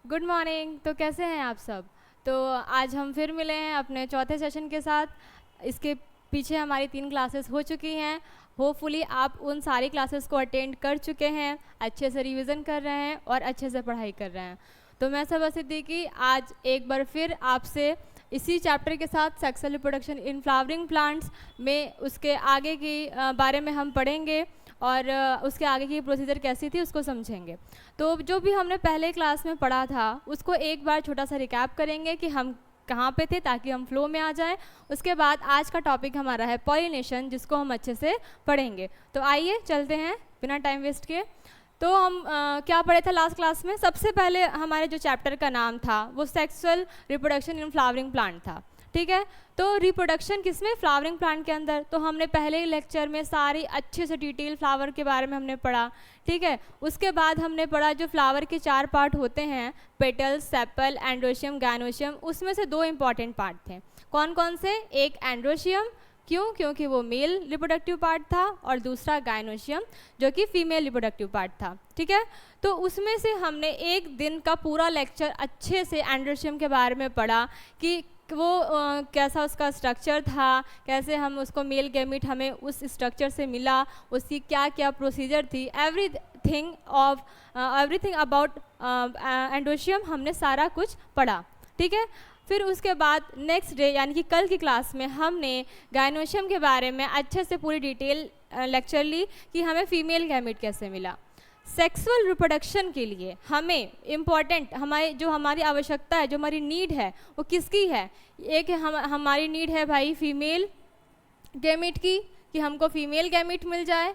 Good morning. तो कैसे हैं आप सब? तो आज हम फिर मिले हैं अपने चौथे सेशन के साथ। इसके पीछे हमारी 3 क्लासेस हो चुकी हैं। होपफुली आप उन सारी क्लासेस को अटेंड कर चुके हैं, अच्छे से रिवीजन कर रहे हैं और अच्छे से पढ़ाई कर रहे हैं। तो मैं सब सिद्दीकी आज एक बार फिर आपसे इसी चैप्टर के साथ sexual reproduction in flowering plants में उसके आगे की बारे में हम पढ़ेंगे और उसके आगे की प्रोसीजर कैसी थी उसको समझेंगे। तो जो भी हमने पहले क्लास में पढ़ा था उसको एक बार छोटा सा रिकैप करेंगे कि हम कहाँ पे थे ताकि हम फ्लो में आ जाएं। उसके बाद आज का टॉपिक हमारा है पॉलिनेशन, जिसको हम अच्छे से पढ़ेंगे। तो आइए चलते हैं बिना टाइम वेस्ट किए। तो हम क्या पढ़े थे लास्ट क्लास में? सबसे पहले हमारे जो चैप्टर का नाम था वो sexual reproduction in flowering plant था। ठीक है, तो रिप्रोडक्शन किसमें? फ्लावरिंग प्लांट के अंदर। तो हमने पहले ही लेक्चर में सारी अच्छे से डिटेल फ्लावर के बारे में हमने पढ़ा। ठीक है, उसके बाद हमने पढ़ा जो फ्लावर के 4 पार्ट होते हैं, पेटल, सेपल, एंड्रोशियम, गायनोशियम। उसमें से 2 इंपॉर्टेंट पार्ट थे। कौन कौन से? एक एंड्रोशियम, क्यों? क्योंकि वो मेल रिप्रोडक्टिव पार्ट था, और दूसरा गायनोशियम जो कि फीमेल रिप्रोडक्टिव पार्ट था। ठीक है, तो उसमें से हमने एक दिन का पूरा लेक्चर अच्छे से एंड्रोशियम के बारे में पढ़ा कि वो कैसा उसका स्ट्रक्चर था, कैसे हम उसको मेल गैमीट हमें उस स्ट्रक्चर से मिला, उसकी क्या क्या प्रोसीजर थी, एवरीथिंग अबाउट एंड्रोशियम हमने सारा कुछ पढ़ा। ठीक है, फिर उसके बाद नेक्स्ट डे यानी कि कल की क्लास में हमने गायनोशियम के बारे में अच्छे से पूरी डिटेल लेक्चर ली कि हमें फीमेल गैमीट कैसे मिला। सेक्सुअल रिप्रोडक्शन के लिए हमें इम्पॉर्टेंट हमारी आवश्यकता है, जो हमारी नीड है वो किसकी है? एक हमारी नीड है भाई फीमेल गैमीट की, कि हमको फीमेल गैमीट मिल जाए।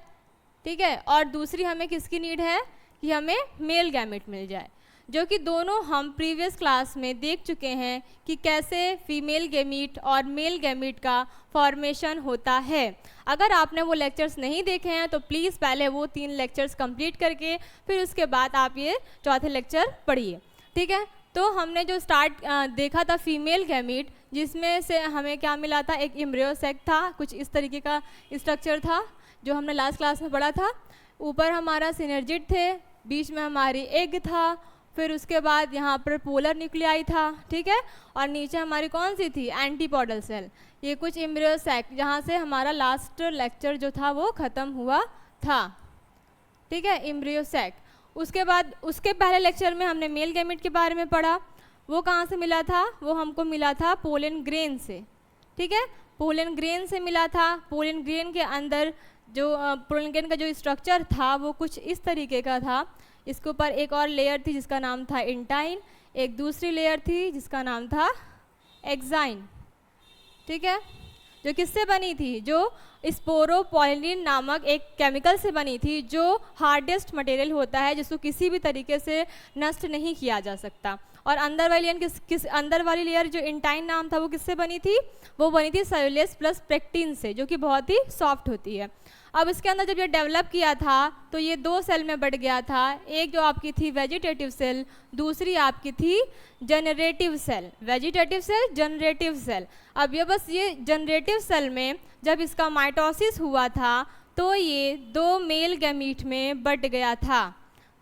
ठीक है, और दूसरी हमें किसकी नीड है? कि हमें मेल गैमीट मिल जाए, जो कि दोनों हम प्रीवियस क्लास में देख चुके हैं कि कैसे फीमेल गैमीट और मेल गैमीट का फॉर्मेशन होता है। अगर आपने वो लेक्चर्स नहीं देखे हैं तो प्लीज़ पहले वो 3 लेक्चर्स कंप्लीट करके फिर उसके बाद आप ये चौथे लेक्चर पढ़िए। ठीक है, तो हमने जो देखा था फीमेल गैमीट, जिसमें से हमें क्या मिला था? एक एम्ब्रियो सैक था, कुछ इस तरीके का स्ट्रक्चर था जो हमने लास्ट क्लास में पढ़ा था। ऊपर हमारा सिनर्जिड थे, बीच में हमारी एग था, फिर उसके बाद यहाँ पर पोलर न्यूक्लियाई था। ठीक है, और नीचे हमारी कौन सी थी? Antipodal cell. ये कुछ एम्ब्रियो सैक, जहाँ से हमारा लास्ट लेक्चर जो था वो ख़त्म हुआ था। ठीक है, एम्ब्रियो सैक। उसके बाद उसके पहले लेक्चर में हमने मेल गैमीट के बारे में पढ़ा। वो कहाँ से मिला था? वो हमको मिला था पोलन ग्रेन से। ठीक है, पोलन ग्रेन से मिला था। पोलन ग्रेन के अंदर जो पोलन ग्रेन का जो स्ट्रक्चर था वो कुछ इस तरीके का था। इसके ऊपर एक और लेयर थी जिसका नाम था इंटाइन, एक दूसरी लेयर थी जिसका नाम था एक्साइन। ठीक है, जो किससे बनी थी? जो स्पोरोपोलिन नामक एक केमिकल से बनी थी, जो हार्डेस्ट मटेरियल होता है जिसको किसी भी तरीके से नष्ट नहीं किया जा सकता। और अंदर वाली अंदर वाली लेयर जो इंटाइन नाम था वो किससे बनी थी? वो बनी थी सेलुलोज प्लस पेक्टिन से, जो कि बहुत ही सॉफ्ट होती है। अब इसके अंदर जब ये डेवलप किया था तो ये 2 सेल में बढ़ गया था। एक जो आपकी थी वेजिटेटिव सेल, दूसरी आपकी थी generative cell. Vegetative cell, generative cell. अब ये जनरेटिव सेल में जब इसका माइटोसिस हुआ था तो ये 2 मेल गैमीट में बट गया था।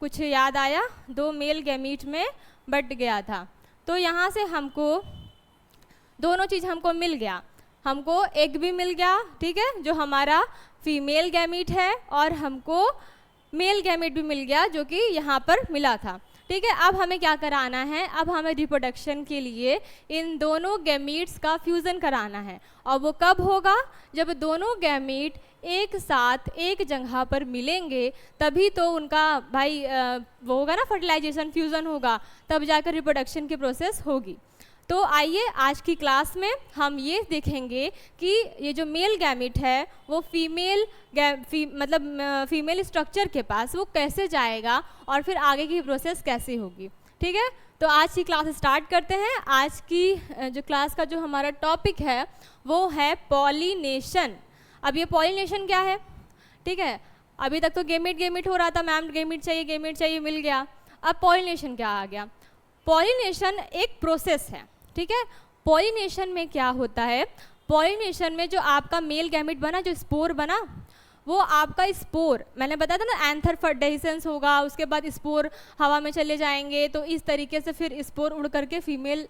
कुछ याद आया? 2 मेल गैमीट में बट गया था। तो यहाँ से हमको दोनों चीज़ हमको मिल गया। हमको एग भी मिल गया, ठीक है, जो हमारा फीमेल गैमीट है, और हमको मेल गैमीट भी मिल गया जो कि यहाँ पर मिला था। ठीक है, अब हमें क्या कराना है? अब हमें रिप्रोडक्शन के लिए इन दोनों गैमीट्स का फ्यूज़न कराना है। और वो कब होगा? जब दोनों गैमीट एक साथ एक जगह पर मिलेंगे, तभी तो उनका भाई वो होगा ना, फर्टिलाइजेशन, फ्यूज़न होगा, तब जाकर रिप्रोडक्शन की प्रोसेस होगी। तो आइए आज की क्लास में हम ये देखेंगे कि ये जो मेल गैमीट है वो फीमेल स्ट्रक्चर के पास वो कैसे जाएगा और फिर आगे की प्रोसेस कैसे होगी। ठीक है, तो आज की क्लास स्टार्ट करते हैं। आज की जो क्लास का जो हमारा टॉपिक है वो है पॉलिनेशन। अब ये पॉलिनेशन क्या है? ठीक है, अभी तक तो गैमीट हो रहा था, मैम गैमीट चाहिए, मिल गया। अब पॉलिनेशन क्या आ गया? पॉलिनेशन एक प्रोसेस है। ठीक है, पॉलिनेशन में क्या होता है? पॉलिनेशन में जो आपका मेल गैमीट बना, जो स्पोर बना, वो आपका स्पोर, मैंने बताया था ना एंथर फर्टिलाइजेशन होगा, उसके बाद स्पोर हवा में चले जाएंगे, तो इस तरीके से फिर स्पोर उड़ करके फीमेल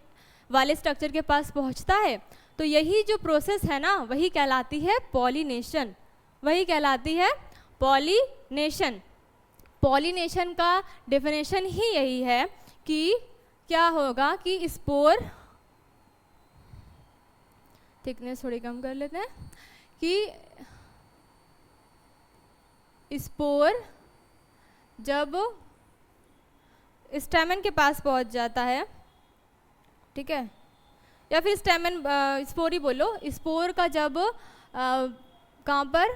वाले स्ट्रक्चर के पास पहुंचता है। तो यही जो प्रोसेस है ना वही कहलाती है पॉलिनेशन, वही कहलाती है पॉलिनेशन। पॉलिनेशन का डेफिनेशन ही यही है कि क्या होगा कि स्पोर, थिकनेस थोड़ी कम कर लेते हैं, कि स्पोर जब स्टैमेन के पास पहुंच जाता है, ठीक है, या फिर स्टैमेन, स्पोर ही बोलो, स्पोर का जब कहाँ पर,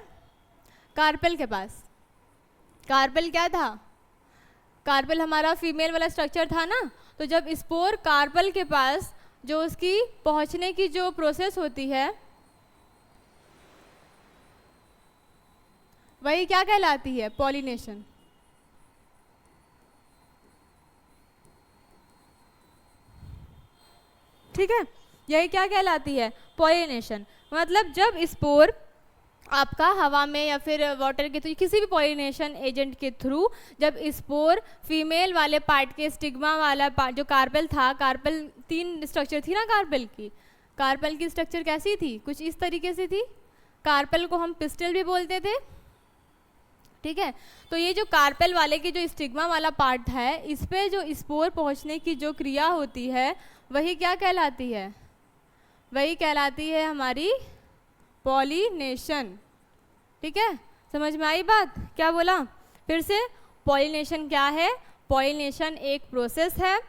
कार्पेल के पास, कार्पेल क्या था, कार्पेल हमारा फीमेल वाला स्ट्रक्चर था ना, तो जब स्पोर कार्पेल के पास जो उसकी पहुंचने की जो प्रोसेस होती है वही क्या कहलाती है, पॉलिनेशन। ठीक है, यही क्या कहलाती है, पॉलिनेशन। मतलब जब स्पोर आपका हवा में या फिर वाटर के थ्रू, किसी भी पॉलिनेशन एजेंट के थ्रू, जब स्पोर फीमेल वाले पार्ट के स्टिग्मा वाला पार्ट, जो कार्पेल था, कार्पेल 3 स्ट्रक्चर थी ना कार्पेल की, कार्पेल की स्ट्रक्चर कैसी थी, कुछ इस तरीके से थी। कार्पेल को हम पिस्टल भी बोलते थे, ठीक है। तो ये जो कार्पेल वाले की जो स्टिग्मा वाला पार्ट है, इस पे जो स्पोर पहुंचने की जो क्रिया होती है वही क्या कहलाती है, वही कहलाती है हमारी पॉलिनेशन। ठीक है, समझ में आई बात, क्या बोला फिर से, पॉलिनेशन क्या है, पॉलिनेशन एक प्रोसेस है।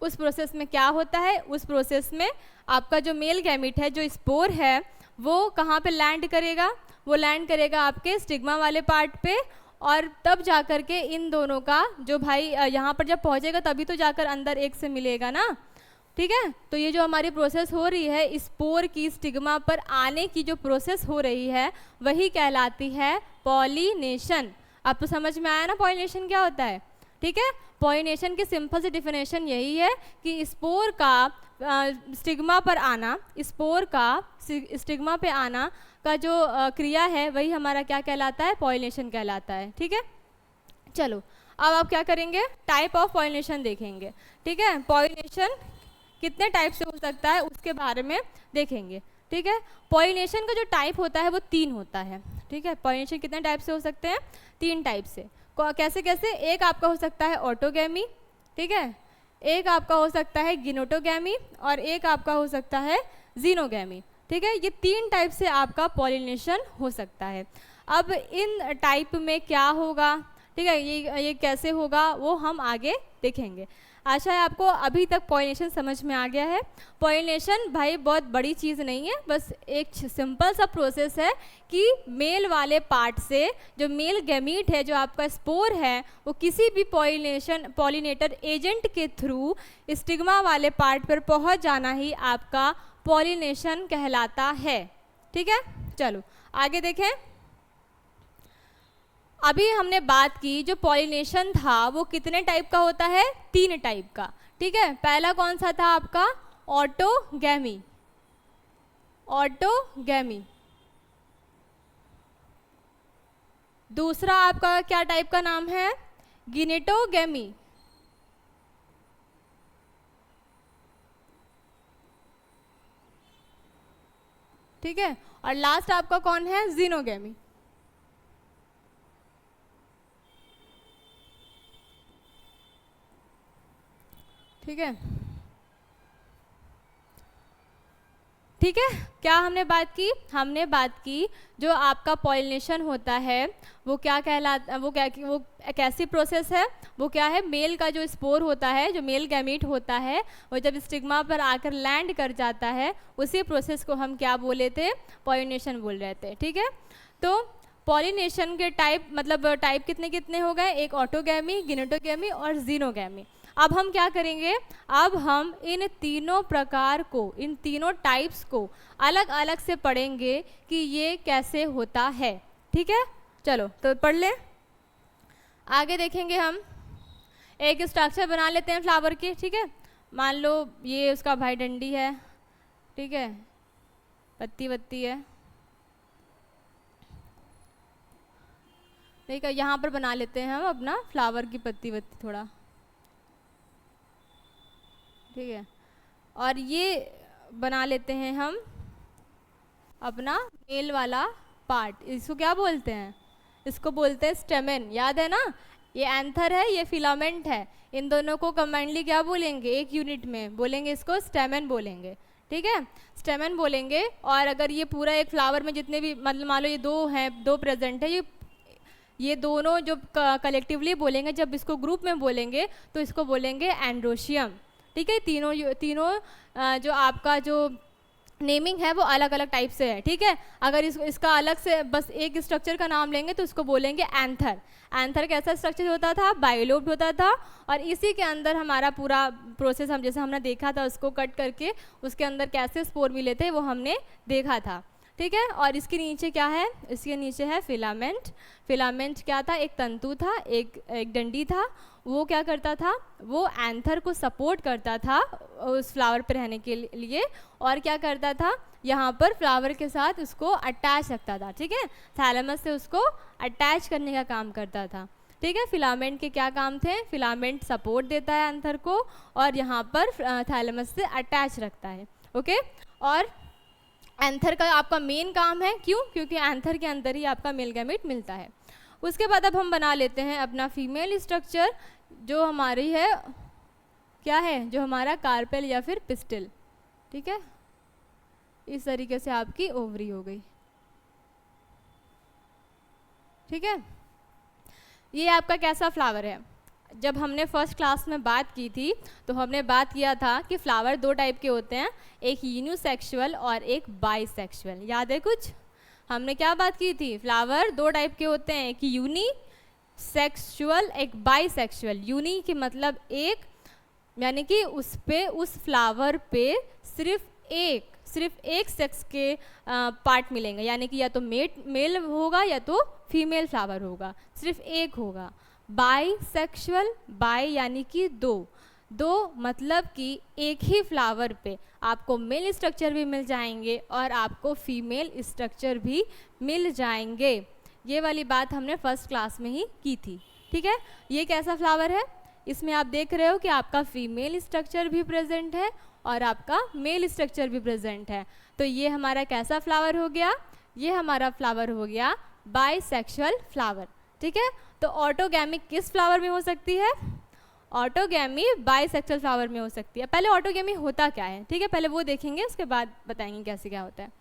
उस प्रोसेस में क्या होता है, उस प्रोसेस में आपका जो मेल गैमीट है, जो स्पोर है, वो कहाँ पे लैंड करेगा, वो लैंड करेगा आपके स्टिग्मा वाले पार्ट पे, और तब जाकर के इन दोनों का जो भाई यहाँ पर जब पहुँचेगा तभी तो जाकर अंदर एक से मिलेगा ना। ठीक है, तो ये जो हमारी प्रोसेस हो रही है, स्पोर की स्टिग्मा पर आने की जो प्रोसेस हो रही है वही कहलाती है पॉलिनेशन। आपको समझ में आया ना पॉलिनेशन क्या होता है। ठीक है, पॉलिनेशन की सिंपल सी डिफिनेशन यही है कि स्पोर का स्टिग्मा पर आना, स्पोर का स्टिग्मा पे आना का जो क्रिया है वही हमारा क्या कहलाता है, पॉलिनेशन कहलाता है। ठीक है, चलो अब आप क्या करेंगे, टाइप ऑफ पॉलिनेशन देखेंगे। ठीक है, पॉलिनेशन कितने टाइप से हो सकता है उसके बारे में देखेंगे। ठीक है, पॉलिनेशन का जो टाइप होता है वो 3 होता है। ठीक है, पॉलिनेशन कितने टाइप से हो सकते हैं, 3 टाइप से। कैसे कैसे, एक आपका हो सकता है ऑटोगैमी, ठीक है, एक आपका हो सकता है गिनोटोगैमी, और एक आपका हो सकता है जीनोगैमी। ठीक है, ये 3 टाइप से आपका पॉलिनेशन हो सकता है। अब इन टाइप में क्या होगा, ठीक है, ये कैसे होगा वो हम आगे देखेंगे। आशा है आपको अभी तक पॉलिनेशन समझ में आ गया है। पॉलिनेशन भाई बहुत बड़ी चीज़ नहीं है, बस एक सिंपल सा प्रोसेस है कि मेल वाले पार्ट से जो मेल गैमीट है, जो आपका स्पोर है, वो किसी भी पॉलिनेटर एजेंट के थ्रू स्टिग्मा वाले पार्ट पर पहुंच जाना ही आपका पॉलिनेशन कहलाता है। ठीक है, चलो आगे देखें। अभी हमने बात की जो पॉलिनेशन था वो कितने टाइप का होता है, 3 टाइप का। ठीक है, पहला कौन सा था आपका, ऑटोगैमी, ऑटोगैमी। दूसरा आपका क्या टाइप का नाम है, गिनेटोगैमी। ठीक है, और लास्ट आपका कौन है, जीनोगैमी। ठीक है, ठीक है, क्या हमने बात की, हमने बात की जो आपका पॉलिनेशन होता है वो क्या कहलाता, वो कैसी प्रोसेस है, वो क्या है, मेल का जो स्पोर होता है, जो मेल गैमीट होता है, वो जब स्टिग्मा पर आकर लैंड कर जाता है, उसी प्रोसेस को हम क्या बोले थे, पॉलिनेशन बोल रहे थे। ठीक है, तो पॉलिनेशन के टाइप, मतलब टाइप कितने कितने हो गए, एक ऑटोगैमी, गिनेटोगैमी और जीनोगैमी। अब हम क्या करेंगे, अब हम इन तीनों प्रकार को, इन तीनों टाइप्स को अलग अलग से पढ़ेंगे कि ये कैसे होता है। ठीक है, चलो तो पढ़ लें, आगे देखेंगे। हम एक स्ट्रक्चर बना लेते हैं फ्लावर की। ठीक है, मान लो ये उसका भाई डंडी है, ठीक है, पत्ती वत्ती है, ठीक है, यहाँ पर बना लेते हैं हम अपना फ्लावर की पत्ती वत्ती थोड़ा, ठीक है। और ये बना लेते हैं हम अपना मेल वाला पार्ट। इसको क्या बोलते हैं? इसको बोलते हैं स्टेमेन, याद है ना? ये एंथर है, ये फिलामेंट है। इन दोनों को कंबाइंडली क्या बोलेंगे? एक यूनिट में बोलेंगे इसको स्टेमेन बोलेंगे, ठीक है, स्टेमेन बोलेंगे। और अगर ये पूरा एक फ्लावर में जितने भी, मतलब मान लो ये दो हैं, दो प्रेजेंट है, ये दोनों जो कलेक्टिवली बोलेंगे, जब इसको ग्रुप में बोलेंगे तो इसको बोलेंगे एंड्रोशियम, ठीक है। तीनों जो आपका जो नेमिंग है वो अलग अलग टाइप से है, ठीक है। अगर इसका अलग से बस एक स्ट्रक्चर का नाम लेंगे तो इसको बोलेंगे एंथर। एंथर कैसा स्ट्रक्चर होता था? बाइलोब्ड होता था, और इसी के अंदर हमारा पूरा प्रोसेस, हम जैसे हमने देखा था उसको कट करके उसके अंदर कैसे स्पोर मिले थे वो हमने देखा था, ठीक है। और इसके नीचे क्या है? इसके नीचे है फिलामेंट। फिलामेंट क्या था? एक तंतु था, एक डंडी था। वो क्या करता था? वो एंथर को सपोर्ट करता था उस फ्लावर पर रहने के लिए, और क्या करता था? यहाँ पर फ्लावर के साथ उसको अटैच रखता था, ठीक है। थैलेमस से उसको अटैच करने का काम करता था, ठीक है। फिलामेंट के क्या काम थे? फिलामेंट सपोर्ट देता है एंथर को, और यहाँ पर थैलेमस से अटैच रखता है, ओके। और एंथर का आपका मेन काम है, क्यों? क्योंकि एंथर के अंदर ही आपका मेल गैमेट मिलता है। उसके बाद अब हम बना लेते हैं अपना फीमेल स्ट्रक्चर, जो हमारी है, क्या है? जो हमारा कार्पेल या फिर पिस्टिल, ठीक है। इस तरीके से आपकी ओवरी हो गई, ठीक है। ये आपका कैसा फ्लावर है? जब हमने फर्स्ट क्लास में बात की थी तो हमने बात किया था कि फ्लावर दो टाइप के होते हैं, एक यूनिसेक्सुअल और एक बाइसेक्सुअल। याद है कुछ? हमने क्या बात की थी? फ्लावर दो टाइप के होते हैं, एक यूनी सेक्सुअल, एक बाइसेक्सुअल। यूनी के मतलब एक, यानी कि उस फ्लावर पे सिर्फ एक सेक्स के पार्ट मिलेंगे, यानी कि या तो मेल होगा या तो फीमेल फ्लावर होगा, सिर्फ एक होगा। बाइसेक्सुअल, बाई यानी कि दो मतलब कि एक ही फ्लावर पे आपको मेल स्ट्रक्चर भी मिल जाएंगे और आपको फीमेल स्ट्रक्चर भी मिल जाएंगे। ये वाली बात हमने फर्स्ट क्लास में ही की थी, ठीक है। ये कैसा फ्लावर है? इसमें आप देख रहे हो कि आपका फीमेल स्ट्रक्चर भी प्रेजेंट है और आपका मेल स्ट्रक्चर भी प्रेजेंट है। तो ये हमारा कैसा फ्लावर हो गया? ये हमारा फ्लावर हो गया बाइसेक्सुअल फ्लावर, ठीक है। तो ऑटोगैमी किस फ्लावर में हो सकती है? ऑटोगैमी बाइसेक्सुअल फ्लावर में हो सकती है। पहले ऑटोगैमी होता क्या है, ठीक है, पहले वो देखेंगे, उसके बाद बताएंगे कैसे क्या होता है।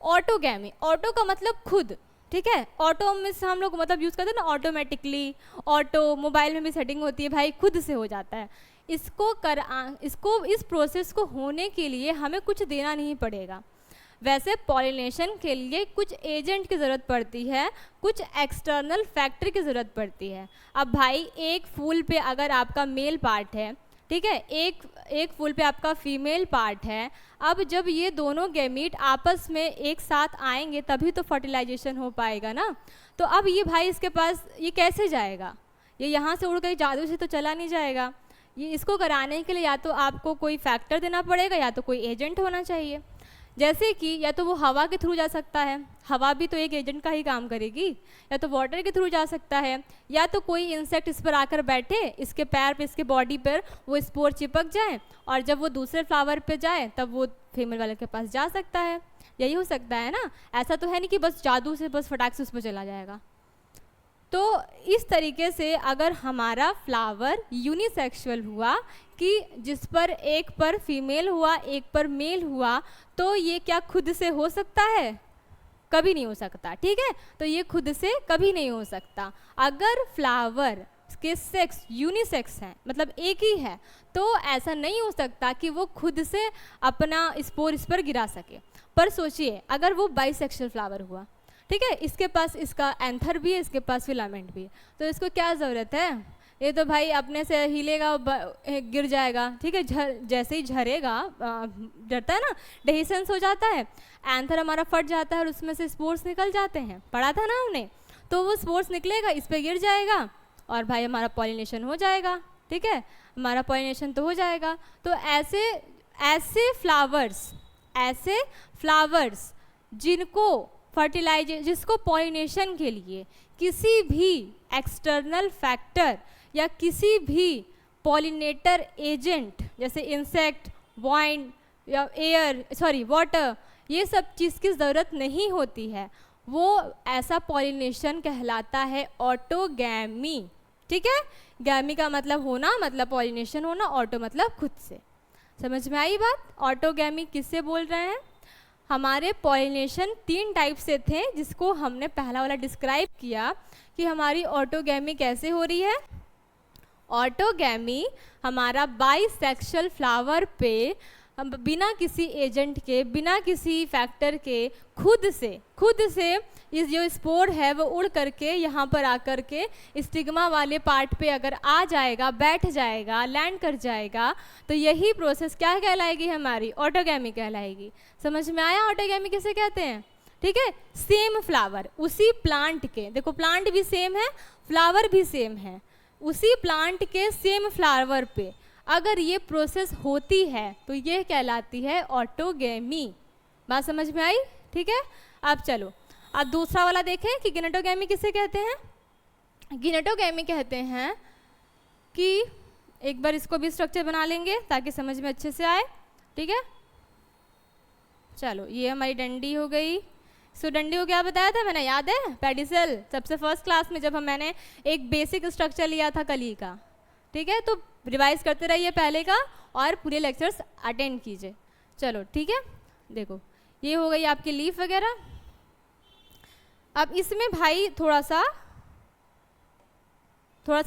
ऑटोगैमी, ऑटो का मतलब खुद, ठीक है। ऑटो में हम लोग मतलब यूज़ करते हैं ना ऑटोमेटिकली, ऑटो मोबाइल में भी सेटिंग होती है, भाई खुद से हो जाता है। इसको इस प्रोसेस को होने के लिए हमें कुछ देना नहीं पड़ेगा। वैसे पॉलिनेशन के लिए कुछ एजेंट की ज़रूरत पड़ती है, कुछ एक्सटर्नल फैक्टर की ज़रूरत पड़ती है। अब भाई एक फूल पे अगर आपका मेल पार्ट है, ठीक है, एक फूल पे आपका फीमेल पार्ट है, अब जब ये दोनों गैमीट आपस में एक साथ आएंगे तभी तो फर्टिलाइजेशन हो पाएगा ना। तो अब ये भाई इसके पास ये कैसे जाएगा? ये यहाँ से उड़ गई, जादू से तो चला नहीं जाएगा। ये इसको कराने के लिए या तो आपको कोई फैक्टर देना पड़ेगा या तो कोई एजेंट होना चाहिए। जैसे कि या तो वो हवा के थ्रू जा सकता है, हवा भी तो एक एजेंट का ही काम करेगी, या तो वाटर के थ्रू जा सकता है, या तो कोई इंसेक्ट इस पर आकर बैठे, इसके पैर पे, इसके बॉडी पर वो स्पोर चिपक जाए और जब वो दूसरे फ्लावर पे जाए तब वो फीमेल वाले के पास जा सकता है। यही हो सकता है ना। ऐसा तो है नहीं कि बस जादू से बस फटाक से उस पर चला जाएगा। तो इस तरीके से अगर हमारा फ्लावर यूनिसेक्सुअल हुआ कि जिस पर एक पर फीमेल हुआ एक पर मेल हुआ, तो ये क्या खुद से हो सकता है? कभी नहीं हो सकता, ठीक है। तो ये खुद से कभी नहीं हो सकता। अगर फ्लावर के सेक्स यूनिसेक्स हैं, मतलब एक ही है, तो ऐसा नहीं हो सकता कि वो खुद से अपना स्पोर इस पर गिरा सके। पर सोचिए अगर वो बाइसेक्सुअल फ्लावर हुआ, ठीक है, इसके पास इसका एंथर भी है, इसके पास फिलामेंट भी है, तो इसको क्या ज़रूरत है? ये तो भाई अपने से हिलेगा, गिर जाएगा, ठीक है। जैसे ही झरेगा, डरता है ना, डेहिसेंस हो जाता है, एंथर हमारा फट जाता है और उसमें से स्पोर्स निकल जाते हैं, पढ़ा था ना हमने। तो वो स्पोर्स निकलेगा, इस पर गिर जाएगा और भाई हमारा पॉलिनेशन हो जाएगा, ठीक है, हमारा पॉलिनेशन तो हो जाएगा। तो ऐसे फ्लावर्स जिनको जिसको पॉलिनेशन के लिए किसी भी एक्सटर्नल फैक्टर या किसी भी पॉलिनेटर एजेंट जैसे इंसेक्ट, वाइन या वाटर, ये सब चीज़ की ज़रूरत नहीं होती है, वो ऐसा पॉलिनेशन कहलाता है ऑटोगैमी। ठीक है, गैमी का मतलब होना, मतलब पॉलिनेशन होना, ऑटो मतलब खुद से। समझ में आई बात? ऑटोगैमी किससे बोल रहे हैं? हमारे पॉलिनेशन 3 टाइप से थे, जिसको हमने पहला वाला डिस्क्राइब किया कि हमारी ऑटोगैमी कैसे हो रही है। ऑटोगैमी हमारा बाइसेक्शुअल फ्लावर पे हम बिना किसी एजेंट के, बिना किसी फैक्टर के खुद से इस जो स्पोर है वो उड़ करके यहाँ पर आकर के स्टिग्मा वाले पार्ट पे अगर आ जाएगा, बैठ जाएगा, लैंड कर जाएगा, तो यही प्रोसेस क्या कहलाएगी? हमारी ऑटोगैमी कहलाएगी। समझ में आया ऑटोगैमी किसे कहते हैं? ठीक है, सेम फ्लावर, उसी प्लांट के, देखो प्लांट भी सेम है, फ्लावर भी सेम है, उसी प्लांट के सेम फ्लावर पे अगर ये प्रोसेस होती है तो ये कहलाती है ऑटोगैमी। बात समझ में आई? ठीक है, अब चलो अब दूसरा वाला देखें कि गिनेटोगैमी किसे कहते हैं। गिनेटोगैमी कहते हैं कि एक बार इसको भी स्ट्रक्चर बना लेंगे ताकि समझ में अच्छे से आए। ठीक है, चलो ये हमारी डंडी हो गई। सो डंडी को क्या बताया था मैंने, याद है? पेडिसल, सबसे फर्स्ट क्लास में जब मैंने एक बेसिक स्ट्रक्चर लिया था कली का। ठीक है, तो रिवाइज करते रहिए पहले का और पूरे लेक्चर्स अटेंड कीजिए। चलो ठीक है, देखो ये हो गई आपकी लीफ वगैरह। अब इसमें भाई थोड़ा सा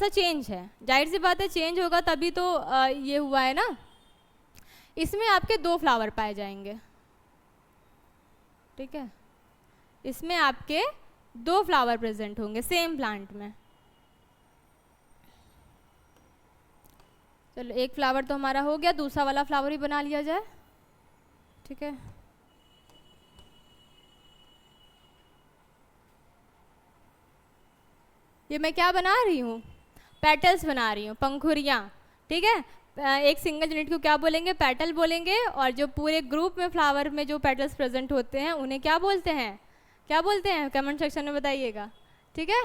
चेंज है, जाहिर सी बात है चेंज होगा तभी तो ये हुआ है ना। इसमें आपके 2 फ्लावर पाए जाएंगे। ठीक है, इसमें आपके 2 फ्लावर प्रेजेंट होंगे सेम प्लांट में। चलो एक फ्लावर तो हमारा हो गया, दूसरा वाला फ्लावर भी बना लिया जाए। ठीक है, ये मैं क्या बना रही हूँ? पेटल्स बना रही हूँ, पंखुड़ियाँ। ठीक है, एक सिंगल यूनिट को क्या बोलेंगे? पेटल बोलेंगे। और जो पूरे ग्रुप में फ्लावर में जो पेटल्स प्रेजेंट होते हैं उन्हें क्या बोलते हैं? क्या बोलते हैं? कमेंट सेक्शन में बताइएगा। ठीक है,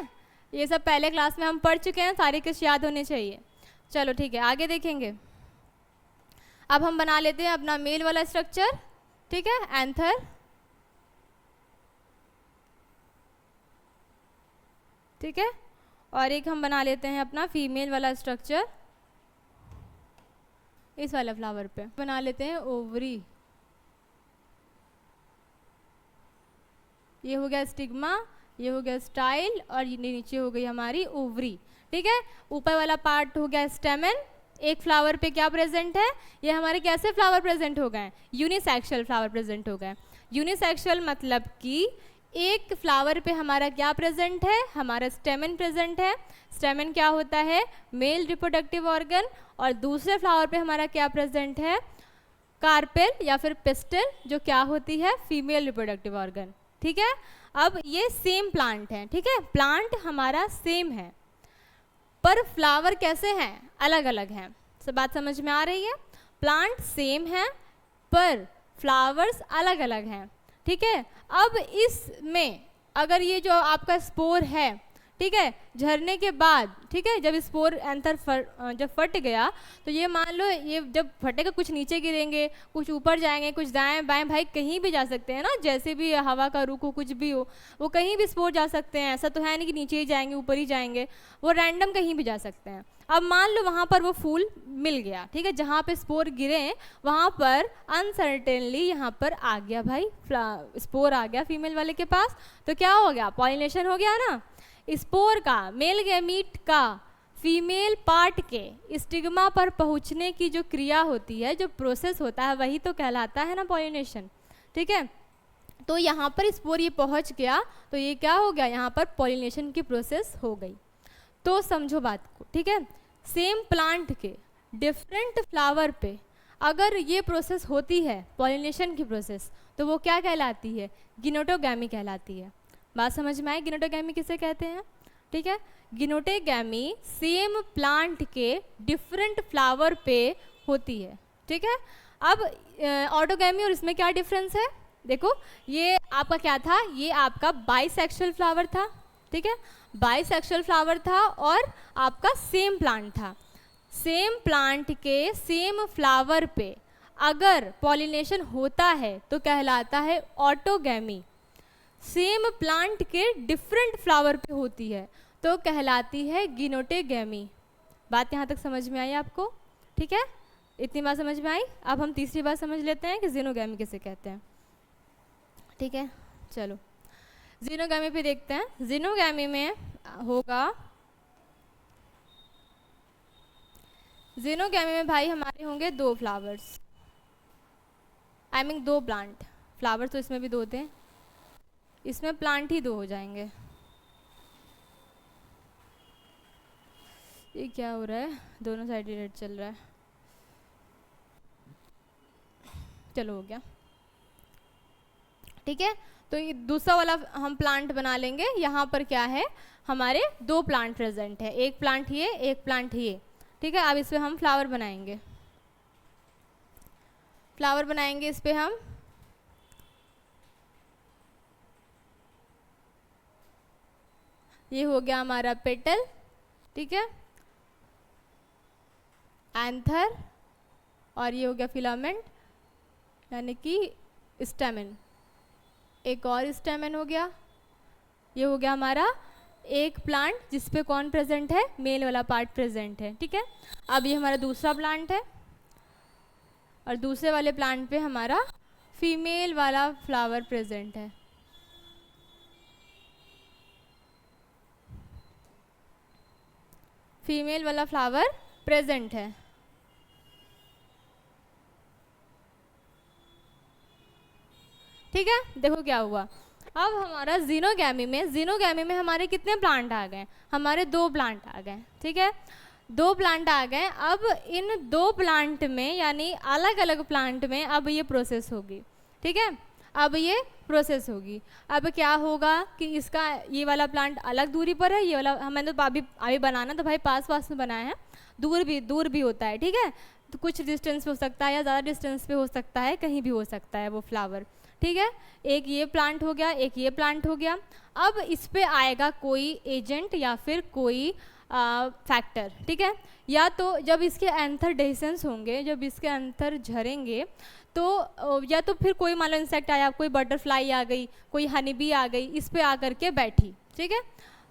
ये सब पहले क्लास में हम पढ़ चुके हैं, सारे कुछ याद होने चाहिए। चलो ठीक है, आगे देखेंगे। अब हम बना लेते हैं अपना मेल वाला स्ट्रक्चर। ठीक है, एंथर। ठीक है, और एक हम बना लेते हैं अपना फीमेल वाला स्ट्रक्चर, इस वाले फ्लावर पे बना लेते हैं ओवरी। ये हो गया स्टिग्मा, ये हो गया स्टाइल, और ये नीचे हो गई हमारी ओवरी। ठीक है, ऊपर वाला पार्ट हो गया स्टेमन। एक फ्लावर पे क्या प्रेजेंट है? ये हमारे कैसे फ्लावर प्रेजेंट हो गए? यूनिसेक्सुअल फ्लावर प्रेजेंट हो गए। यूनिसेक्सुअल मतलब कि एक फ्लावर पे हमारा क्या प्रेजेंट है? हमारा स्टेमन प्रेजेंट है। स्टेमन क्या होता है? Male reproductive organ. और दूसरे फ्लावर पे हमारा क्या प्रेजेंट है? कार्पेल या फिर पिस्टल, जो क्या होती है? Female reproductive organ. ठीक है, अब ये सेम प्लांट है। ठीक है, प्लांट हमारा सेम है पर फ्लावर कैसे हैं? अलग अलग हैं। सब बात समझ में आ रही है? प्लांट सेम है पर फ्लावर्स अलग अलग हैं। ठीक है, अब इसमें अगर ये जो आपका स्पोर है, ठीक है, झरने के बाद, ठीक है, जब स्पोर एंथर जब फट गया तो ये मान लो ये जब फटेगा कुछ नीचे गिरेंगे, कुछ ऊपर जाएंगे, कुछ दाएं बाएं, भाई कहीं भी जा सकते हैं ना, जैसे भी हवा का रुख हो, कुछ भी हो, वो कहीं भी स्पोर जा सकते हैं। ऐसा तो है नहीं कि नीचे ही जाएंगे ऊपर ही जाएंगे, वो रैंडम कहीं भी जा सकते हैं। अब मान लो वहाँ पर वो फूल मिल गया, ठीक है, जहाँ पे स्पोर गिरे वहाँ पर अनसर्टेनली यहाँ पर आ गया भाई स्पोर आ गया फीमेल वाले के पास, तो क्या हो गया? पॉलिनेशन हो गया ना। स्पोर का, मेल गैमीट का फीमेल पार्ट के स्टिग्मा पर पहुंचने की जो क्रिया होती है, जो प्रोसेस होता है, वही तो कहलाता है ना पॉलिनेशन। ठीक है, तो यहाँ पर स्पोर ये पहुंच गया तो ये क्या हो गया? यहाँ पर पॉलिनेशन की प्रोसेस हो गई। तो समझो बात को। ठीक है, सेम प्लांट के डिफरेंट फ्लावर पे अगर ये प्रोसेस होती है पॉलिनेशन की प्रोसेस, तो वो क्या कहलाती है? गिनोटोगैमी कहलाती है। बात समझ में आए? गिनोटोगैमी किसे कहते हैं? ठीक है, गिनोटोगैमी सेम प्लांट के डिफरेंट फ्लावर पे होती है। ठीक है, अब ऑटोगैमी और इसमें क्या डिफरेंस है? देखो, ये आपका क्या था? ये आपका बाइसेक्सुअल फ्लावर था। ठीक है, बाइसेक्सुअल फ्लावर था और आपका सेम प्लांट था। सेम प्लांट के सेम फ्लावर पे अगर पॉलिनेशन होता है तो कहलाता है ऑटोगैमी। सेम प्लांट के डिफरेंट फ्लावर पे होती है तो कहलाती है गिनोटेगैमी। बात यहाँ तक समझ में आई आपको? ठीक है, इतनी बात समझ में आई। अब हम तीसरी बात समझ लेते हैं कि जीनोगैमी किसे कहते हैं। ठीक है, चलो जीनोगैमी पे देखते हैं। जीनोगैमी में होगा, जीनोगैमी में भाई हमारे होंगे 2 flowers, I mean 2 plant. Flowers तो इसमें भी 2 थे, इसमें प्लांट ही 2 हो जाएंगे। ये क्या हो रहा है, दोनों साइड रेड चल रहा है। चलो हो गया। ठीक है, तो ये दूसरा वाला हम प्लांट बना लेंगे। यहाँ पर क्या है, हमारे 2 प्लांट प्रेजेंट है, एक प्लांट ये, एक प्लांट ये। ठीक है, अब इस पे हम फ्लावर बनाएंगे। फ्लावर बनाएंगे इस पे हम। ये हो गया हमारा पेटल, ठीक है, एंथर, और ये हो गया फिलामेंट यानी कि स्टेमन। एक और स्टेमन हो गया। ये हो गया हमारा एक प्लांट जिस पे कौन प्रेजेंट है, मेल वाला पार्ट प्रेजेंट है। ठीक है, अब ये हमारा दूसरा प्लांट है और दूसरे वाले प्लांट पे हमारा फीमेल वाला फ्लावर प्रेजेंट है। फीमेल वाला फ्लावर प्रेजेंट है। ठीक है, देखो क्या हुआ। अब हमारा जीनोगैमी में हमारे कितने प्लांट आ गए, हमारे 2 प्लांट आ गए। ठीक है, 2 प्लांट आ गए। अब इन 2 प्लांट में यानी अलग अलग प्लांट में अब ये प्रोसेस होगी। ठीक है, अब ये प्रोसेस होगी। अब क्या होगा कि इसका ये वाला प्लांट अलग दूरी पर है, ये वाला मैंने तो अभी बनाना तो भाई पास पास में बनाया है, दूर भी होता है। ठीक है, तो कुछ डिस्टेंस पे हो सकता है या ज़्यादा डिस्टेंस पे हो सकता है, कहीं भी हो सकता है वो फ्लावर। ठीक है, एक ये प्लांट हो गया, एक ये प्लांट हो गया। अब इस पे आएगा कोई एजेंट या फिर कोई फैक्टर। ठीक है, या तो जब इसके एंथर डेhiscence होंगे, जब इसके एंथर झरेंगे तो या तो फिर कोई मान लो इंसेक्ट आया, कोई बटरफ्लाई आ गई, कोई हनी बी आ गई, इस पे आकर के बैठी। ठीक है,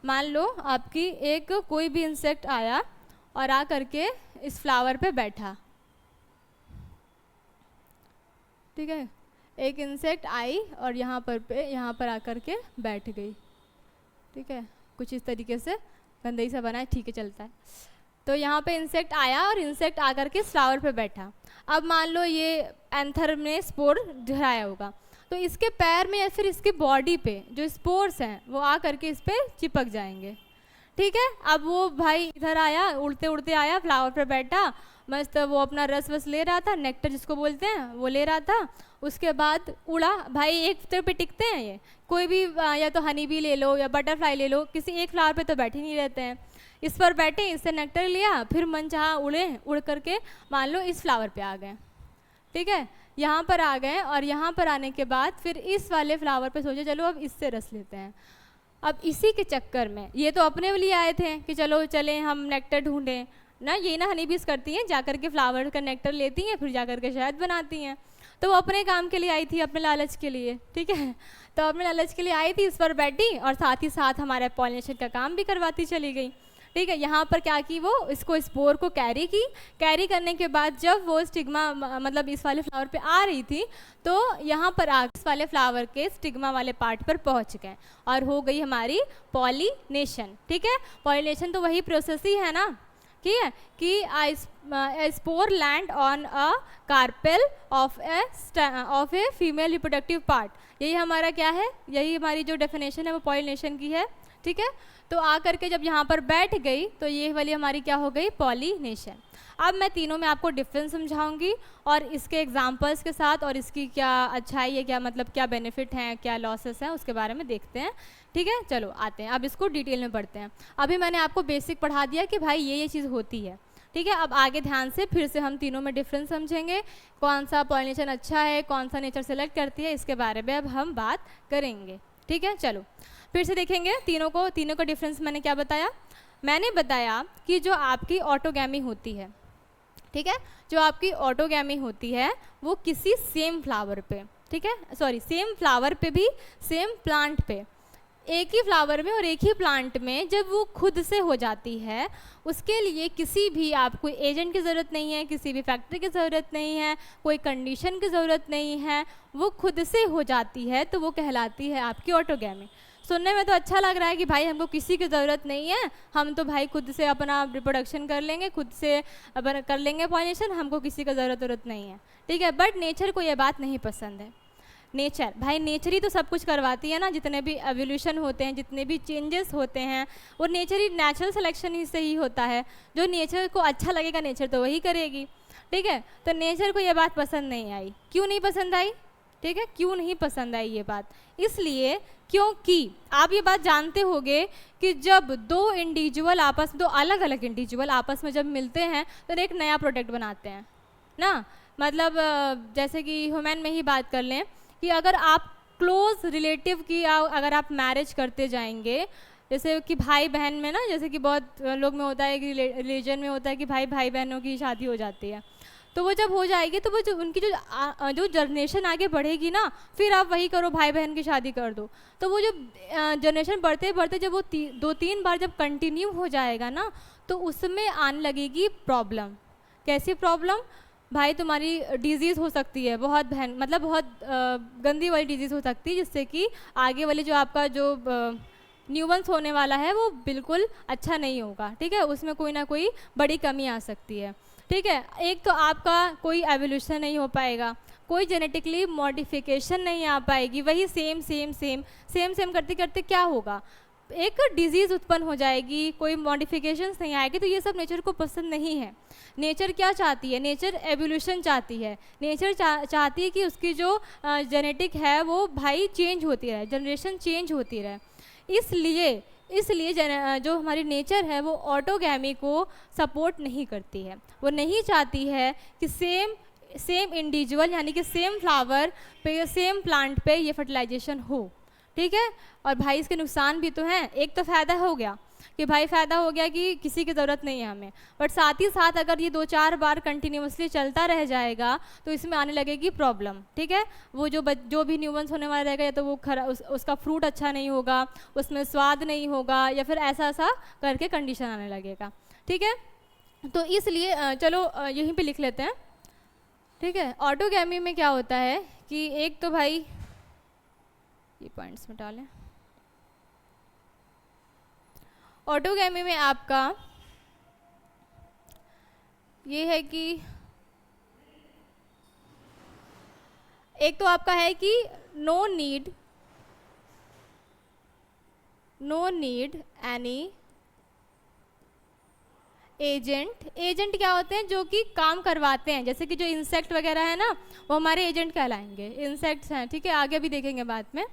मान लो आपकी एक कोई भी इंसेक्ट आया और आ करके इस फ्लावर पे बैठा। ठीक है, एक इंसेक्ट आई और यहाँ पर आकर के बैठ गई। ठीक है, कुछ इस तरीके से गंदगी सा बना है, ठीक है चलता है। तो यहाँ पे इंसेक्ट आया और इंसेक्ट आकर के फ्लावर पे बैठा। अब मान लो ये एंथर में स्पोर झराया होगा, तो इसके पैर में या फिर इसकी बॉडी पे जो स्पोर्स हैं वो आ करके इस पे चिपक जाएंगे। ठीक है, अब वो भाई इधर आया, उड़ते उड़ते आया, फ्लावर पे बैठा, मस्त वो अपना रस वस ले रहा था, नेक्टर जिसको बोलते हैं वो ले रहा था। उसके बाद उड़ा भाई, एक तरफ पे टिकते हैं ये, कोई भी या तो हनी बी ले लो या बटरफ्लाई ले लो, किसी एक फ्लावर पे तो बैठे नहीं रहते हैं। इस पर बैठे, इससे नेक्टर लिया, फिर मन चाहा उड़ करके मान लो इस फ्लावर पे आ गए। ठीक है, यहाँ पर आ गए और यहाँ पर आने के बाद फिर इस वाले फ्लावर पे सोचे चलो अब इससे रस लेते हैं। अब इसी के चक्कर में ये तो अपने लिए आए थे कि चलो चलें हम नेक्टर ढूंढें ना, ये ना हनी बीज करती हैं, जाकर के फ्लावर का नेक्टर लेती हैं, फिर जाकर के शहद बनाती हैं। तो वो अपने काम के लिए आई थी, अपने लालच के लिए। ठीक है, तो अपने लालच के लिए आई थी, इस पर बैठी और साथ ही साथ हमारे पॉलिनेशन का काम भी करवाती चली गई। ठीक है, यहाँ पर क्या की, वो इसको स्पोर को कैरी करने के बाद जब वो स्टिग्मा मतलब इस वाले फ्लावर पे आ रही थी, तो यहाँ पर इस वाले फ्लावर के स्टिग्मा वाले पार्ट पर पहुँच गए और हो गई हमारी पॉलिनेशन। ठीक है, पॉलिनेशन तो वही प्रोसेस ही है ना, ठीक है, कि spore land on a carpel of a female reproductive part. यही हमारा क्या है, यही हमारी जो डेफिनेशन है वो पॉलिनेशन की है। ठीक है, तो आकर के जब यहाँ पर बैठ गई तो ये वाली हमारी क्या हो गई, पॉलिनेशन। अब मैं तीनों में आपको डिफरेंस समझाऊंगी और इसके एग्जांपल्स के साथ और इसकी क्या अच्छाई है, क्या मतलब क्या बेनिफिट हैं, क्या लॉसेस हैं, उसके बारे में देखते हैं। ठीक है, चलो आते हैं, अब इसको डिटेल में पढ़ते हैं। अभी मैंने आपको बेसिक पढ़ा दिया कि भाई ये चीज़ होती है। ठीक है, अब आगे ध्यान से फिर से हम तीनों में डिफरेंस समझेंगे, कौन सा पॉलिनेशन अच्छा है, कौन सा नेचर सेलेक्ट करती है, इसके बारे में अब हम बात करेंगे। ठीक है, चलो फिर से देखेंगे तीनों का डिफरेंस मैंने क्या बताया। मैंने बताया कि जो आपकी ऑटोगैमी होती है, ठीक है, जो आपकी ऑटोगैमी होती है वो किसी सेम फ्लावर पे, ठीक है, सॉरी सेम फ्लावर पे भी सेम प्लांट पे, एक ही फ्लावर में और एक ही प्लांट में जब वो खुद से हो जाती है, उसके लिए किसी भी आपको एजेंट की ज़रूरत नहीं है, किसी भी फैक्ट्री की ज़रूरत नहीं है, कोई कंडीशन की ज़रूरत नहीं है, वो खुद से हो जाती है, तो वो कहलाती है आपकी ऑटोगैमी। सुनने में तो अच्छा लग रहा है कि भाई हमको किसी की ज़रूरत नहीं है, हम तो भाई खुद से अपना रिप्रोडक्शन कर लेंगे, खुद से अपन कर लेंगे पॉलिनेशन, हमको किसी का ज़रूरत नहीं है, ठीक है। बट नेचर को ये बात नहीं पसंद है। नेचर भाई, नेचर ही तो सब कुछ करवाती है ना, जितने भी एवोल्यूशन होते हैं, जितने भी चेंजेस होते हैं, वो नेचर ही, नेचुरल सिलेक्शन ही से ही होता है। जो नेचर को अच्छा लगेगा नेचर तो वही करेगी, ठीक है। तो नेचर को ये बात पसंद नहीं आई। क्यों नहीं पसंद आई, ठीक है, क्यों नहीं पसंद आई ये बात? इसलिए क्योंकि आप ये बात जानते होंगे कि जब दो अलग अलग इंडिविजुअल आपस में जब मिलते हैं तो एक नया प्रोडक्ट बनाते हैं ना। मतलब जैसे कि ह्यूमन में ही बात कर लें कि अगर आप क्लोज रिलेटिव की अगर आप मैरिज करते जाएंगे, जैसे कि भाई बहन में ना, जैसे कि बहुत लोग में होता है कि रिलीजन में होता है कि भाई बहनों की शादी हो जाती है, तो वो जब हो जाएगी तो वो जो उनकी जो जनरेशन आगे बढ़ेगी ना, फिर आप वही करो, भाई बहन की शादी कर दो, तो वो जो जनरेशन बढ़ते बढ़ते जब वो 2-3 बार जब कंटिन्यू हो जाएगा ना, तो उसमें आने लगेगी प्रॉब्लम। कैसी प्रॉब्लम? भाई तुम्हारी डिजीज़ हो सकती है बहुत मतलब बहुत गंदी वाली डिजीज़ हो सकती है, जिससे कि आगे वाली जो आपका जो न्यूबॉर्न्स होने वाला है वो बिल्कुल अच्छा नहीं होगा, ठीक है, उसमें कोई ना कोई बड़ी कमी आ सकती है, ठीक है। एक तो आपका कोई एवोल्यूशन नहीं हो पाएगा, कोई जेनेटिकली मॉडिफिकेशन नहीं आ पाएगी, वही same same same same same करते करते क्या होगा, एक डिजीज़ उत्पन्न हो जाएगी, कोई मॉडिफिकेशंस नहीं आएगी। तो ये सब नेचर को पसंद नहीं है। नेचर क्या चाहती है? नेचर एवोल्यूशन चाहती है। नेचर चाहती है कि उसकी जो जेनेटिक है वो भाई चेंज होती रहे, जनरेशन चेंज होती रहे। इसलिए जो हमारी नेचर है वो ऑटोगैमी को सपोर्ट नहीं करती है। वो नहीं चाहती है कि सेम इंडिविजुअल यानी कि सेम फ्लावर पे, सेम प्लांट पे ये फर्टिलाइजेशन हो, ठीक है। और भाई इसके नुकसान भी तो हैं। एक तो फ़ायदा हो गया कि भाई फ़ायदा हो गया कि किसी की ज़रूरत नहीं है हमें, बट साथ ही साथ अगर ये 2-4 बार कंटिन्यूसली चलता रह जाएगा तो इसमें आने लगेगी प्रॉब्लम, ठीक है। वो जो भी न्यूबॉर्न्स होने वाला रहेगा, या तो वो उसका फ्रूट अच्छा नहीं होगा, उसमें स्वाद नहीं होगा, या फिर ऐसा करके कंडीशन आने लगेगा, ठीक है। तो इसलिए चलो यहीं पर लिख लेते हैं, ठीक है। ऑटोगैमी में क्या होता है कि एक तो भाई ये पॉइंट्स में डालें, ऑटोगैमी में आपका ये है कि एक तो आपका है कि नो नीड एनी एजेंट क्या होते हैं? जो कि काम करवाते हैं। जैसे कि जो इंसेक्ट वगैरह है ना, वो हमारे एजेंट कहलाएंगे, इंसेक्ट्स हैं, ठीक है, आगे भी देखेंगे बाद में।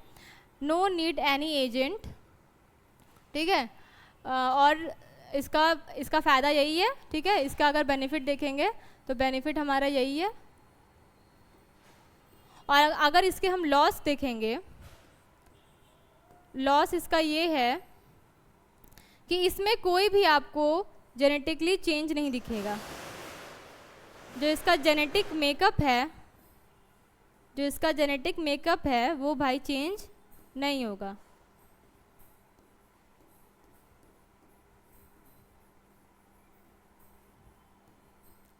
नो नीड एनी एजेंट, ठीक है। और इसका फ़ायदा यही है, ठीक है। इसका अगर बेनिफिट देखेंगे तो बेनिफिट हमारा यही है। और अगर इसके हम लॉस देखेंगे, लॉस इसका ये है कि इसमें कोई भी आपको जेनेटिकली चेंज नहीं दिखेगा। जो इसका जेनेटिक मेकअप है वो भाई चेंज नहीं होगा,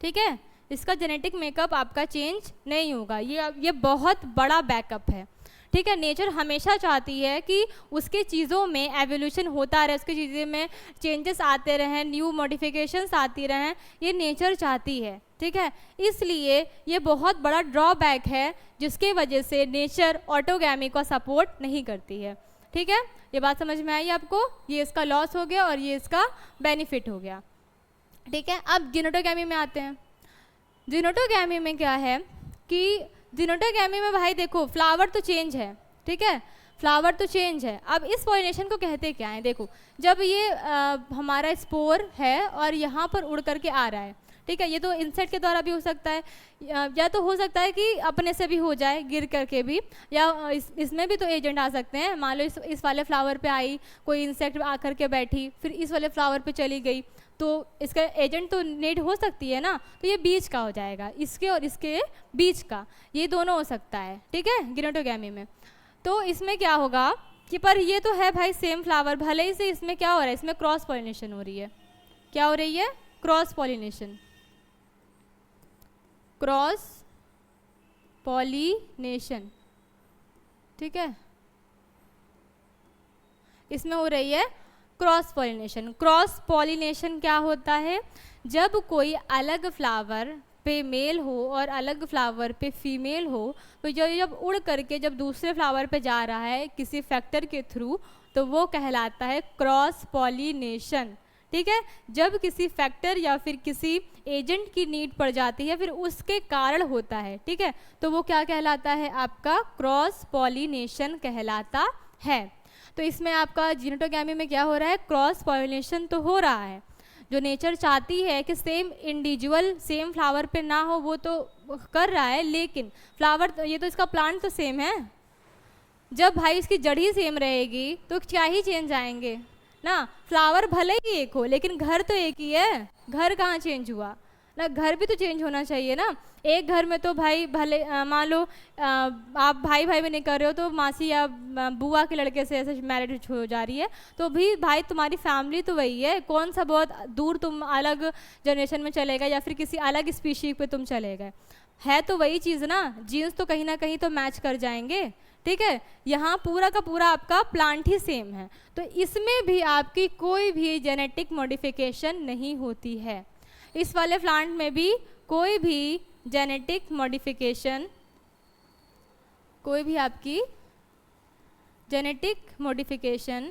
ठीक है। इसका जेनेटिक मेकअप आपका चेंज नहीं होगा। ये बहुत बड़ा बैकअप है, ठीक है। नेचर हमेशा चाहती है कि उसके चीज़ों में एवोल्यूशन होता रहे, उसकी चीज़ों में चेंजेस आते रहें, न्यू मॉडिफिकेशंस आती रहें, ये नेचर चाहती है, ठीक है। इसलिए ये बहुत बड़ा ड्रॉबैक है जिसके वजह से नेचर ऑटोगैमी को सपोर्ट नहीं करती है, ठीक है। ये बात समझ में आई आपको? ये इसका लॉस हो गया और ये इसका बेनिफिट हो गया, ठीक है। अब जिनोटोगैमी में आते हैं। जिनोटोगैमी में क्या है कि जिनोटोगैमी में भाई देखो फ्लावर तो चेंज है, ठीक है, फ्लावर तो चेंज है। अब इस पॉलिनेशन को कहते क्या है? देखो, जब ये हमारा स्पोर है और यहाँ पर उड़ करके आ रहा है, ठीक है। ये तो इंसेक्ट के द्वारा भी हो सकता है, या तो हो सकता है कि अपने से भी हो जाए गिर करके भी, या इसमें भी तो एजेंट आ सकते हैं। मान लो इस वाले फ्लावर पे आई कोई इंसेक्ट आकर के बैठी, फिर इस वाले फ्लावर पे चली गई, तो इसका एजेंट तो नीड हो सकती है ना, तो ये बीच का हो जाएगा, इसके और इसके बीच का, ये दोनों हो सकता है। ठीक है, गिनेटोगैमी में। तो इसमें क्या होगा कि पर ये तो है भाई सेम फ्लावर, भले ही से इसमें क्या हो रहा है, इसमें क्रॉस पॉलिनेशन हो रही है। क्या हो रही है? Cross pollination, cross pollination. ठीक है, इसमें हो रही है क्रॉस पॉलिनेशन। क्रॉस पॉलिनेशन क्या होता है? जब कोई अलग फ्लावर पे मेल हो और अलग फ्लावर पे फीमेल हो, तो जब उड़ करके जब दूसरे फ्लावर पे जा रहा है किसी फैक्टर के थ्रू, तो वो कहलाता है क्रॉस पॉलिनेशन। ठीक है, जब किसी फैक्टर या फिर किसी एजेंट की नीड पड़ जाती है, फिर उसके कारण होता है। ठीक है, तो वो क्या कहलाता है? आपका क्रॉस पॉलिनेशन कहलाता है। तो इसमें आपका जिनेटोगैमी में क्या हो रहा है? क्रॉस पॉलिनेशन तो हो रहा है। जो नेचर चाहती है कि सेम इंडिविजुअल सेम फ्लावर पे ना हो, वो तो कर रहा है, लेकिन फ्लावर तो, ये तो इसका प्लांट तो सेम है। जब भाई इसकी जड़ ही सेम रहेगी तो क्या ही चेंज आएंगे ना। फ्लावर भले ही एक हो लेकिन घर तो एक ही है, घर कहाँ चेंज हुआ ना, घर भी तो चेंज होना चाहिए ना। एक घर में तो भाई भले मान लो आप भाई भाई में नहीं कर रहे हो, तो मासी या बुआ के लड़के से ऐसे मैरिज हो जा रही है, तो भी भाई तुम्हारी फैमिली तो वही है। कौन सा बहुत दूर तुम अलग जनरेशन में चले गए या फिर किसी अलग स्पीशी पे तुम चले गए, है तो वही चीज़ ना। जीन्स तो कहीं ना कहीं तो मैच कर जाएंगे। ठीक है, यहाँ पूरा का पूरा आपका प्लांट ही सेम है, तो इसमें भी आपकी कोई भी जेनेटिक मॉडिफिकेशन नहीं होती है। इस वाले प्लांट में भी कोई भी जेनेटिक मॉडिफिकेशन, कोई भी आपकी जेनेटिक मॉडिफिकेशन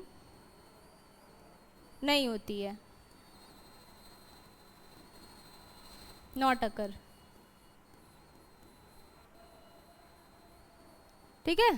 नहीं होती है, नॉट अकर। ठीक है,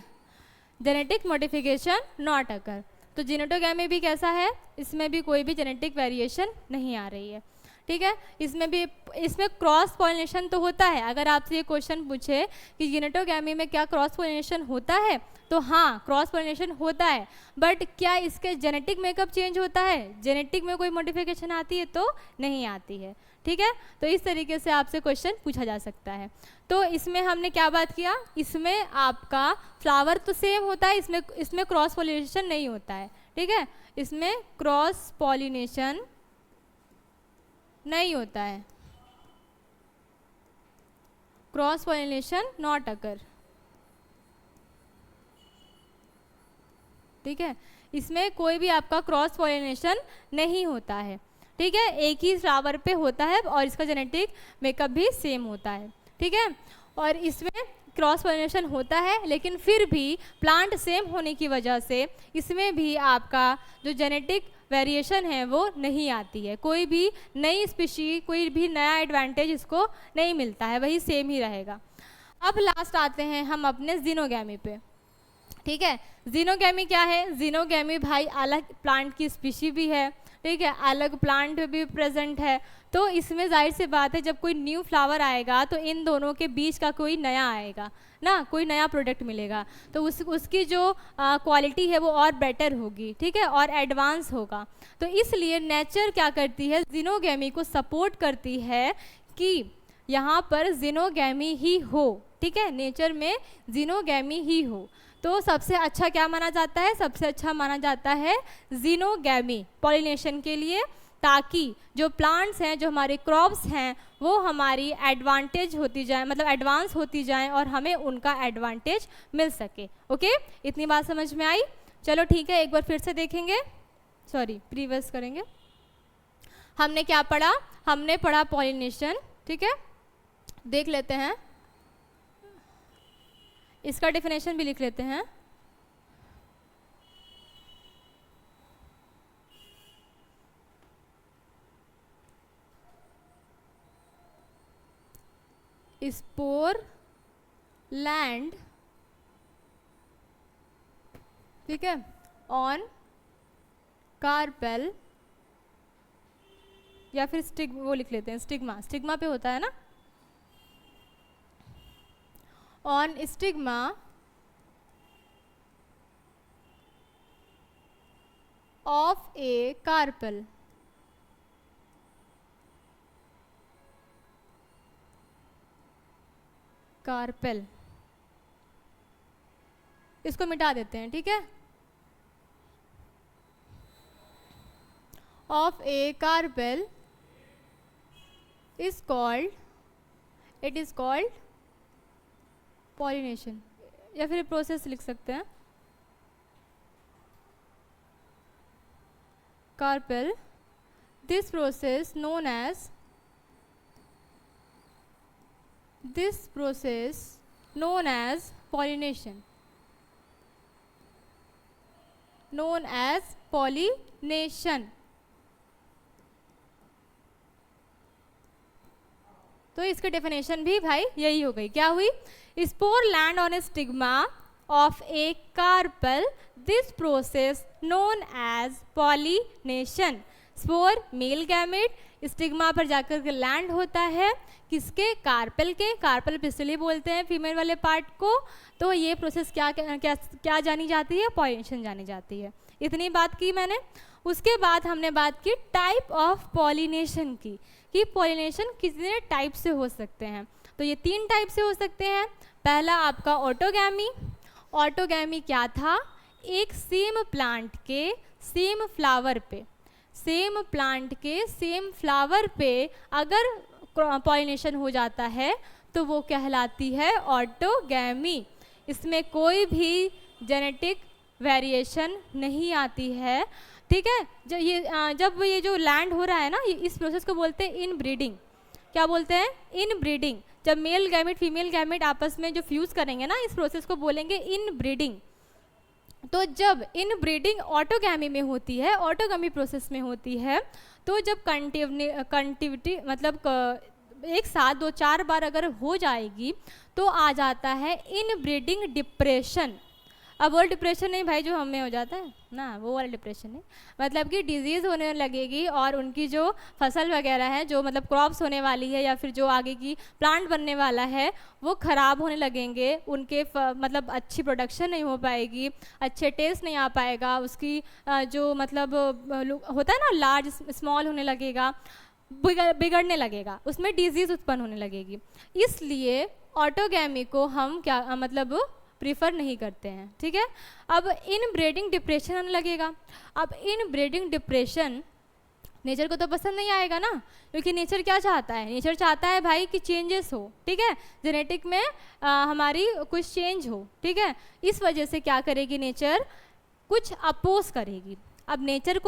जेनेटिक मॉडिफिकेशन नॉट अकर। तो जिनेटोगैमी भी कैसा है? इसमें भी कोई भी जेनेटिक वेरिएशन नहीं आ रही है। ठीक है, इसमें क्रॉस पॉलिनेशन तो होता है। अगर आपसे ये क्वेश्चन पूछे कि जिनेटोगैमी में क्या क्रॉस पॉलिनेशन होता है, तो हाँ क्रॉस पॉलिनेशन होता है, बट क्या इसके जेनेटिक मेकअप चेंज होता है? जेनेटिक में कोई मॉडिफिकेशन आती है? तो नहीं आती है। ठीक है, तो इस तरीके से आपसे क्वेश्चन पूछा जा सकता है। तो इसमें हमने क्या बात किया? इसमें आपका फ्लावर तो सेम होता है, इसमें क्रॉस पॉलिनेशन नहीं होता है। ठीक है, इसमें क्रॉस पॉलिनेशन नहीं होता है, क्रॉस पॉलिनेशन नॉट अकर। ठीक है, इसमें कोई भी आपका क्रॉस पॉलिनेशन नहीं होता है। ठीक है, एक ही फ्लावर पे होता है और इसका जेनेटिक मेकअप भी सेम होता है। ठीक है, और इसमें क्रॉस पॉलिनेशन होता है, लेकिन फिर भी प्लांट सेम होने की वजह से इसमें भी आपका जो जेनेटिक वेरिएशन है वो नहीं आती है। कोई भी नई स्पीशी, कोई भी नया एडवांटेज इसको नहीं मिलता है, वही सेम ही रहेगा। अब लास्ट आते हैं हम अपने जिनोगैमी पे। ठीक है, जिनोगैमी क्या है? जिनोगैमी भाई अलग प्लांट की स्पीशी भी है। ठीक है, अलग प्लांट भी प्रेजेंट है, तो इसमें जाहिर सी बात है जब कोई न्यू फ्लावर आएगा तो इन दोनों के बीच का कोई नया आएगा ना, कोई नया प्रोडक्ट मिलेगा, तो उसकी जो क्वालिटी है वो और बेटर होगी। ठीक है, और एडवांस होगा। तो इसलिए नेचर क्या करती है? जिनोगैमी को सपोर्ट करती है कि यहाँ पर जिनोगैमी ही हो। ठीक है, नेचर में जिनोगैमी ही हो। तो सबसे अच्छा क्या माना जाता है? सबसे अच्छा माना जाता है जिनोगैमी पॉलिनेशन के लिए, ताकि जो प्लांट्स हैं, जो हमारे क्रॉप्स हैं, वो हमारी एडवांटेज होती जाए, मतलब एडवांस होती जाएं और हमें उनका एडवांटेज मिल सके। ओके, इतनी बात समझ में आई? चलो ठीक है, एक बार फिर से देखेंगे, सॉरी प्रीवियस करेंगे। हमने क्या पढ़ा? हमने पढ़ा पॉलिनेशन। ठीक है, देख लेते हैं, इसका डेफिनेशन भी लिख लेते हैं। स्पोर लैंड, ठीक है, ऑन कार्पेल या फिर वो लिख लेते हैं स्टिग्मा, स्टिग्मा पे होता है ना, on stigma of a carpel. Carpel इसको मिटा देते हैं, ठीक है। Of a carpel is called, it is called pollination, या फिर प्रोसेस लिख सकते हैं carpel, this process known as, this process known as pollination, known as pollination। तो इसकी डेफिनेशन भी भाई यही हो गई, क्या हुई, spore land on a stigma of a carpel, this process known as pollination. Spore male gamete stigma पर जाकर के लैंड होता है, किसके, कार्पेल के, कार्पेल पिस्टली बोलते हैं फीमेल वाले पार्ट को। तो ये प्रोसेस क्या जानी जाती है, पॉलिनेशन जानी जाती है। इतनी बात की मैंने। उसके बाद हमने बात की टाइप ऑफ पॉलिनेशन की, कि पॉलिनेशन कितने टाइप से हो सकते हैं। तो ये 3 टाइप से हो सकते हैं। पहला आपका ऑटोगैमी। ऑटोगैमी क्या था, एक सेम प्लांट के सेम फ्लावर पे, सेम प्लांट के सेम फ्लावर पे अगर पॉलिनेशन हो जाता है तो वो कहलाती है ऑटोगैमी। इसमें कोई भी जेनेटिक वेरिएशन नहीं आती है, ठीक है। जब ये जो लैंड हो रहा है ना, इस प्रोसेस को बोलते हैं इन ब्रीडिंग। क्या बोलते हैं, इन ब्रीडिंग। जब मेल गैमेट फीमेल गैमेट आपस में जो फ्यूज करेंगे ना, इस प्रोसेस को बोलेंगे इन ब्रीडिंग। तो जब इन ब्रीडिंग ऑटोगैमी में होती है, ऑटोगैमी प्रोसेस में होती है, तो जब कंटिविटी मतलब एक साथ 2-4 बार अगर हो जाएगी तो आ जाता है इन ब्रीडिंग डिप्रेशन। अब वो डिप्रेशन नहीं भाई जो हमें हो जाता है ना, वो वाला डिप्रेशन नहीं, मतलब कि डिजीज़ होने लगेगी और उनकी जो फसल वगैरह है, जो मतलब क्रॉप्स होने वाली है या फिर जो आगे की प्लांट बनने वाला है, वो ख़राब होने लगेंगे। उनके मतलब अच्छी प्रोडक्शन नहीं हो पाएगी, अच्छे टेस्ट नहीं आ पाएगा, उसकी जो मतलब होता है ना लार्ज स्मॉल होने लगेगा, बिगड़ने लगेगा, उसमें डिजीज़ उत्पन्न होने लगेगी। इसलिए ऑटोगैमी को हम क्या मतलब प्रीफर नहीं करते हैं, ठीक है। अब इन ब्रीडिंग डिप्रेशन आने लगेगा। अब इन ब्रीडिंग डिप्रेशन नेचर को तो पसंद नहीं आएगा ना, क्योंकि नेचर क्या चाहता है, नेचर चाहता है भाई कि चेंजेस हो, ठीक है, जेनेटिक में हमारी कुछ चेंज हो, ठीक है। इस वजह से क्या करेगी नेचर, कुछ अपोज करेगी। अब नेचर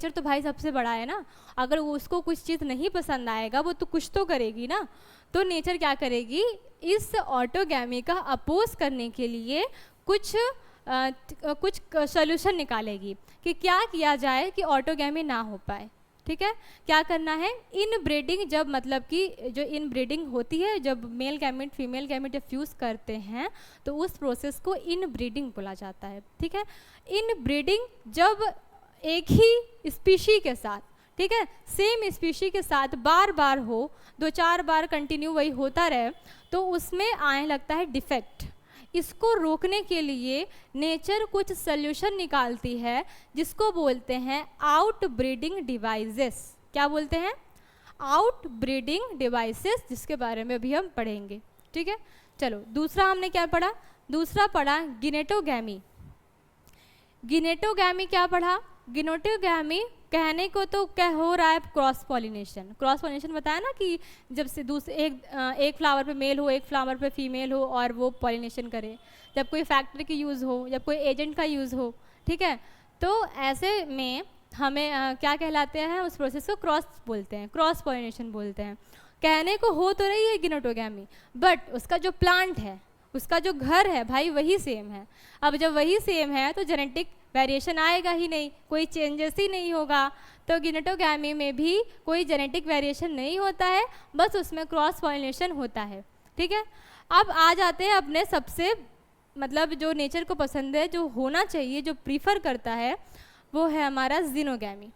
तो भाई सबसे बड़ा है ना, अगर उसको कुछ चीज़ नहीं पसंद आएगा वो तो कुछ तो करेगी ना। तो नेचर क्या करेगी, इस ऑटोगैमी का अपोज करने के लिए कुछ सोल्यूशन निकालेगी कि क्या किया जाए कि ऑटोगैमी ना हो पाए, ठीक है। क्या करना है, इन ब्रीडिंग, जब मतलब कि जो इन ब्रीडिंग होती है, जब मेल गैमेट फीमेल गैमेट जब फ्यूज़ करते हैं तो उस प्रोसेस को इन ब्रीडिंग बोला जाता है, ठीक है। इन ब्रीडिंग जब एक ही स्पीशी के साथ, ठीक है, सेम स्पीशी के साथ बार बार हो, 2-4 बार कंटिन्यू वही होता रहे, तो उसमें आने लगता है डिफेक्ट। इसको रोकने के लिए नेचर कुछ सल्यूशन निकालती है जिसको बोलते हैं आउट ब्रीडिंग डिवाइसेस। क्या बोलते हैं, आउट ब्रीडिंग डिवाइसेस, जिसके बारे में अभी हम पढ़ेंगे, ठीक है। चलो दूसरा हमने क्या पढ़ा, दूसरा पढ़ा गिनेटोगैमी। गिनेटोगैमी क्या पढ़ा, गिनेटोगैमी कहने को तो क्या हो रहा है, क्रॉस पॉलिनेशन। क्रॉस पॉलिनेशन बताया ना कि जब से दूसरे एक फ्लावर पे मेल हो, एक फ्लावर पे फीमेल हो और वो पॉलिनेशन करे, जब कोई फैक्टर की यूज़ हो, जब कोई एजेंट का यूज़ हो, ठीक है। तो ऐसे में हमें क्या कहलाते हैं, उस प्रोसेस को क्रॉस बोलते हैं, क्रॉस पॉलिनेशन बोलते हैं। कहने को हो तो रही है गिनेटोगैमी, बट उसका जो प्लांट है, उसका जो घर है भाई वही सेम है। अब जब वही सेम है तो जेनेटिक वेरिएशन आएगा ही नहीं, कोई चेंजेस ही नहीं होगा। तो गिनेटोगैमी में भी कोई जेनेटिक वेरिएशन नहीं होता है, बस उसमें क्रॉस पॉलिनेशन होता है, ठीक है। अब आ जाते हैं अपने सबसे मतलब जो नेचर को पसंद है, जो होना चाहिए, जो प्रीफर करता है, वो है हमारा जिनोगैमी।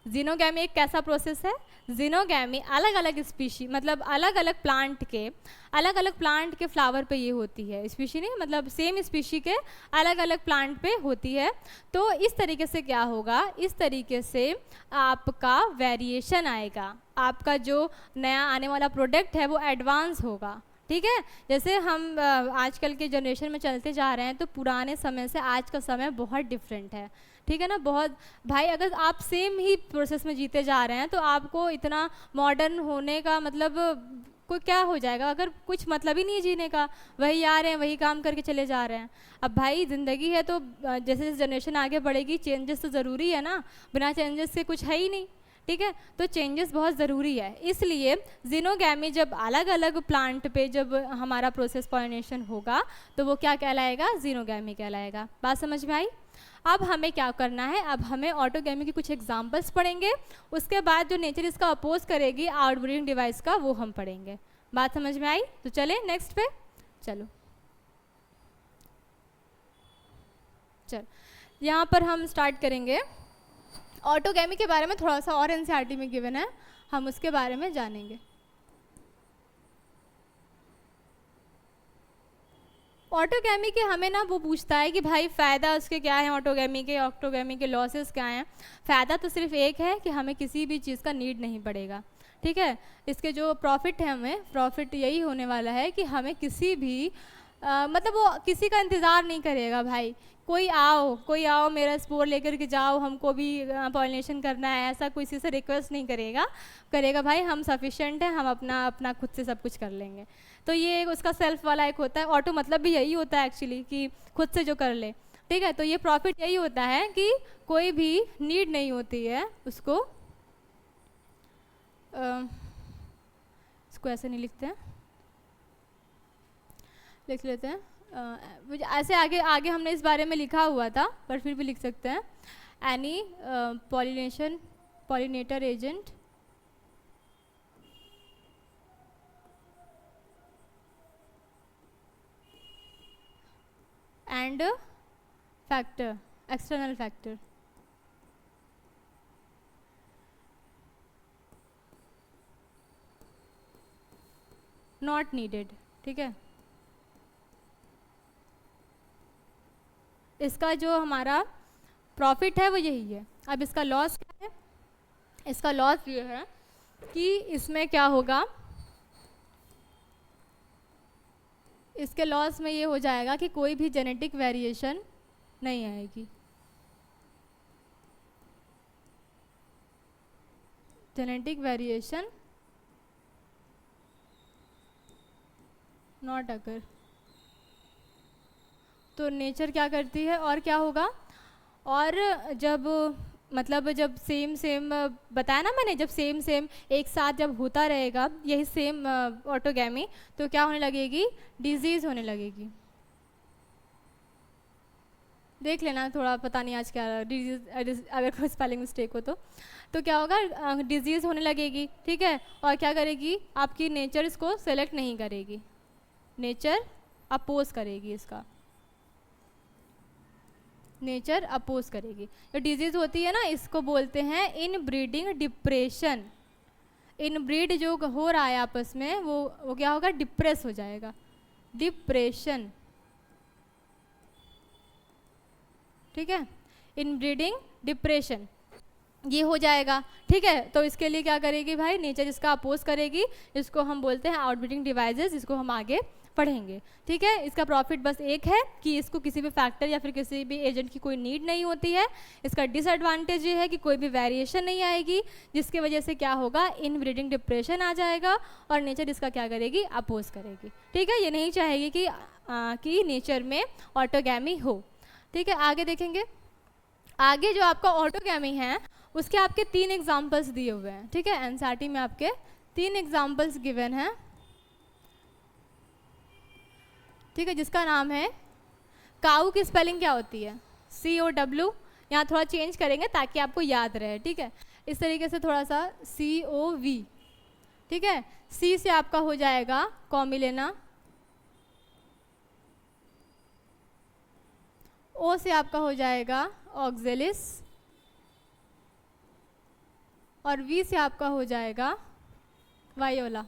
जीनोगैमी एक कैसा प्रोसेस है? जीनोगैमी अलग अलग स्पीशी, मतलब अलग अलग प्लांट के फ्लावर पे ये होती है। स्पीशी नहीं, मतलब सेम स्पीशी के अलग अलग प्लांट पे होती है। तो इस तरीके से क्या होगा, इस तरीके से आपका वेरिएशन आएगा, आपका जो नया आने वाला प्रोडक्ट है वो एडवांस होगा। ठीक है, जैसे हम आजकल के जनरेशन में चलते जा रहे हैं तो पुराने समय से आज का समय बहुत डिफरेंट है। ठीक है ना, बहुत भाई, अगर आप सेम ही प्रोसेस में जीते जा रहे हैं तो आपको इतना मॉडर्न होने का मतलब कोई क्या हो जाएगा, अगर कुछ मतलब ही नहीं है जीने का, वही आ रहे हैं वही काम करके चले जा रहे हैं। अब भाई ज़िंदगी है तो जैसे जैसे जनरेशन आगे बढ़ेगी चेंजेस तो ज़रूरी है ना, बिना चेंजेस से कुछ है ही नहीं। ठीक है, तो चेंजेस बहुत ज़रूरी है, इसलिए जीनोगैमी जब अलग अलग प्लांट पे जब हमारा प्रोसेस पॉलिनेशन होगा तो वो क्या कहलाएगा, जीनोगैमी कहलाएगा। बात समझ में आई? अब हमें क्या करना है, अब हमें ऑटोगैमी की कुछ एग्जांपल्स पढ़ेंगे, उसके बाद जो नेचर इसका अपोज करेगी आउटब्रीडिंग डिवाइस का वो हम पढ़ेंगे। बात समझ में आई? तो चले नेक्स्ट पे, चलो यहाँ पर हम स्टार्ट करेंगे। ऑटोगैमी के बारे में थोड़ा सा और एनसीईआरटी में गिवन है, हम उसके बारे में जानेंगे। ऑटोगैमी के हमें ना वो पूछता है कि भाई फ़ायदा उसके क्या है, ऑटोगैमी के लॉसेस क्या हैं। फ़ायदा तो सिर्फ एक है कि हमें किसी भी चीज़ का नीड नहीं पड़ेगा। ठीक है, इसके जो प्रॉफिट है, हमें प्रॉफिट यही होने वाला है कि हमें किसी भी मतलब वो किसी का इंतज़ार नहीं करेगा भाई, कोई आओ मेरा स्पोर लेकर के जाओ, हमको भी पॉलिनेशन करना है, ऐसा किसी से रिक्वेस्ट नहीं करेगा भाई, हम सफिशेंट हैं, हम अपना खुद से सब कुछ कर लेंगे। तो ये एक उसका सेल्फ वाला एक होता है। ऑटो मतलब भी यही होता है एक्चुअली कि खुद से जो कर ले। ठीक है, तो ये प्रॉफिट यही होता है कि कोई भी नीड नहीं होती है उसको, इसको ऐसे नहीं लिखते हैं, लिख लेते हैं ऐसे आगे हमने इस बारे में लिखा हुआ था पर फिर भी लिख सकते हैं। Any pollinator agent and factor, external factor, not needed. ठीक है, इसका जो हमारा प्रॉफिट है वो यही है। अब इसका लॉस क्या है, इसका लॉस ये है कि इसमें क्या होगा, इसके लॉस में ये हो जाएगा कि कोई भी जेनेटिक वेरिएशन नहीं आएगी, जेनेटिक वेरिएशन नॉट अकर। तो नेचर क्या करती है और क्या होगा, और जब मतलब जब सेम बताया ना मैंने, जब सेम एक साथ जब होता रहेगा यही सेम ऑटोगैमी, तो क्या होने लगेगी, डिजीज़ होने लगेगी। देख लेना थोड़ा, पता नहीं आज क्या डिजीज़, अगर कोई स्पेलिंग मिस्टेक हो तो क्या होगा, डिजीज़ होने लगेगी। ठीक है, और क्या करेगी, आपकी नेचर इसको सेलेक्ट नहीं करेगी, नेचर अपोज करेगी, इसका नेचर अपोज करेगी। जो डिजीज़ होती है ना इसको बोलते हैं इन ब्रीडिंग डिप्रेशन। इन ब्रीड जो हो रहा है आपस में वो क्या होगा, डिप्रेस हो जाएगा, डिप्रेशन। ठीक है, इन ब्रीडिंग डिप्रेशन ये हो जाएगा। ठीक है, तो इसके लिए क्या करेगी भाई, नेचर इसका अपोज करेगी, इसको हम बोलते हैं आउटब्रीडिंग डिवाइसेस, इसको हम आगे पढ़ेंगे। ठीक है, इसका प्रॉफिट बस एक है कि इसको किसी भी फैक्टर या फिर किसी भी एजेंट की कोई नीड नहीं होती है। इसका डिसएडवांटेज ये है कि कोई भी वेरिएशन नहीं आएगी, जिसकी वजह से क्या होगा, इन ब्रीडिंग डिप्रेशन आ जाएगा और नेचर इसका क्या करेगी, अपोज करेगी। ठीक है, ये नहीं चाहेगी कि नेचर में ऑटोगैमी हो। ठीक है, आगे देखेंगे। आगे जो आपका ऑटोगैमी है उसके आपके 3 एग्जाम्पल्स दिए हुए हैं। ठीक है, एनसीईआरटी में आपके 3 एग्जाम्पल्स गिवन हैं। ठीक है, जिसका नाम है, काऊ की स्पेलिंग क्या होती है, COW, यहाँ थोड़ा चेंज करेंगे ताकि आपको याद रहे। ठीक है, इस तरीके से थोड़ा सा COV। ठीक है, C से आपका हो जाएगा कॉमिलेना, O से आपका हो जाएगा ऑक्जेलिस, और वी से आपका हो जाएगा वायोला।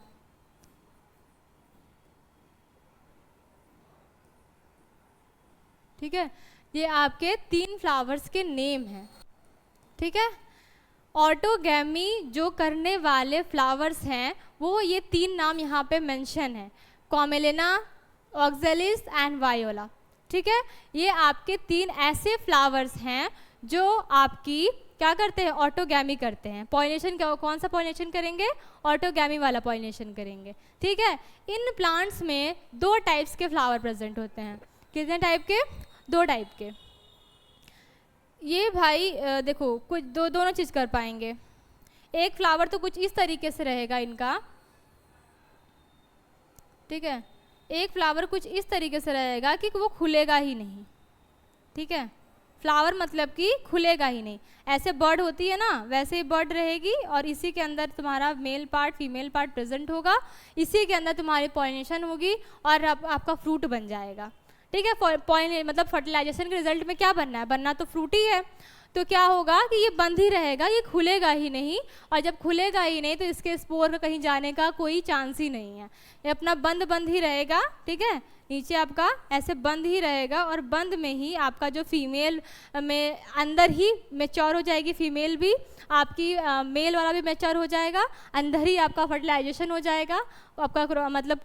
ठीक है, ये आपके 3 फ्लावर्स के नेम हैं। ठीक है, ऑटोगैमी जो करने वाले फ्लावर्स हैं वो ये 3 नाम यहाँ पे मेंशन है, कॉमेलिना, ऑक्जेलिस एंड वायोला। ठीक है, ये आपके 3 ऐसे फ्लावर्स हैं जो आपकी क्या करते हैं, ऑटोगैमी करते हैं। पॉलिनेशन कौन सा पॉलिनेशन करेंगे, ऑटोगैमी वाला पॉलिनेशन करेंगे। ठीक है, इन प्लांट्स में 2 टाइप्स के फ्लावर प्रेजेंट होते हैं। कितने टाइप के, 2 टाइप के। ये भाई देखो कुछ दोनों चीज़ कर पाएंगे। एक फ्लावर तो कुछ इस तरीके से रहेगा इनका, ठीक है, एक फ्लावर कुछ इस तरीके से रहेगा कि वो खुलेगा ही नहीं। ठीक है, फ्लावर मतलब कि खुलेगा ही नहीं। ऐसे बर्ड होती है ना, वैसे ही बर्ड रहेगी और इसी के अंदर तुम्हारा male part female part present होगा, इसी के अंदर तुम्हारी पॉलिनेशन होगी और आपका फ्रूट बन जाएगा। ठीक है, मतलब फर्टिलाइजेशन के रिजल्ट में क्या बनना है, बनना तो फ्रूट ही है। तो क्या होगा कि ये बंद ही रहेगा, ये खुलेगा ही नहीं, और जब खुलेगा ही नहीं तो इसके स्पोर का कहीं जाने का कोई चांस ही नहीं है। ये अपना बंद ही रहेगा। ठीक है, नीचे आपका ऐसे बंद ही रहेगा और बंद में ही आपका जो फीमेल में अंदर ही मैच्योर हो जाएगी, फीमेल भी आपकी मेल वाला भी मैच्योर हो जाएगा, अंदर ही आपका फर्टिलाइजेशन हो जाएगा आपका, मतलब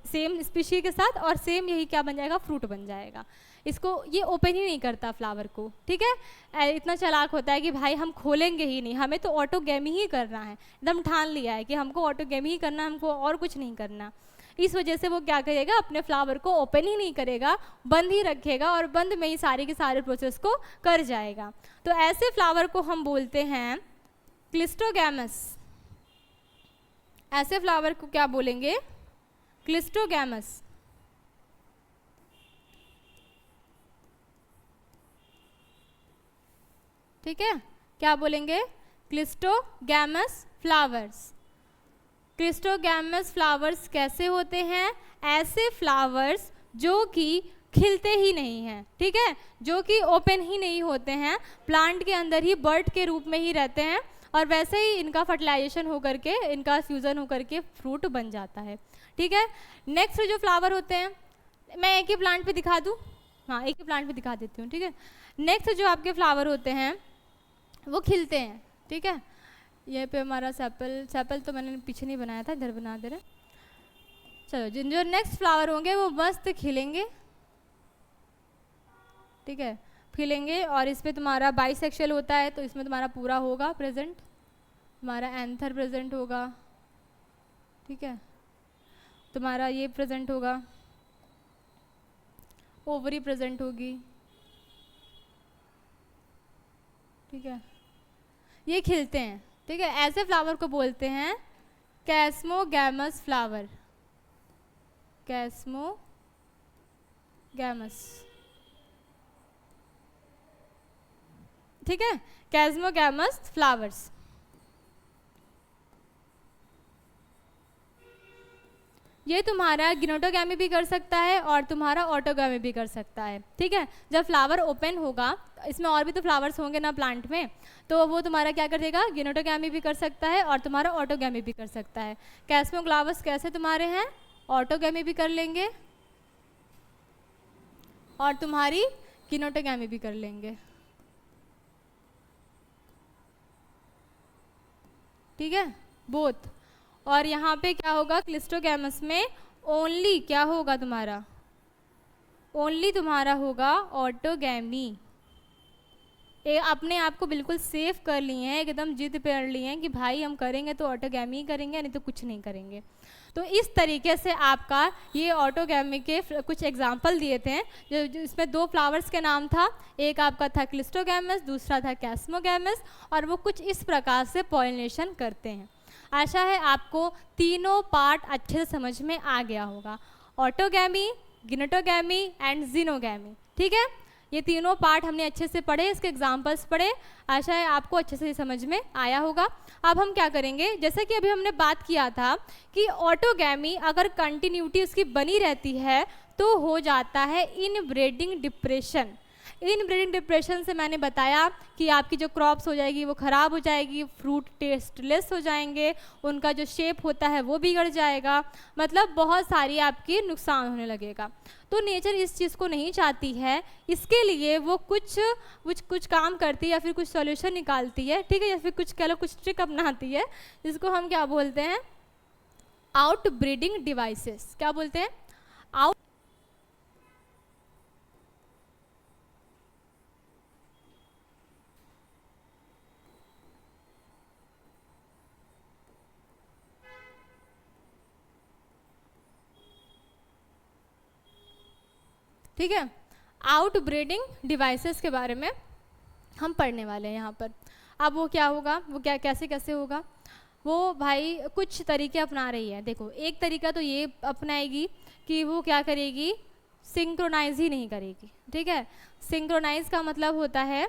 सेम स्पीशी के साथ, और सेम यही क्या बन जाएगा, फ्रूट बन जाएगा। इसको ये ओपन ही नहीं करता फ्लावर को। ठीक है, इतना चालाक होता है कि भाई हम खोलेंगे ही नहीं, हमें तो ऑटोगैमी ही करना है, एकदम ठान लिया है कि हमको ऑटोगैमी ही करना, हमको और कुछ नहीं करना। इस वजह से वो क्या करेगा, अपने फ्लावर को ओपन ही नहीं करेगा, बंद ही रखेगा और बंद में ही सारे के सारे प्रोसेस को कर जाएगा। तो ऐसे फ्लावर को हम बोलते हैं क्लिस्टोगैमस। ऐसे फ्लावर को क्या बोलेंगे, क्लिस्टोगैमस। ठीक है, क्या बोलेंगे, क्लिस्टोगैमस फ्लावर्स। क्लिस्टोगैमस फ्लावर्स कैसे होते हैं, ऐसे फ्लावर्स जो कि खिलते ही नहीं हैं। ठीक है, जो कि ओपन ही नहीं होते हैं, प्लांट के अंदर ही बर्ड के रूप में ही रहते हैं और वैसे ही इनका फर्टिलाइजेशन होकर के, इनका फ्यूज़न होकर के फ्रूट बन जाता है। ठीक है, नेक्स्ट जो फ्लावर होते हैं, मैं एक ही प्लांट पे दिखा दूँ, हाँ एक ही प्लांट पे दिखा देती हूँ। ठीक है, नेक्स्ट जो आपके फ्लावर होते हैं वो खिलते हैं। ठीक है, ये पे हमारा सेपल तो मैंने पीछे नहीं बनाया था, इधर बना दे रहे। चलो, जिन जो नेक्स्ट फ्लावर होंगे वो मस्त खिलेंगे। ठीक है, खिलेंगे और इस पे तुम्हारा बाइसेक्शुअल होता है तो इसमें तुम्हारा पूरा होगा प्रेजेंट, तुम्हारा एंथर प्रेजेंट होगा। ठीक है, तुम्हारा ये प्रेजेंट होगा, ओवरी प्रेजेंट होगी। ठीक है, ये खिलते हैं। ठीक है, ऐसे फ्लावर को बोलते हैं कैस्मोगैमस फ्लावर, कैस्मोगैमस। ठीक है, कैस्मोगैमस फ्लावर्स। ये तुम्हारा गिनोटोगैमी भी कर सकता है और तुम्हारा ऑटोगैमी भी कर सकता है। ठीक है, जब फ्लावर ओपन होगा, इसमें और भी तो फ्लावर्स होंगे ना प्लांट में, तो वो तुम्हारा क्या कर देगा, गिनोटोगैमी भी कर सकता है और तुम्हारा ऑटोगैमी भी कर सकता है। कैस्मोग्लावस कैसे तुम्हारे हैं, ऑटोगैमी भी कर लेंगे और तुम्हारी गिनोटोगैमी भी कर लेंगे। ठीक है, बोथ। और यहाँ पे क्या होगा, क्लिस्टोगैमस में ओनली क्या होगा तुम्हारा, ओनली तुम्हारा होगा ऑटोगैमी। अपने आप को बिल्कुल सेफ कर लिए हैं, एकदम जिद कर लिए हैं कि भाई हम करेंगे तो ऑटोगैमी ही करेंगे, नहीं तो कुछ नहीं करेंगे। तो इस तरीके से आपका ये ऑटोगैमी के कुछ एग्जाम्पल दिए थे, जो इसमें 2 फ्लावर्स के नाम था, एक आपका था क्लिस्टोगैमस, दूसरा था कैस्मोगैमस, और वो कुछ इस प्रकार से पॉलिनेशन करते हैं। आशा है आपको तीनों पार्ट अच्छे से समझ में आ गया होगा, ऑटोगैमी, गिनोटोगैमी एंड जीनोगैमी। ठीक है, ये तीनों पार्ट हमने अच्छे से पढ़े, इसके एग्जाम्पल्स पढ़े, आशा है आपको अच्छे से समझ में आया होगा। अब हम क्या करेंगे, जैसे कि अभी हमने बात किया था कि ऑटोगैमी अगर कंटिन्यूटी उसकी बनी रहती है तो हो जाता है इनब्रीडिंग डिप्रेशन, इनब्रीडिंग डिप्रेशन से मैंने बताया कि आपकी जो क्रॉप्स हो जाएगी वो ख़राब हो जाएगी, फ्रूट टेस्टलेस हो जाएंगे, उनका जो शेप होता है वो बिगड़ जाएगा, मतलब बहुत सारी आपकी नुकसान होने लगेगा। तो नेचर इस चीज़ को नहीं चाहती है, इसके लिए वो कुछ काम करती है या फिर कुछ सॉल्यूशन निकालती है, ठीक है, या फिर कुछ कह लो कुछ ट्रिक अपनाती है, जिसको हम क्या बोलते हैं, आउट ब्रीडिंग डिवाइसेस। क्या बोलते हैं? आउट ठीक है, आउट ब्रीडिंग डिवाइसेस के बारे में हम पढ़ने वाले हैं यहाँ पर। अब वो क्या होगा, वो क्या कैसे कैसे होगा, वो भाई कुछ तरीके अपना रही है। देखो, एक तरीका तो ये अपनाएगी कि वो क्या करेगी, सिंक्रोनाइज ही नहीं करेगी, ठीक है। सिंक्रोनाइज का मतलब होता है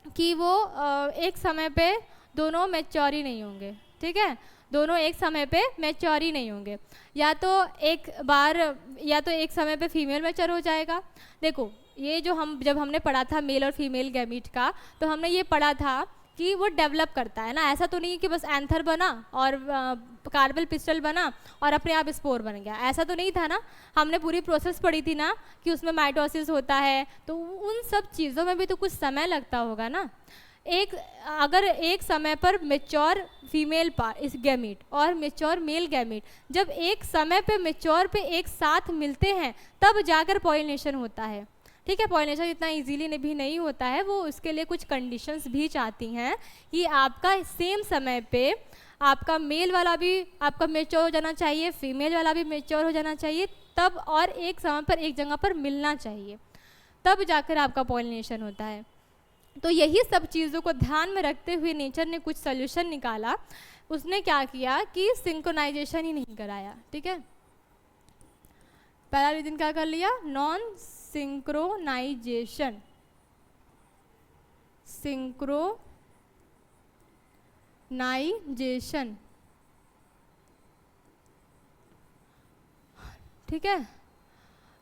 कि वो एक समय पे दोनों मैच्योर ही नहीं होंगे, ठीक है, दोनों एक समय पे मैच्योर ही नहीं होंगे, या तो एक समय पे फीमेल मैच्योर हो जाएगा। देखो, ये जो जब हमने पढ़ा था मेल और फीमेल गैमीट का, तो हमने ये पढ़ा था कि वो डेवलप करता है ना, ऐसा तो नहीं कि बस एंथर बना और कार्बल पिस्टल बना और अपने आप स्पोर बन गया, ऐसा तो नहीं था ना। हमने पूरी प्रोसेस पढ़ी थी ना कि उसमें माइटोसिस होता है, तो उन सब चीज़ों में भी तो कुछ समय लगता होगा ना। अगर एक समय पर मेच्योर फीमेल इस गैमीट और मेच्योर मेल गैमीट जब एक समय पे मेच्योर पे एक साथ मिलते हैं, तब जाकर पॉलिनेशन होता है, ठीक है। पॉलिनेशन इतना इजीली भी नहीं होता है, वो उसके लिए कुछ कंडीशंस भी चाहती हैं कि आपका सेम समय पे आपका मेल वाला भी आपका मेच्योर हो जाना चाहिए, फीमेल वाला भी मेच्योर हो जाना चाहिए, तब और एक समय पर एक जगह पर मिलना चाहिए, तब जाकर आपका पॉलिनेशन होता है। तो यही सब चीज़ों को ध्यान में रखते हुए नेचर ने कुछ सोल्यूशन निकाला। उसने क्या किया कि सिंक्रोनाइजेशन ही नहीं कराया, ठीक है। पहला रीजन क्या कर लिया, नॉन सिंक्रोनाइजेशन, सिंक्रोनाइजेशन, ठीक है।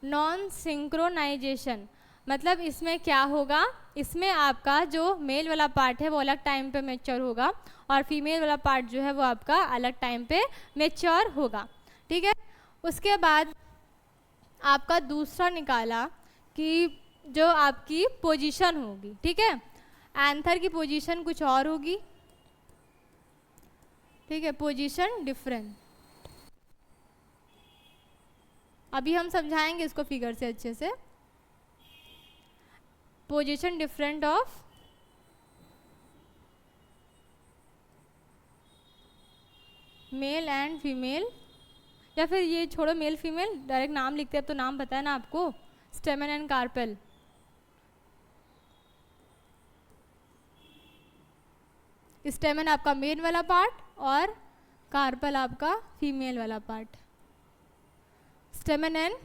नॉन सिंक्रोनाइजेशन मतलब इसमें क्या होगा, इसमें आपका जो मेल वाला पार्ट है वो अलग टाइम पे मैच्योर होगा और फीमेल वाला पार्ट जो है वो आपका अलग टाइम पे मैच्योर होगा, ठीक है। उसके बाद आपका दूसरा निकाला कि जो आपकी पोजीशन होगी, ठीक है, एंथर की पोजीशन कुछ और होगी, ठीक है, पोजीशन डिफरेंट। अभी हम समझाएंगे इसको फिगर से अच्छे से। Position different of male and female, या फिर ये छोड़ो मेल फीमेल, डायरेक्ट नाम लिखते हैं, तो नाम पता है ना आपको, स्टेमन एंड कार्पेल। स्टेमन आपका मेल वाला पार्ट और कार्पेल आपका फीमेल वाला पार्ट। स्टेमन एंड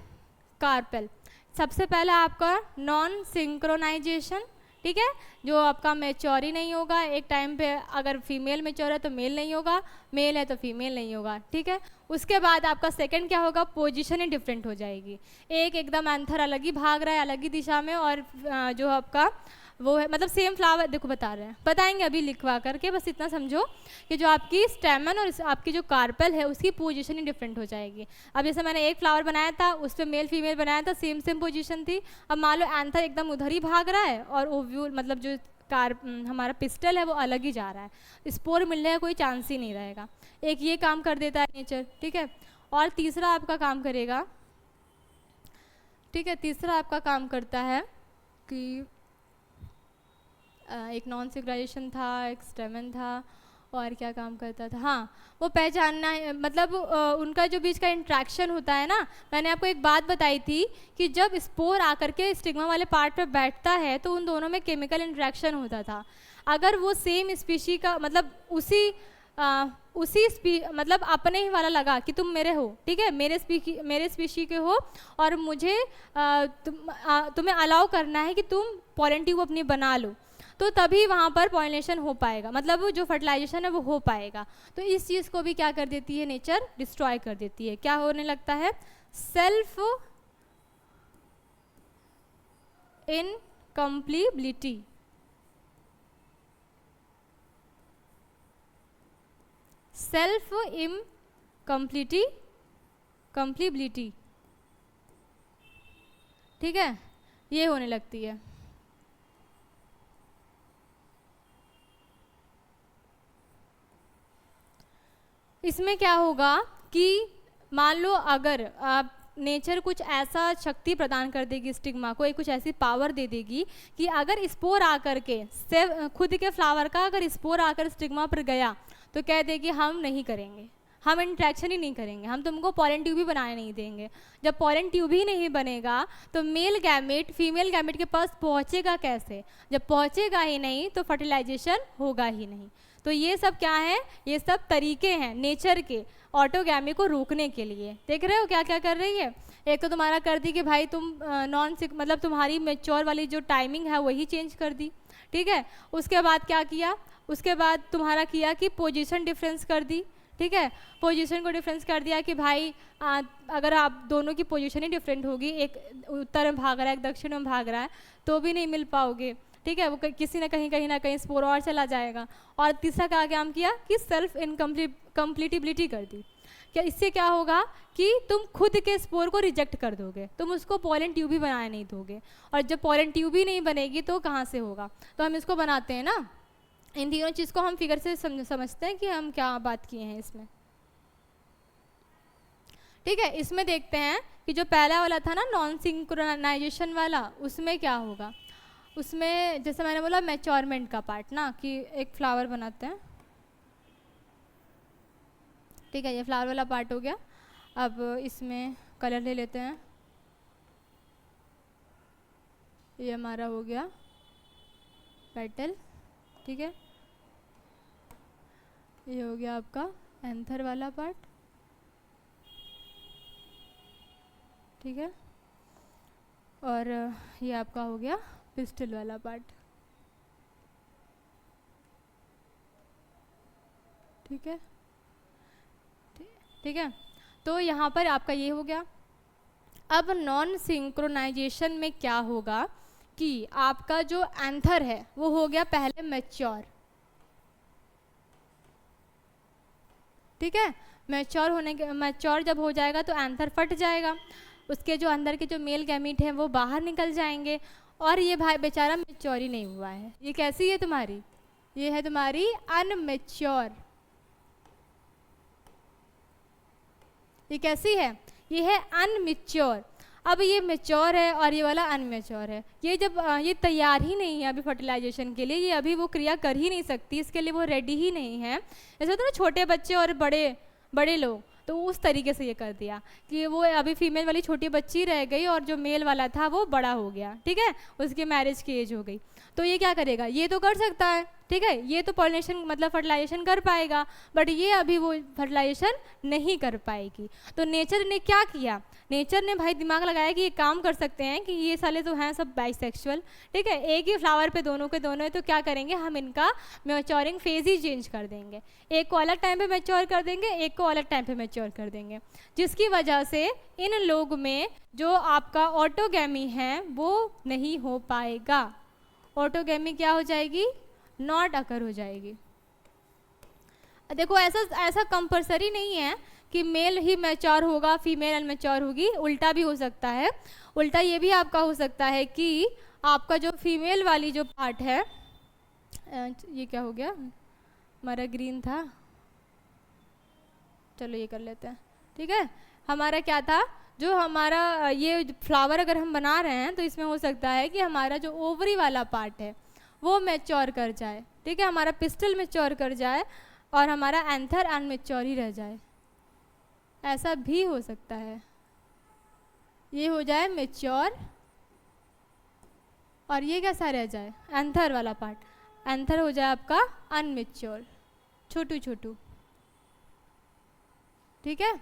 कार्पेल, सबसे पहला आपका नॉन सिंक्रोनाइजेशन, ठीक है, जो आपका मैच्योर ही नहीं होगा एक टाइम पे, अगर फीमेल मैच्योर है तो मेल नहीं होगा, मेल है तो फीमेल नहीं होगा, ठीक है। उसके बाद आपका सेकंड क्या होगा, पोजीशन ही डिफरेंट हो जाएगी, एक एकदम एंथर अलग ही भाग रहा है अलग ही दिशा में, और जो आपका वो है मतलब सेम फ्लावर, देखो बता रहे हैं, बताएंगे अभी लिखवा करके, बस इतना समझो कि जो आपकी स्टेमन और आपकी जो कार्पेल है उसकी पोजीशन ही डिफरेंट हो जाएगी। अब जैसे मैंने एक फ्लावर बनाया था, उस पर मेल फीमेल बनाया था, सेम पोजीशन थी। अब मान लो एंथर एकदम उधर ही भाग रहा है और ओव्यूल मतलब जो हमारा पिस्टल है वो अलग ही जा रहा है, स्पोर मिलने का कोई चांस ही नहीं रहेगा। एक ये काम कर देता है नेचर, ठीक है। और तीसरा आपका काम करेगा, ठीक है, तीसरा आपका काम करता है कि एक नॉन सिंक्रोनाइजेशन था, एक स्टेमन था, और क्या काम करता था, हाँ, वो पहचानना है, मतलब उनका जो बीच का इंट्रैक्शन होता है ना। मैंने आपको एक बात बताई थी कि जब स्पोर आकर के स्टिग्मा वाले पार्ट पर बैठता है तो उन दोनों में केमिकल इंट्रैक्शन होता था। अगर वो सेम स्पीशी का मतलब उसी मतलब अपने ही वाला लगा कि तुम मेरे हो, ठीक है, मेरे स्पीशी के हो, और मुझे तुम्हें अलाउ करना है कि तुम पॉलन ट्यूब अपनी बना लो, तो तभी वहाँ पर पॉलिनेशन हो पाएगा, मतलब जो फर्टिलाइजेशन है वो हो पाएगा। तो इस चीज़ को भी क्या कर देती है नेचर, डिस्ट्रॉय कर देती है। क्या होने लगता है, सेल्फ इन कंप्लीबिलिटी। सेल्फ कंप्लीबिलिटी, ठीक है, ये होने लगती है। इसमें क्या होगा कि मान लो अगर आप नेचर कुछ ऐसा शक्ति प्रदान कर देगी स्टिग्मा को, एक कुछ ऐसी पावर दे देगी कि अगर स्पोर आकर के खुद के फ्लावर का अगर स्पोर आकर स्टिग्मा पर गया तो कह देगी हम नहीं करेंगे, हम इंट्रैक्शन ही नहीं करेंगे, हम तुमको पॉलन ट्यूब ही बनाने नहीं देंगे। जब पॉलन ट्यूब ही नहीं बनेगा तो मेल गैमेट फीमेल गैमेट के पास पहुंचेगा कैसे? जब पहुंचेगा ही नहीं तो फर्टिलाइजेशन होगा ही नहीं। तो ये सब क्या है? ये सब तरीके हैं नेचर के ऑटोगैमी को रोकने के लिए। देख रहे हो क्या क्या कर रही है? एक तो तुम्हारा कर दी कि भाई तुम मतलब तुम्हारी मेच्योर वाली जो टाइमिंग है वही चेंज कर दी, ठीक है। उसके बाद क्या किया? उसके बाद तुम्हारा किया कि पोजीशन डिफरेंस कर दी, ठीक है। पोजीशन को डिफरेंस कर दिया कि भाई अगर आप दोनों की पोजीशन ही डिफरेंट होगी, एक उत्तर में भाग रहा है एक दक्षिण में भाग रहा है, तो भी नहीं मिल पाओगे, ठीक है। वो किसी न कहीं स्पोर और चला जाएगा। और तीसरा का काम किया कि सेल्फ इनकम्प्लीटिबिलिटी कर दी। क्या इससे क्या होगा कि तुम खुद के स्पोर को रिजेक्ट कर दोगे, तुम उसको पॉलन ट्यूब ही बनाने नहीं दोगे। और जब पॉलन ट्यूब ही नहीं बनेगी तो कहाँ से होगा? तो हम इसको बनाते हैं ना। इन तीनों चीज़ को हम फिगर से समझते हैं कि हम क्या बात किए हैं इसमें, ठीक है। इसमें देखते हैं कि जो पहला वाला था ना नॉन सिंक्रोनाइजेशन वाला, उसमें क्या होगा? उसमें जैसे मैंने बोला मैच्योरमेंट का पार्ट ना, कि एक फ्लावर बनाते हैं, ठीक है। ये फ्लावर वाला पार्ट हो गया। अब इसमें कलर ले लेते हैं। ये हमारा हो गया पेटल, ठीक है। ये हो गया आपका एंथर वाला पार्ट, ठीक है। और ये आपका हो गया पिस्टल वाला पार्ट, ठीक है, ठीक है। तो यहाँ पर आपका ये हो गया। अब नॉन सिंक्रोनाइजेशन में क्या होगा कि आपका जो एंथर है वो हो गया पहले मैच्योर, ठीक है। मैच्योर जब हो जाएगा तो एंथर फट जाएगा, उसके जो अंदर के जो मेल गैमीट हैं वो बाहर निकल जाएंगे। और ये भाई बेचारा मैच्योर ही नहीं हुआ है। ये कैसी है तुम्हारी? ये है तुम्हारी अनमेच्योर। ये कैसी है? ये है अनमेच्योर। अब ये मेच्योर है और ये वाला अनमेच्योर है। ये जब ये तैयार ही नहीं है अभी फर्टिलाइजेशन के लिए, ये अभी वो क्रिया कर ही नहीं सकती, इसके लिए वो रेडी ही नहीं है। जैसे होता है ना छोटे बच्चे और बड़े लोग, तो उस तरीके से ये कर दिया कि वो अभी फीमेल वाली छोटी बच्ची रह गई और जो मेल वाला था वो बड़ा हो गया, ठीक है, उसकी मैरिज की एज हो गई। तो ये क्या करेगा? ये तो कर सकता है, ठीक है, ये तो पॉलिनेशन मतलब फर्टिलाइजेशन कर पाएगा, बट ये अभी वो फर्टिलाइजेशन नहीं कर पाएगी। तो नेचर ने क्या किया? नेचर ने भाई दिमाग लगाया कि ये काम कर सकते हैं कि ये साले तो हैं सब बाइसेक्सुअल, ठीक है, एक ही फ्लावर पे दोनों के दोनों है, तो क्या करेंगे हम इनका मैच्योरिंग फेज ही चेंज कर देंगे। एक को अलग टाइम पे मैच्योर कर देंगे, एक को अलग टाइम पे मैच्योर कर देंगे, जिसकी वजह से इन लोग में जो आपका ऑटोगैमी है वो नहीं हो पाएगा। ऑटोगैमी क्या हो जाएगी? नॉट अकर हो जाएगी। देखो ऐसा कंपलसरी नहीं है कि मेल ही मैच्योर होगा फीमेल अनमैच्योर होगी, उल्टा भी हो सकता है। उल्टा ये भी आपका हो सकता है कि आपका जो फीमेल वाली जो पार्ट है, ये क्या हो गया हमारा ग्रीन था, चलो ये कर लेते हैं, ठीक है। हमारा क्या था? जो हमारा ये फ्लावर अगर हम बना रहे हैं तो इसमें हो सकता है कि हमारा जो ओवरी वाला पार्ट है वो मैच्योर कर जाए, ठीक है, हमारा पिस्टल मैच्योर कर जाए और हमारा एंथर अनमैच्योर ही रह जाए। ऐसा भी हो सकता है, ये हो जाए मैच्योर और ये कैसा रह जाए? एंथर वाला पार्ट, एंथर हो जाए आपका अनमैच्योर, छोटू छोटू, ठीक है।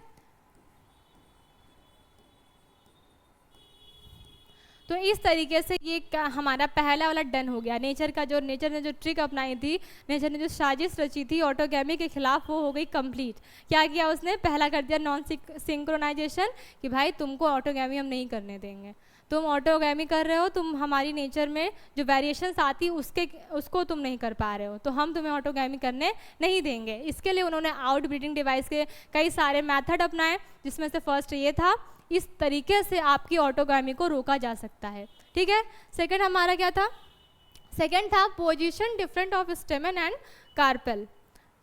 तो इस तरीके से ये हमारा पहला वाला डन हो गया। नेचर ने जो ट्रिक अपनाई थी, नेचर ने जो साजिश रची थी ऑटोगैमी के खिलाफ, वो हो गई कंप्लीट। क्या किया उसने? पहला कर दिया नॉन सिंक्रोनाइजेशन कि भाई तुमको ऑटोगैमी हम नहीं करने देंगे, तुम ऑटोगैमी कर रहे हो, तुम हमारी नेचर में जो वेरिएशंस आती उसको तुम नहीं कर पा रहे हो, तो हम तुम्हें ऑटोगैमी करने नहीं देंगे। इसके लिए उन्होंने आउटब्रीडिंग डिवाइस के कई सारे मेथड अपनाए, जिसमें से फर्स्ट ये था। इस तरीके से आपकी ऑटोगैमी को रोका जा सकता है, ठीक है। सेकंड हमारा क्या था? सेकंड था position different of स्टेमन and carpel,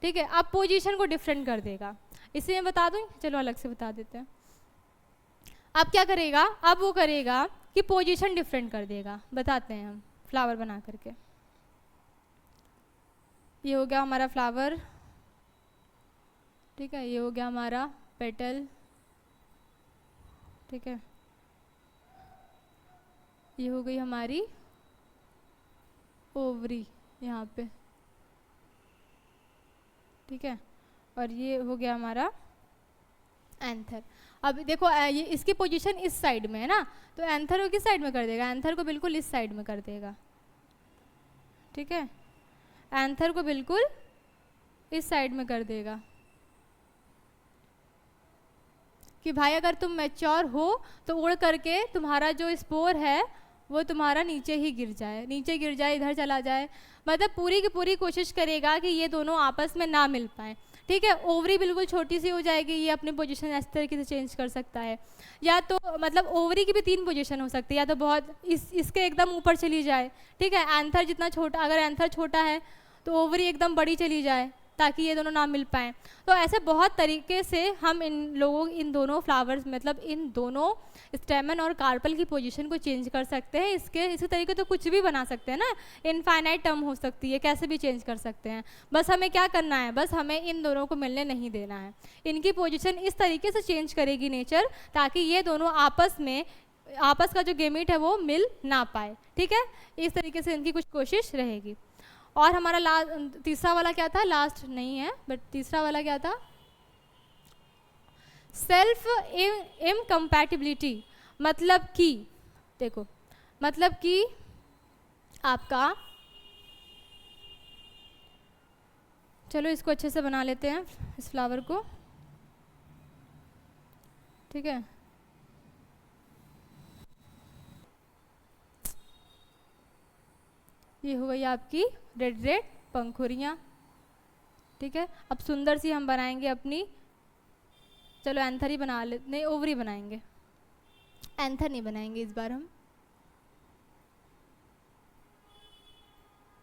ठीक है। अब पोजीशन को डिफरेंट कर देगा, इसे मैं बता दूं, चलो अलग से बता देते हैं। अब क्या करेगा? अब वो करेगा कि पोजीशन डिफरेंट कर देगा। बताते हैं हम फ्लावर बना करके। ये हो गया हमारा फ्लावर, ठीक है। ये हो गया हमारा पेटल, ठीक है। ये हो गई हमारी ओवरी यहाँ पे, ठीक है। और ये हो गया हमारा एंथर। अब देखो ये इसकी पोजीशन इस साइड में है ना, तो एंथर को किस साइड में कर देगा? एंथर को बिल्कुल इस साइड में कर देगा, ठीक है। एंथर को बिल्कुल इस साइड में कर देगा कि भाई अगर तुम मैच्योर हो तो उड़ करके तुम्हारा जो स्पोर है वो तुम्हारा नीचे ही गिर जाए, नीचे गिर जाए, इधर चला जाए। मतलब पूरी की पूरी कोशिश करेगा कि ये दोनों आपस में ना मिल पाए, ठीक है। ओवरी बिल्कुल छोटी सी हो जाएगी, ये अपनी पोजीशन इस तरीके से चेंज कर सकता है। या तो मतलब ओवरी की भी 3 पोजीशन हो सकती है, या तो बहुत इसके एकदम ऊपर चली जाए, ठीक है। एंथर जितना छोटा, अगर एंथर छोटा है तो ओवरी एकदम बड़ी चली जाए ताकि ये दोनों ना मिल पाएँ। तो ऐसे बहुत तरीके से हम इन दोनों फ्लावर्स मतलब इन दोनों स्टेमन और कार्पल की पोजीशन को चेंज कर सकते हैं। इसी तरीके तो कुछ भी बना सकते हैं ना, इनफाइनाइट टर्म हो सकती है, कैसे भी चेंज कर सकते हैं। बस हमें क्या करना है? बस हमें इन दोनों को मिलने नहीं देना है। इनकी पोजीशन इस तरीके से चेंज करेगी नेचर, ताकि ये दोनों आपस का जो गेमीट है वो मिल ना पाए, ठीक है। इस तरीके से इनकी कुछ कोशिश रहेगी। और हमारा तीसरा वाला क्या था? लास्ट नहीं है, बट तीसरा वाला क्या था? Self incompatibility. मतलब कि देखो, मतलब कि आपका, चलो इसको अच्छे से बना लेते हैं इस फ्लावर को, ठीक है। ये हो गई आपकी रेड रेड पंखुड़ियाँ, ठीक है। अब सुंदर सी हम बनाएंगे अपनी, चलो एंथर ही बना ले, नहीं ओवरी बनाएंगे, एंथर नहीं बनाएंगे इस बार। हम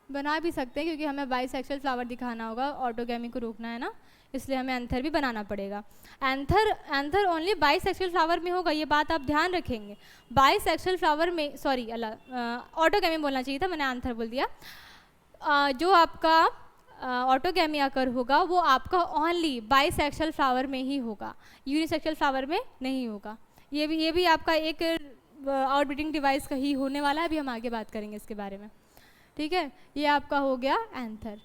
बना भी सकते हैं क्योंकि हमें बाइसेक्सुअल फ्लावर दिखाना होगा, ऑटोगैमी को रोकना है ना, इसलिए हमें एंथर भी बनाना पड़ेगा। एंथर ओनली बाइसेक्सुअल फ्लावर में होगा, ये बात आप ध्यान रखेंगे। बाइसेक्सुअल फ्लावर में, सॉरी ऑटोगैमी बोलना चाहिए था, मैंने एंथर बोल दिया। जो आपका ऑटोगैमी अकर होगा वो आपका ओनली बाइसेक्सुअल फ्लावर में ही होगा, यूनिसेक्सुअल फ्लावर में नहीं होगा। ये भी आपका एक आउटब्रीडिंग डिवाइस का ही होने वाला है, अभी हम आगे बात करेंगे इसके बारे में, ठीक है। ये आपका हो गया एंथर,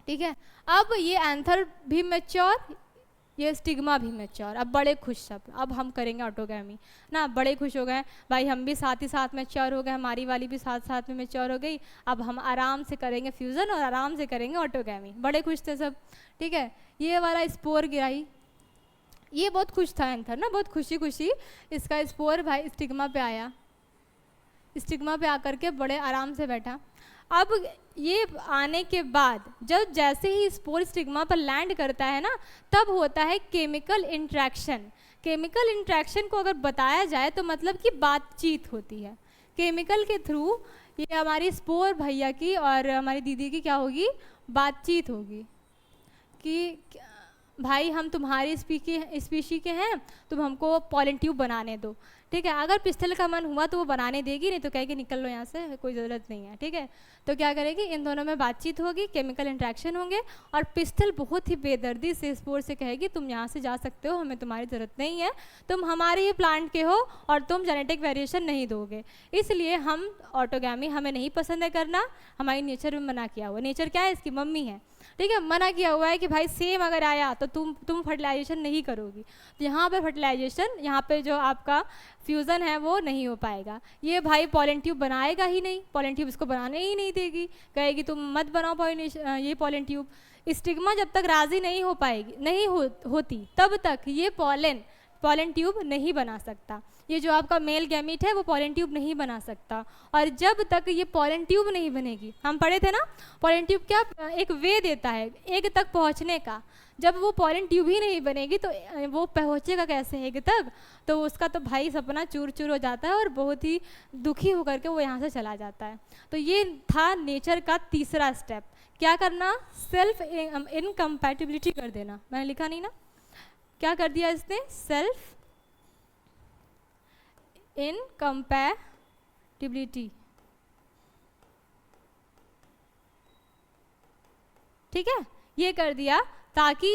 ठीक है। अब ये एंथर भी मैच्योर, ये स्टिग्मा भी मैच्योर। अब बड़े खुश सब, अब हम करेंगे ऑटोगैमी ना, बड़े खुश हो गए भाई, हम भी साथ ही साथ मैच्योर हो गए, हमारी वाली भी साथ साथ में मैच्योर हो गई। अब हम आराम से करेंगे फ्यूज़न और आराम से करेंगे ऑटोगैमी, बड़े खुश थे सब, ठीक है। ये वाला स्पोर गिराई, ये बहुत खुश था एंथर ना, बहुत खुशी खुशी इसका स्पोर भाई स्टिग्मा पे आया, स्टिग्मा पे आकर के बड़े आराम से बैठा। अब ये आने के बाद जब जैसे ही स्पोर स्टिग्मा पर लैंड करता है ना, तब होता है केमिकल इंट्रैक्शन। केमिकल इंट्रैक्शन को अगर बताया जाए तो मतलब कि बातचीत होती है केमिकल के थ्रू। ये हमारी स्पोर भैया की और हमारी दीदी की क्या होगी? बातचीत होगी कि भाई हम तुम्हारी स्पीशी के हैं, तुम हमको पॉलन ट्यूब बनाने दो, ठीक है। अगर पिस्टल का मन हुआ तो वो बनाने देगी, नहीं तो कहेगी निकल लो यहाँ से, कोई ज़रूरत नहीं है, ठीक है। तो क्या करेगी? इन दोनों में बातचीत होगी, केमिकल इंट्रैक्शन होंगे, और पिस्टल बहुत ही बेदर्दी से स्पोर से कहेगी तुम यहाँ से जा सकते हो, हमें तुम्हारी ज़रूरत नहीं है, तुम हमारे ही प्लांट के हो और तुम जेनेटिक वेरिएशन नहीं दोगे, इसलिए हम ऑटोगैमी हमें नहीं पसंद है करना, हमारी नेचर में मना किया हुआ। नेचर क्या है? इसकी मम्मी है, ठीक है। मना किया हुआ है कि भाई सेम अगर आया तो तुम फर्टिलाइजेशन नहीं करोगी, तो यहाँ पे फर्टिलाइजेशन, यहाँ पे जो आपका फ्यूज़न है वो नहीं हो पाएगा। ये भाई पॉलन ट्यूब बनाएगा ही नहीं, पॉलन ट्यूब इसको बनाने ही नहीं देगी, कहेगी तुम मत बनाओ ये पॉलन ट्यूब। स्टिग्मा जब तक राज़ी नहीं हो पाएगी, नहीं होती, तब तक ये पॉलन पॉलन ट्यूब नहीं बना सकता। ये जो आपका मेल गैमीट है वो पॉलन ट्यूब नहीं बना सकता। और जब तक ये पॉलन ट्यूब नहीं बनेगी, हम पढ़े थे ना पॉलन ट्यूब क्या एक वे देता है एग तक पहुंचने का, जब वो पॉलन ट्यूब ही नहीं बनेगी तो वो पहुंचेगा कैसे एग तक, तो उसका तो भाई सपना चूर चूर हो जाता है और बहुत ही दुखी होकर के वो यहाँ से चला जाता है। तो ये था नेचर का तीसरा स्टेप, क्या करना, सेल्फ इनकम्पैटिबिलिटी कर देना। मैंने लिखा नहीं ना, क्या कर दिया इसने, सेल्फ इनकम्पैटिबिलिटी, ठीक है, ये कर दिया ताकि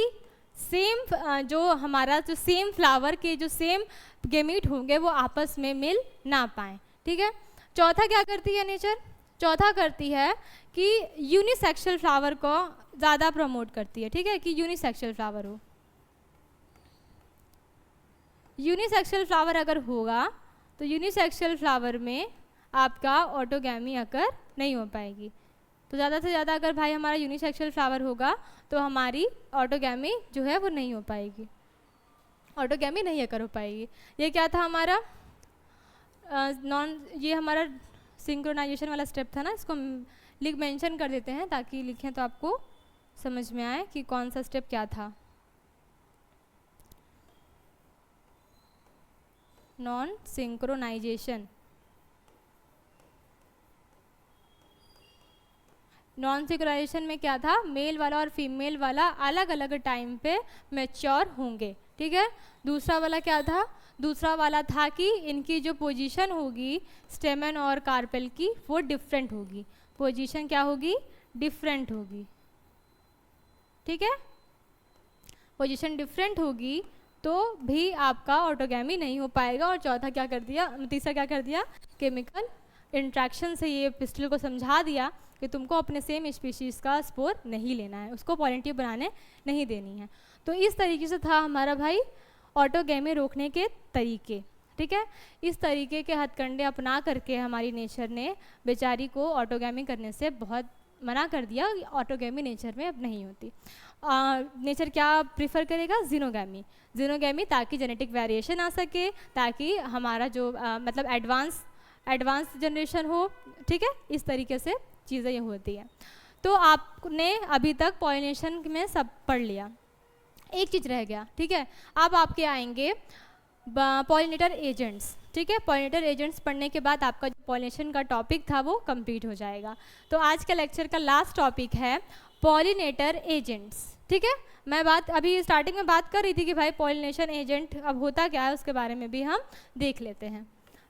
सेम जो हमारा जो सेम फ्लावर के जो सेम गेमीट होंगे वो आपस में मिल ना पाए, ठीक है। चौथा क्या करती है नेचर, चौथा करती है कि यूनिसेक्सुअल फ्लावर को ज़्यादा प्रमोट करती है, ठीक है, कि यूनिसेक्सुअल फ्लावर हो। यूनिसेक्सुअल फ्लावर अगर होगा तो यूनिसेक्सुअल फ्लावर में आपका ऑटोगैमी अकर नहीं हो पाएगी। तो ज़्यादा से ज़्यादा अगर भाई हमारा यूनिसेक्सुअल फ्लावर होगा तो हमारी ऑटोगैमी जो है वो नहीं हो पाएगी, ऑटोगैमी नहीं अकर हो पाएगी। ये क्या था हमारा ये हमारा सिंक्रोनाइजेशन वाला स्टेप था ना, इसको लिख मेंशन कर देते हैं ताकि लिखें तो आपको समझ में आए कि कौन सा स्टेप क्या था। नॉन सिंक्रोनाइजेशन, नॉन सिंक्रोनाइजेशन में क्या था, मेल वाला और फीमेल वाला अलग अलग टाइम पे मैच्योर होंगे, ठीक है। दूसरा वाला क्या था, दूसरा वाला था कि इनकी जो पोजीशन होगी स्टेमन और कार्पेल की वो डिफरेंट होगी, पोजीशन क्या होगी, डिफरेंट होगी, ठीक है, पोजीशन डिफरेंट होगी तो भी आपका ऑटोगैमी नहीं हो पाएगा। और चौथा क्या कर दिया, तीसरा क्या कर दिया, केमिकल इंट्रैक्शन से ये पिस्टल को समझा दिया कि तुमको अपने सेम स्पीशीज़ का स्पोर नहीं लेना है, उसको पॉलन ट्यूब बनाने नहीं देनी है। तो इस तरीके से था हमारा भाई ऑटोगैमी रोकने के तरीके, ठीक है। इस तरीके के हथकंडे अपना करके हमारी नेचर ने बेचारी को ऑटोगैमी करने से बहुत मना कर दिया, ऑटोगैमी नेचर में अब नहीं होती। नेचर क्या प्रीफर करेगा, जीनोगैमी, जीनोगैमी, ताकि जेनेटिक वेरिएशन आ सके, ताकि हमारा जो मतलब एडवांस जनरेशन हो, ठीक है। इस तरीके से चीज़ें ये होती है। तो आपने अभी तक पॉलिनेशन में सब पढ़ लिया, एक चीज़ रह गया, ठीक है। अब आपके आएंगे पॉलिनेटर एजेंट्स, ठीक है। पॉलिनेटर एजेंट्स पढ़ने के बाद आपका जो पॉलिनेशन का टॉपिक था वो कंप्लीट हो जाएगा। तो आज का लेक्चर का लास्ट टॉपिक है पॉलिनेटर एजेंट्स, ठीक है। मैं बात अभी स्टार्टिंग में बात कर रही थी कि भाई पॉलिनेशन एजेंट अब होता क्या है, उसके बारे में भी हम देख लेते हैं।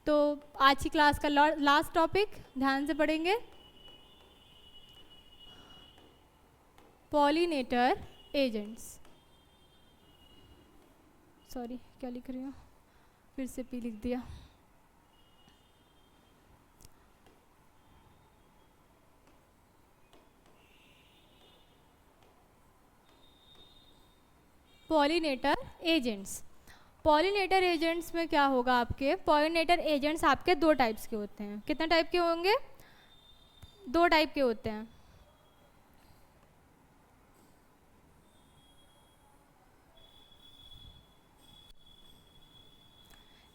तो आज की क्लास का लास्ट टॉपिक ध्यान से पढ़ेंगे, पॉलिनेटर एजेंट्स। सॉरी क्या लिख रही हूँ, फिर से पी लिख दिया। पॉलिनेटर एजेंट्स, पॉलिनेटर एजेंट्स में क्या होगा, आपके पॉलिनेटर एजेंट्स आपके दो टाइप्स के होते हैं। कितने टाइप के होंगे, दो टाइप के होते हैं।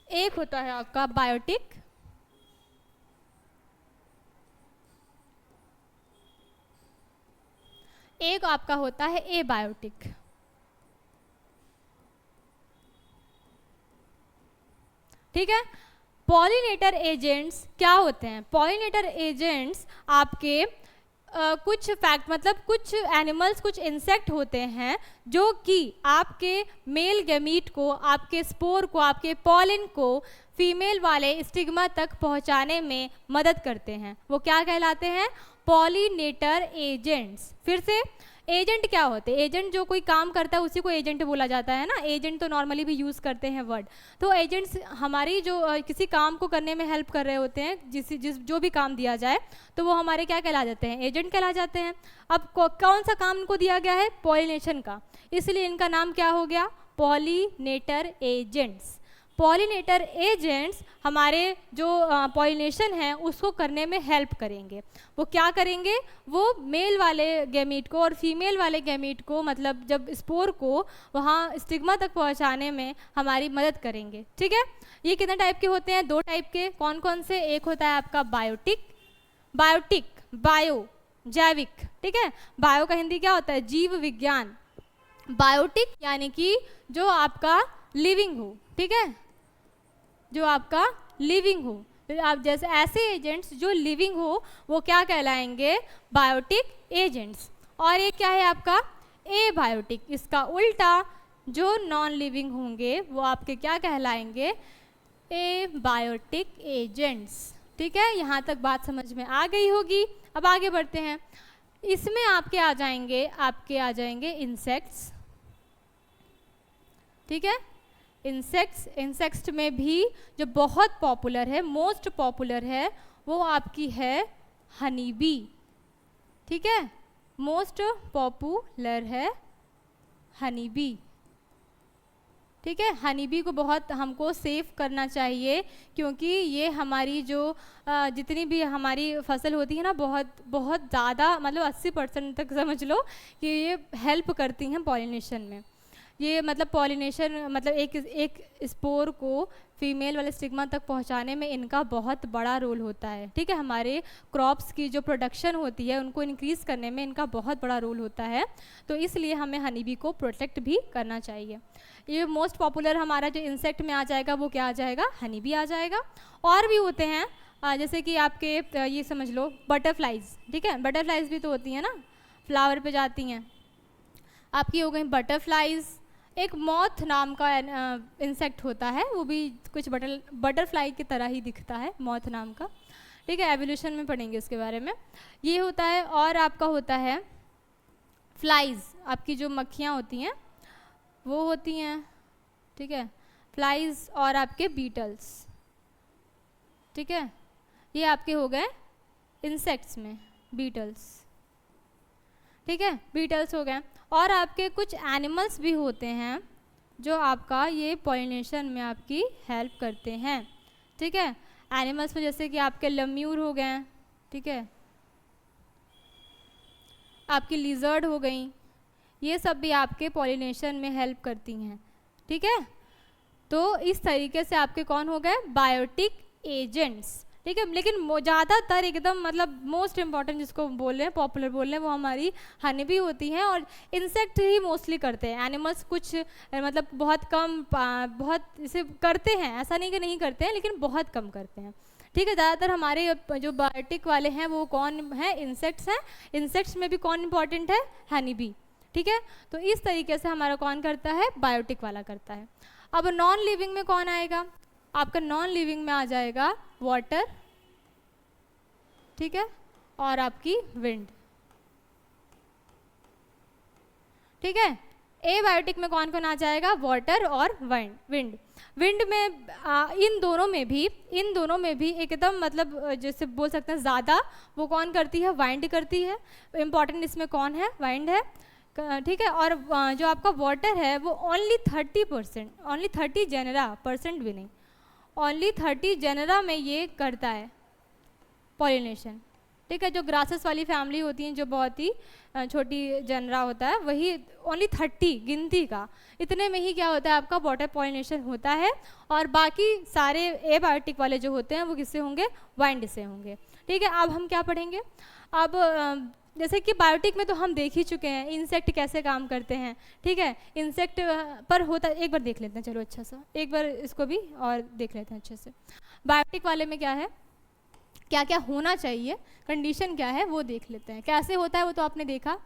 एक होता है आपका बायोटिक, एक आपका होता है एबायोटिक, ठीक है। पॉलिनेटर एजेंट्स क्या होते हैं, पॉलिनेटर एजेंट्स आपके कुछ फैक्ट मतलब कुछ एनिमल्स, कुछ इंसेक्ट होते हैं जो कि आपके मेल गैमीट को, आपके स्पोर को, आपके पॉलिन को फीमेल वाले स्टिग्मा तक पहुंचाने में मदद करते हैं। वो क्या कहलाते हैं, पॉलिनेटर एजेंट्स। फिर से एजेंट क्या होते हैं, एजेंट जो कोई काम करता है उसी को एजेंट बोला जाता है ना, एजेंट तो नॉर्मली भी यूज़ करते हैं वर्ड। तो एजेंट्स हमारी जो किसी काम को करने में हेल्प कर रहे होते हैं, जिस जो भी काम दिया जाए तो वो हमारे क्या कहला जाते हैं, एजेंट कहला जाते हैं। अब कौन सा काम इनको दिया गया है, पॉलिनेशन का, इसलिए इनका नाम क्या हो गया, पॉलिनेटर एजेंट्स। पॉलिनेटर एजेंट्स हमारे जो पॉलिनेशन है उसको करने में हेल्प करेंगे। वो क्या करेंगे, वो मेल वाले गैमीट को और फीमेल वाले गैमीट को, मतलब जब स्पोर को वहाँ स्टिग्मा तक पहुँचाने में हमारी मदद करेंगे। ठीक है, ये कितने टाइप के होते हैं, 2 टाइप के। कौन कौन से, एक होता है आपका बायोटिक, बायो जैविक। ठीक है, बायो का हिंदी क्या होता है, जीव विज्ञान। बायोटिक यानी कि जो आपका लिविंग हो। ठीक है, जो आपका लिविंग हो, आप जैसे ऐसे एजेंट्स जो लिविंग हो वो क्या कहलाएंगे, बायोटिक एजेंट्स। और ये क्या है आपका एबायोटिक, इसका उल्टा जो नॉन लिविंग होंगे वो आपके क्या कहलाएंगे, एबायोटिक एजेंट्स। ठीक है, यहाँ तक बात समझ में आ गई होगी। अब आगे बढ़ते हैं, इसमें आपके आ जाएंगे इंसेक्ट्स। ठीक है, इंसेक्ट्स में भी जो बहुत पॉपुलर है, मोस्ट पॉपुलर है, वो आपकी है हनी बी। ठीक है, मोस्ट पॉपुलर है हनी बी। ठीक है, हनी बी को बहुत हमको सेव करना चाहिए, क्योंकि ये हमारी जो जितनी भी हमारी फसल होती है ना, बहुत ज़्यादा, मतलब 80% तक समझ लो कि ये हेल्प करती हैं पॉलिनेशन में। ये मतलब पॉलिनेशन, मतलब एक स्पोर को फीमेल वाले स्टिग्मा तक पहुंचाने में इनका बहुत बड़ा रोल होता है। ठीक है, हमारे क्रॉप्स की जो प्रोडक्शन होती है उनको इंक्रीज़ करने में इनका बहुत बड़ा रोल होता है, तो इसलिए हमें हनी बी को प्रोटेक्ट भी करना चाहिए। ये मोस्ट पॉपुलर हमारा जो इंसेक्ट में आ जाएगा वो क्या आ जाएगा, हनी बी आ जाएगा। और भी होते हैं, जैसे कि आपके ये समझ लो बटरफ्लाइज। ठीक है, बटरफ्लाइज भी तो होती हैं ना, फ्लावर पे जाती हैं। आपकी हो गई बटरफ्लाइज। एक मॉथ नाम का इंसेक्ट होता है, वो भी कुछ बटरफ्लाई की तरह ही दिखता है, मॉथ नाम का। ठीक है, एवोल्यूशन में पढ़ेंगे इसके बारे में। ये होता है, और आपका होता है फ्लाइज, आपकी जो मक्खियाँ होती हैं वो होती हैं। ठीक है, फ्लाइज और आपके बीटल्स। ठीक है, ये आपके हो गए इंसेक्ट्स में बीटल्स। ठीक है, बीटल्स हो गए। और आपके कुछ एनिमल्स भी होते हैं जो आपका ये पॉलिनेशन में आपकी हेल्प करते हैं। ठीक है, एनिमल्स में जैसे कि आपके लम्यूर हो गए। ठीक है, आपकी लिजर्ड हो गई, ये सब भी आपके पॉलिनेशन में हेल्प करती हैं। ठीक है, तो इस तरीके से आपके कौन हो गए, बायोटिक एजेंट्स। ठीक है, लेकिन ज़्यादातर एकदम मतलब मोस्ट इम्पॉर्टेंट जिसको बोल रहे हैं, पॉपुलर बोल रहे हैं, वो हमारी हनी बी होती हैं। और इंसेक्ट ही मोस्टली करते हैं, एनिमल्स कुछ मतलब बहुत कम, बहुत इसे करते हैं, ऐसा नहीं कि नहीं करते हैं, लेकिन बहुत कम करते हैं। ठीक है, ज़्यादातर हमारे जो बायोटिक वाले हैं वो कौन है, इंसेक्ट्स हैं। इंसेक्ट्स में भी कौन इंपॉर्टेंट है, हनी बी। ठीक है, तो इस तरीके से हमारा कौन करता है, बायोटिक वाला करता है। अब नॉन लिविंग में कौन आएगा, आपका नॉन लिविंग में आ जाएगा वाटर। ठीक है, और आपकी विंड। ठीक है, एबायोटिक में कौन कौन आ जाएगा, वाटर और विंड। विंड में इन दोनों में भी एकदम मतलब जैसे बोल सकते हैं ज़्यादा वो कौन करती है, वाइंड करती है। इम्पॉर्टेंट इसमें कौन है, वाइंड है। ठीक है, और जो आपका वाटर है वो ओनली 30%, ओनली 30 जेनरा, परसेंट भी नहीं, ओनली 30 जेनरा में ये करता है पॉलिनेशन। ठीक है, जो ग्रासेस वाली फैमिली होती हैं, जो बहुत ही छोटी जेनरा होता है, वही ओनली 30 गिनती का, इतने में ही क्या होता है आपका वाटर पॉलिनेशन होता है। और बाकी सारे एबायोटिक वाले जो होते हैं वो किससे होंगे, वाइंड से होंगे। ठीक है, अब हम क्या पढ़ेंगे, अब जैसे कि बायोटिक में तो हम देख ही चुके हैं इंसेक्ट कैसे काम करते हैं। ठीक है, इंसेक्ट पर होता, एक बार देख लेते हैं, चलो अच्छा सा एक बार इसको भी और देख लेते हैं अच्छे से। बायोटिक वाले में क्या है, क्या क्या होना चाहिए, कंडीशन क्या है वो देख लेते हैं। कैसे होता है वो तो आपने देखा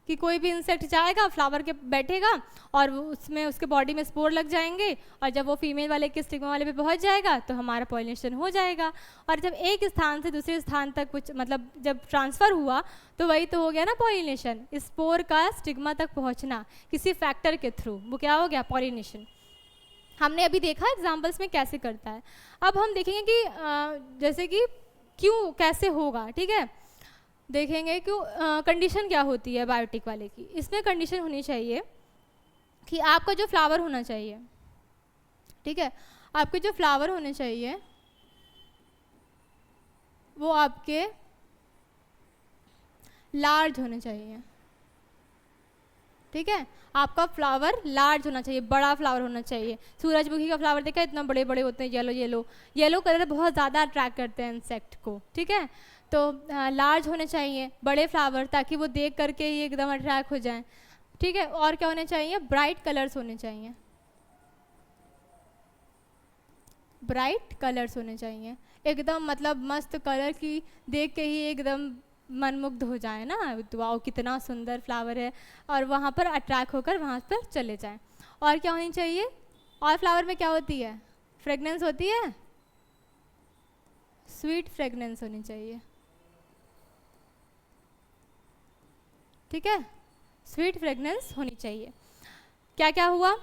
कि कोई भी इंसेक्ट जाएगा, फ्लावर के बैठेगा और उसमें उसके बॉडी में स्पोर लग जाएंगे, और जब वो फीमेल वाले के स्टिग्मा वाले पे पहुंच जाएगा तो हमारा पॉलिनेशन हो जाएगा। और जब एक स्थान से दूसरे स्थान तक कुछ मतलब जब ट्रांसफ़र हुआ तो वही तो हो गया ना पॉलिनेशन, स्पोर का स्टिग्मा तक पहुँचना किसी फैक्टर के थ्रू, वो क्या हो गया, पॉलिनेशन। हमने अभी देखा एग्जाम्पल्स में कैसे करता है। अब हम देखेंगे कि जैसे कि क्यों कैसे होगा। ठीक है, देखेंगे क्यों, कंडीशन क्या होती है बायोटिक वाले की। इसमें कंडीशन होनी चाहिए कि आपका जो फ्लावर होना चाहिए, ठीक है, आपके जो फ्लावर होने चाहिए वो आपके लार्ज होने चाहिए, ठीक है। आपका फ्लावर लार्ज होना चाहिए, बड़ा फ्लावर होना चाहिए। सूरजमुखी का फ्लावर देखा इतना बड़े बड़े होते हैं, येलो येलो, येलो कलर बहुत ज़्यादा अट्रैक्ट करते हैं इंसेक्ट को, ठीक है। तो लार्ज होने चाहिए बड़े फ्लावर, ताकि वो देख करके ही एकदम अट्रैक्ट हो जाएं, ठीक है। और क्या होने चाहिए, ब्राइट कलर्स होने चाहिए, ब्राइट कलर्स होने चाहिए एकदम, मतलब मस्त कलर की देख के ही एकदम मनमुग्ध हो जाए ना, तो वाओ कितना सुंदर फ्लावर है, और वहाँ पर अट्रैक्ट होकर वहाँ पर चले जाएं। और क्या होनी चाहिए, और फ्लावर में क्या होती है, फ्रेगनेंस होती है, स्वीट फ्रेगनेंस होनी चाहिए, ठीक है, स्वीट फ्रेगनेंस होनी चाहिए। क्या क्या हुआ,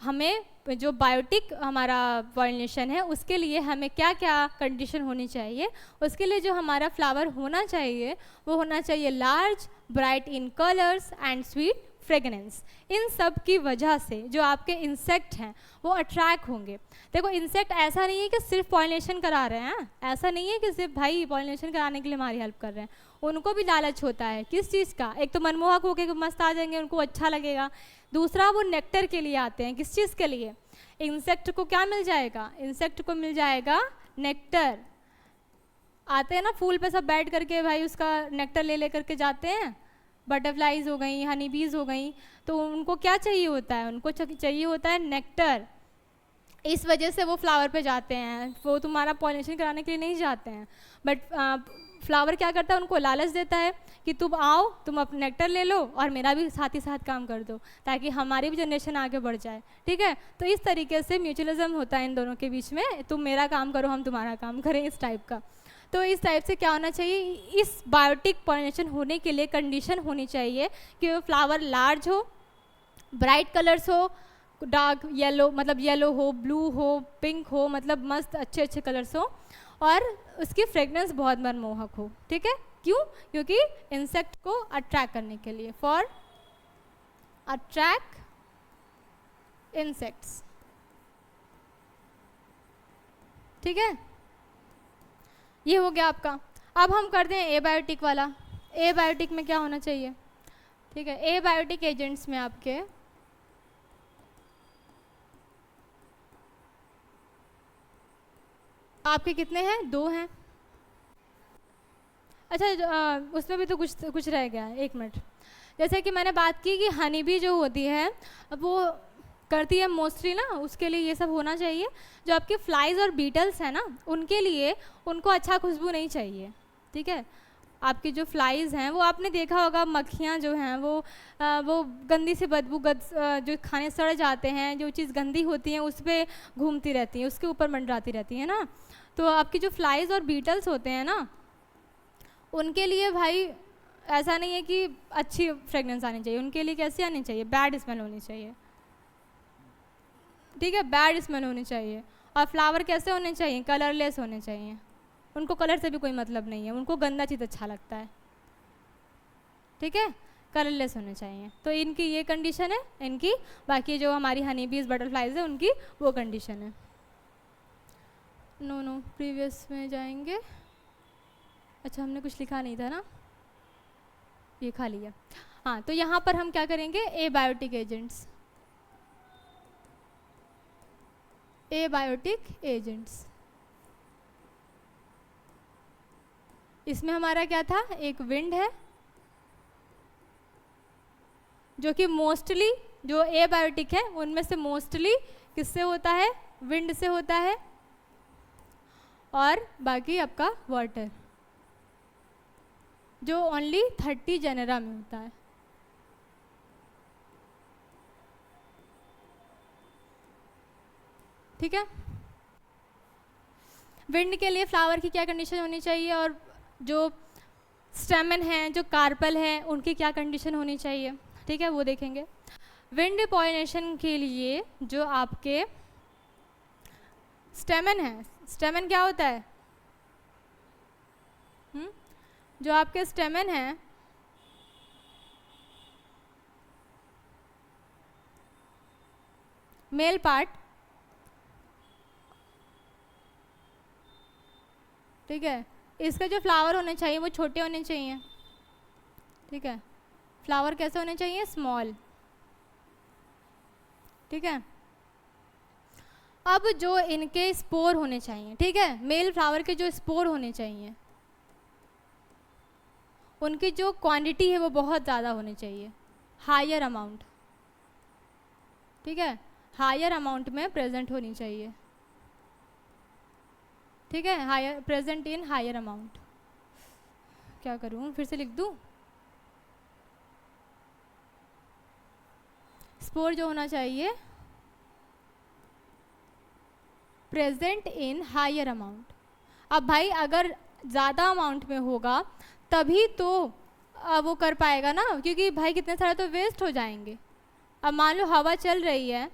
हमें जो बायोटिक हमारा पॉलिनेशन है उसके लिए हमें क्या क्या कंडीशन होनी चाहिए, उसके लिए जो हमारा फ्लावर होना चाहिए वो होना चाहिए large, bright in colours and sweet fragrance. इन सब की वजह से जो आपके इंसेक्ट हैं वो अट्रैक्ट होंगे। देखो इंसेक्ट ऐसा नहीं है कि सिर्फ पॉलिनेशन करा रहे हैं, ऐसा नहीं है कि सिर्फ भाई पॉलिनेशन कराने के लिए हमारी हेल्प कर रहे हैं, उनको भी लालच होता है किस चीज़ का, एक तो मनमोहक होकर मस्त आ जाएंगे, उनको अच्छा लगेगा, दूसरा वो नेक्टर के लिए आते हैं, किस चीज़ के लिए, इंसेक्ट को क्या मिल जाएगा, इंसेक्ट को मिल जाएगा नेक्टर। आते हैं ना फूल पे सब बैठ करके भाई उसका नेक्टर ले ले करके जाते हैं, बटरफ्लाइज हो गई, हनी बीज हो गई, तो उनको क्या चाहिए होता है, उनको चाहिए होता है नेक्टर, इस वजह से वो फ्लावर पे जाते हैं, वो तुम्हारा पॉलिनेशन कराने के लिए नहीं जाते हैं। बट फ्लावर क्या करता है, उनको लालच देता है कि तुम आओ, तुम अपना नेक्टर ले लो और मेरा भी साथ ही साथ काम कर दो, ताकि हमारी भी जनरेशन आगे बढ़ जाए, ठीक है। तो इस तरीके से म्यूचुअलिज्म होता है इन दोनों के बीच में, तुम मेरा काम करो हम तुम्हारा काम करें, इस टाइप का। तो इस टाइप से क्या होना चाहिए, इस बायोटिक पॉलिनेशन होने के लिए कंडीशन होनी चाहिए कि वो फ्लावर लार्ज हो, ब्राइट कलर्स हो, डार्क येलो मतलब येलो हो, ब्लू हो, पिंक हो, मतलब मस्त अच्छे अच्छे कलर्स हो, और उसकी फ्रेगनेंस बहुत मनमोहक हो, ठीक है। क्यों, क्योंकि इंसेक्ट को अट्रैक्ट करने के लिए, फॉर अट्रैक्ट इंसेक्ट्स, ठीक है। ये हो गया आपका। अब हम करते हैं एबायोटिक वाला। एबायोटिक में क्या होना चाहिए, ठीक है। एबायोटिक एजेंट्स में आपके कितने हैं, 2 हैं। अच्छा उसमें भी तो कुछ रह गया है, 1 मिनट। जैसे कि मैंने बात की कि हनी बी जो होती है अब वो करती है मोस्टली ना, उसके लिए ये सब होना चाहिए। जो आपके फ्लाइज और बीटल्स हैं ना, उनके लिए उनको अच्छा खुशबू नहीं चाहिए, ठीक है। आपकी जो फ्लाइज हैं वो आपने देखा होगा, मक्खियाँ जो हैं वो गंदी से बदबू जो खाने सड़ जाते हैं, जो चीज़ गंदी होती हैं उस पर घूमती रहती हैं, उसके ऊपर मंडराती रहती हैं ना। तो आपकी जो फ्लाइज और बीटल्स होते हैं ना, उनके लिए भाई ऐसा नहीं है कि अच्छी फ्रेगनेंस आनी चाहिए, उनके लिए कैसी आनी चाहिए, बैड स्मेल होनी चाहिए, ठीक है, बैड स्मेल होनी चाहिए। और फ्लावर कैसे होने चाहिए, कलरलेस होने चाहिए, उनको कलर से भी कोई मतलब नहीं है, उनको गंदा चीज़ अच्छा लगता है, ठीक है, कलरलेस होने चाहिए। तो इनकी ये कंडीशन है इनकी। बाकी जो हमारी हनी बीज बटरफ्लाइज है उनकी वो कंडीशन है। नो प्रीवियस में जाएंगे। अच्छा हमने कुछ लिखा नहीं था ना, ये खा लिया। हाँ तो यहाँ पर हम क्या करेंगे, एबायोटिक एजेंट्स, एबायोटिक एजेंट्स। इसमें हमारा क्या था, एक विंड है जो कि मोस्टली जो एबायोटिक है उनमें से मोस्टली किससे होता है, विंड से होता है, और बाकी आपका वाटर जो ओनली 30 जेनेरा में होता है, ठीक है। विंड के लिए फ्लावर की क्या कंडीशन होनी चाहिए, और जो स्टेमन हैं, जो कार्पल हैं, उनकी क्या कंडीशन होनी चाहिए, ठीक है, वो देखेंगे। विंड पॉलिनेशन के लिए जो आपके स्टेमन है, स्टेमन क्या होता है, जो आपके स्टेमन हैं मेल पार्ट, ठीक है। इसके जो फ्लावर होने चाहिए वो छोटे होने चाहिए, ठीक है। फ्लावर कैसे होने चाहिए? स्मॉल, ठीक है। अब जो इनके स्पोर होने चाहिए, ठीक है, मेल फ्लावर के जो स्पोर होने चाहिए उनकी जो क्वांटिटी है वो बहुत ज़्यादा होनी चाहिए, हायर अमाउंट, ठीक है, हायर अमाउंट में प्रेजेंट होनी चाहिए, ठीक है, higher present in higher amount. क्या करूँ, फिर से लिख दूँ? स्पोर जो होना चाहिए प्रेजेंट इन हायर अमाउंट। अब भाई अगर ज़्यादा अमाउंट में होगा तभी तो वो कर पाएगा ना, क्योंकि भाई कितने सारे तो वेस्ट हो जाएंगे। अब मान लो हवा चल रही है,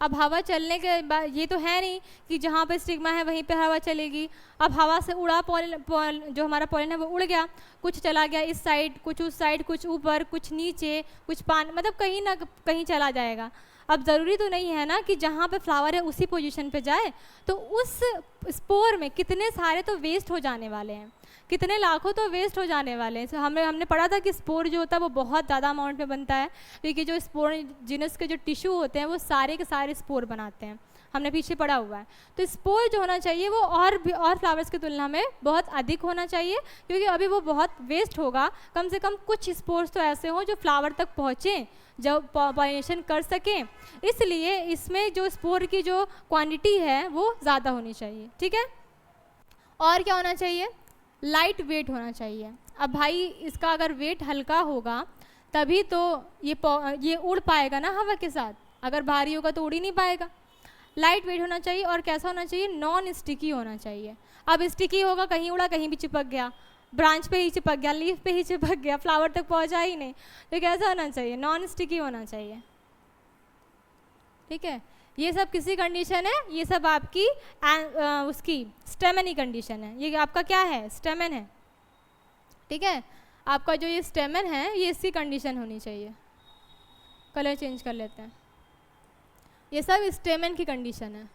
अब हवा चलने के बाद ये तो है नहीं कि जहाँ पे स्टिग्मा है वहीं पे हवा चलेगी। अब हवा से उड़ा जो हमारा पॉलन है वो उड़ गया, कुछ चला गया इस साइड, कुछ उस साइड, कुछ ऊपर, कुछ नीचे, कुछ पानी, मतलब कहीं ना कहीं चला जाएगा। अब ज़रूरी तो नहीं है ना कि जहाँ पे फ्लावर है उसी पोजीशन पे जाए, तो उस स्पोर में कितने सारे तो वेस्ट हो जाने वाले हैं, कितने लाखों तो वेस्ट हो जाने वाले हैं। हमने पढ़ा था कि स्पोर जो होता है वो बहुत ज़्यादा अमाउंट में बनता है, क्योंकि जो स्पोर जिनस के जो टिश्यू होते हैं वो सारे के सारे स्पोर बनाते हैं, हमने पीछे पढ़ा हुआ है। तो स्पोर जो होना चाहिए वो और फ्लावर्स की तुलना में बहुत अधिक होना चाहिए, क्योंकि अभी वो बहुत वेस्ट होगा। कम से कम कुछ स्पोर्स तो ऐसे हों जो फ्लावर तक पहुँचें, जब पॉलिनेशन कर सकें, इसलिए इसमें जो स्पोर की जो क्वांटिटी है वो ज़्यादा होनी चाहिए, ठीक है। और क्या होना चाहिए? लाइट वेट होना चाहिए। अब भाई इसका अगर वेट हल्का होगा तभी तो ये उड़ पाएगा ना हवा के साथ, अगर भारी होगा तो उड़ ही नहीं पाएगा। लाइट वेट होना चाहिए। और कैसा होना चाहिए? नॉन स्टिकी होना चाहिए। अब स्टिकी होगा, कहीं उड़ा कहीं भी चिपक गया, ब्रांच पे ही चिपक गया, लीफ पे ही चिपक गया, फ्लावर तक पहुंचा ही नहीं, तो कैसा होना चाहिए? नॉन स्टिकी होना चाहिए, ठीक है। ये सब किसी कंडीशन है, ये सब आपकी उसकी स्टेमन ही कंडीशन है। ये आपका क्या है? स्टेमन है, ठीक है। आपका जो ये स्टेमन है ये इसकी कंडीशन होनी चाहिए। कलर चेंज कर लेते हैं। ये सब स्टेमन की कंडीशन है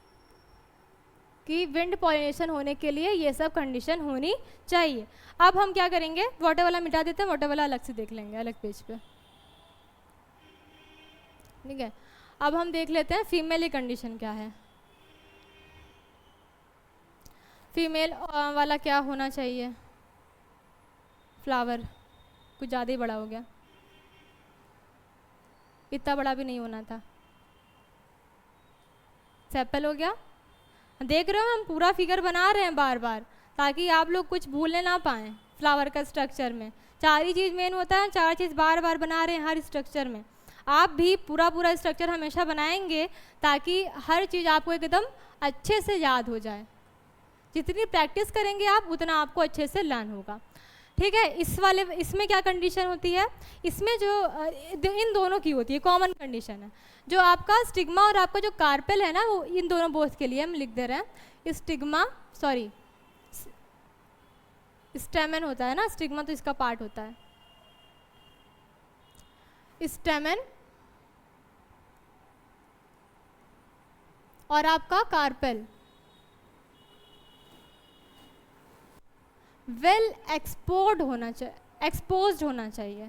कि विंड पॉलिनेशन होने के लिए ये सब कंडीशन होनी चाहिए। अब हम क्या करेंगे? वाटर वाला मिटा देते हैं, वाटर वाला अलग से देख लेंगे, अलग पेज पे, ठीक है। अब हम देख लेते हैं फीमेल कंडीशन क्या है। फीमेल वाला क्या होना चाहिए? फ्लावर कुछ ज़्यादा ही बड़ा हो गया, इतना बड़ा भी नहीं होना था, सेपल हो गया। देख रहे हो हम पूरा फिगर बना रहे हैं बार बार, ताकि आप लोग कुछ भूलने ना पाएँ। फ्लावर का स्ट्रक्चर में 4 ही चीज़ मेन होता है, 4 चीज़ बार बार बना रहे हैं हर स्ट्रक्चर में। आप भी पूरा स्ट्रक्चर हमेशा बनाएंगे ताकि हर चीज़ आपको एकदम अच्छे से याद हो जाए। जितनी प्रैक्टिस करेंगे आप उतना आपको अच्छे से लर्न होगा, ठीक है। इसमें क्या कंडीशन होती है? इसमें जो इन दोनों की होती है, कॉमन कंडीशन है। जो आपका स्टिग्मा और आपका जो कार्पेल है ना, वो इन दोनों बोथ के लिए हम लिख दे रहे हैं। स्टेमन होता है ना, स्टिग्मा तो इसका पार्ट होता है। स्टेमन और आपका कार्पेल वेल एक्सपोज्ड होना चाहिए,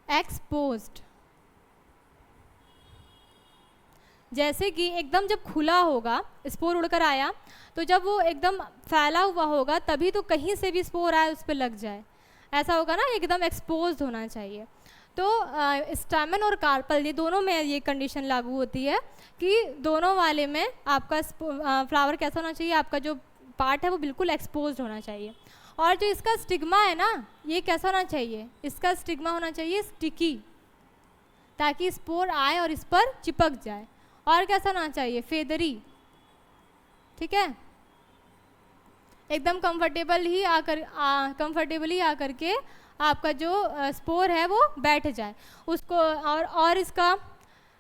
एक्सपोज्ड। जैसे कि एकदम जब खुला होगा, स्पोर उड़कर आया, तो जब वो एकदम फैला हुआ होगा तभी तो कहीं से भी स्पोर आए उस पर लग जाए, ऐसा होगा ना, एकदम एक्सपोज्ड होना चाहिए। तो स्टेमन और कार्पल ये दोनों में ये कंडीशन लागू होती है कि दोनों वाले में आपका फ्लावर कैसा होना चाहिए? आपका जो पार्ट है वो बिल्कुल एक्सपोज्ड होना चाहिए। और जो इसका स्टिग्मा है ना, ये कैसा होना चाहिए? इसका स्टिग्मा होना चाहिए स्टिकी, ताकि स्पोर आए और इस पर चिपक जाए। और कैसा होना चाहिए? फेदरी, ठीक है, एकदम कंफर्टेबली आकर के आपका जो स्पोर है वो बैठ जाए उसको, और इसका,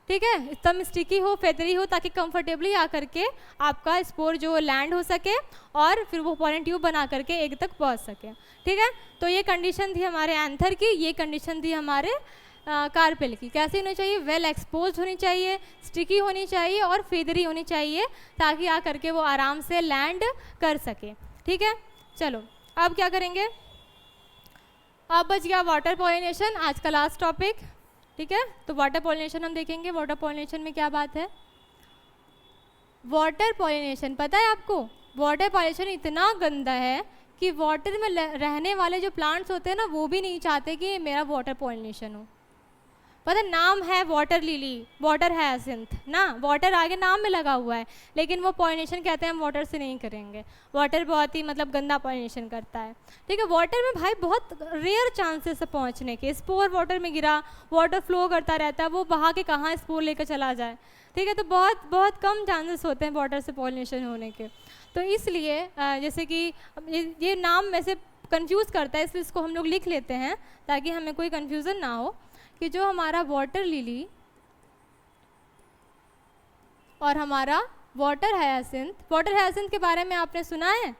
ठीक है, एकदम स्टिकी हो, फेदरी हो, ताकि कंफर्टेबली आकर के आपका स्पोर जो लैंड हो सके और फिर वो पॉलन ट्यूब बना करके एग तक पहुंच सके, ठीक है। तो ये कंडीशन थी हमारे एंथर की, ये कंडीशन थी हमारे कार्पेल की। कैसे होनी चाहिए? वेल एक्सपोज होनी चाहिए, स्टिकी होनी चाहिए और फेदरी होनी चाहिए, ताकि आकर के वो आराम से लैंड कर सके, ठीक है। चलो अब क्या करेंगे, अब बच गया वाटर पॉलिनेशन, आज का लास्ट टॉपिक। ठीक है, तो वाटर पॉलिनेशन हम देखेंगे। वाटर पॉलिनेशन में क्या बात है, वाटर पॉलिनेशन पता है आपको, वाटर पॉलिनेशन इतना गंदा है कि वाटर में रहने वाले जो प्लांट्स होते हैं ना, वो भी नहीं चाहते कि मेरा वाटर पॉलिनेशन हो। पता नाम है वाटर लिली, वाटर हायसिंथ ना, वाटर आगे नाम में लगा हुआ है, लेकिन वो पॉलिनेशन कहते हैं हम वाटर से नहीं करेंगे। वाटर बहुत ही मतलब गंदा पॉलिनेशन करता है। ठीक है, वाटर में भाई बहुत रेयर चांसेस है पहुंचने के। स्पोर वाटर में गिरा, वाटर फ्लो करता रहता है, वो बहा के कहाँ स्पोर लेकर चला जाए। ठीक है, तो बहुत बहुत कम चांसेस होते हैं वाटर से पॉलिनेशन होने के। तो इसलिए जैसे कि ये नाम में से कंफ्यूज करता है, इसलिए इसको हम लोग लिख लेते हैं ताकि हमें कोई कन्फ्यूज़न ना हो कि जो हमारा वाटर लिली और हमारा वाटर हायसिंथ के बारे में आपने सुना है,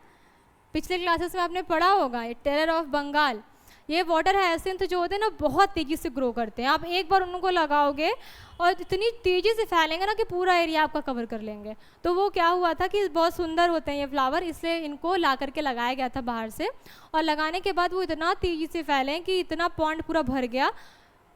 पिछले क्लासेस में आपने पढ़ा होगा, ये टेरर ऑफ बंगाल। ये वाटर हायसिंथ जो होते हैं ना, बहुत तेज़ी से ग्रो करते हैं। आप एक बार उनको लगाओगे और इतनी तेज़ी से फैलेंगे ना कि पूरा एरिया आपका कवर कर लेंगे। तो वो क्या हुआ था कि बहुत सुंदर होते हैं ये फ्लावर, इसलिए इनको ला करके लगाया गया था बाहर से, और लगाने के बाद वो इतना तेज़ी से फैले कि इतना पॉन्ड पूरा भर गया,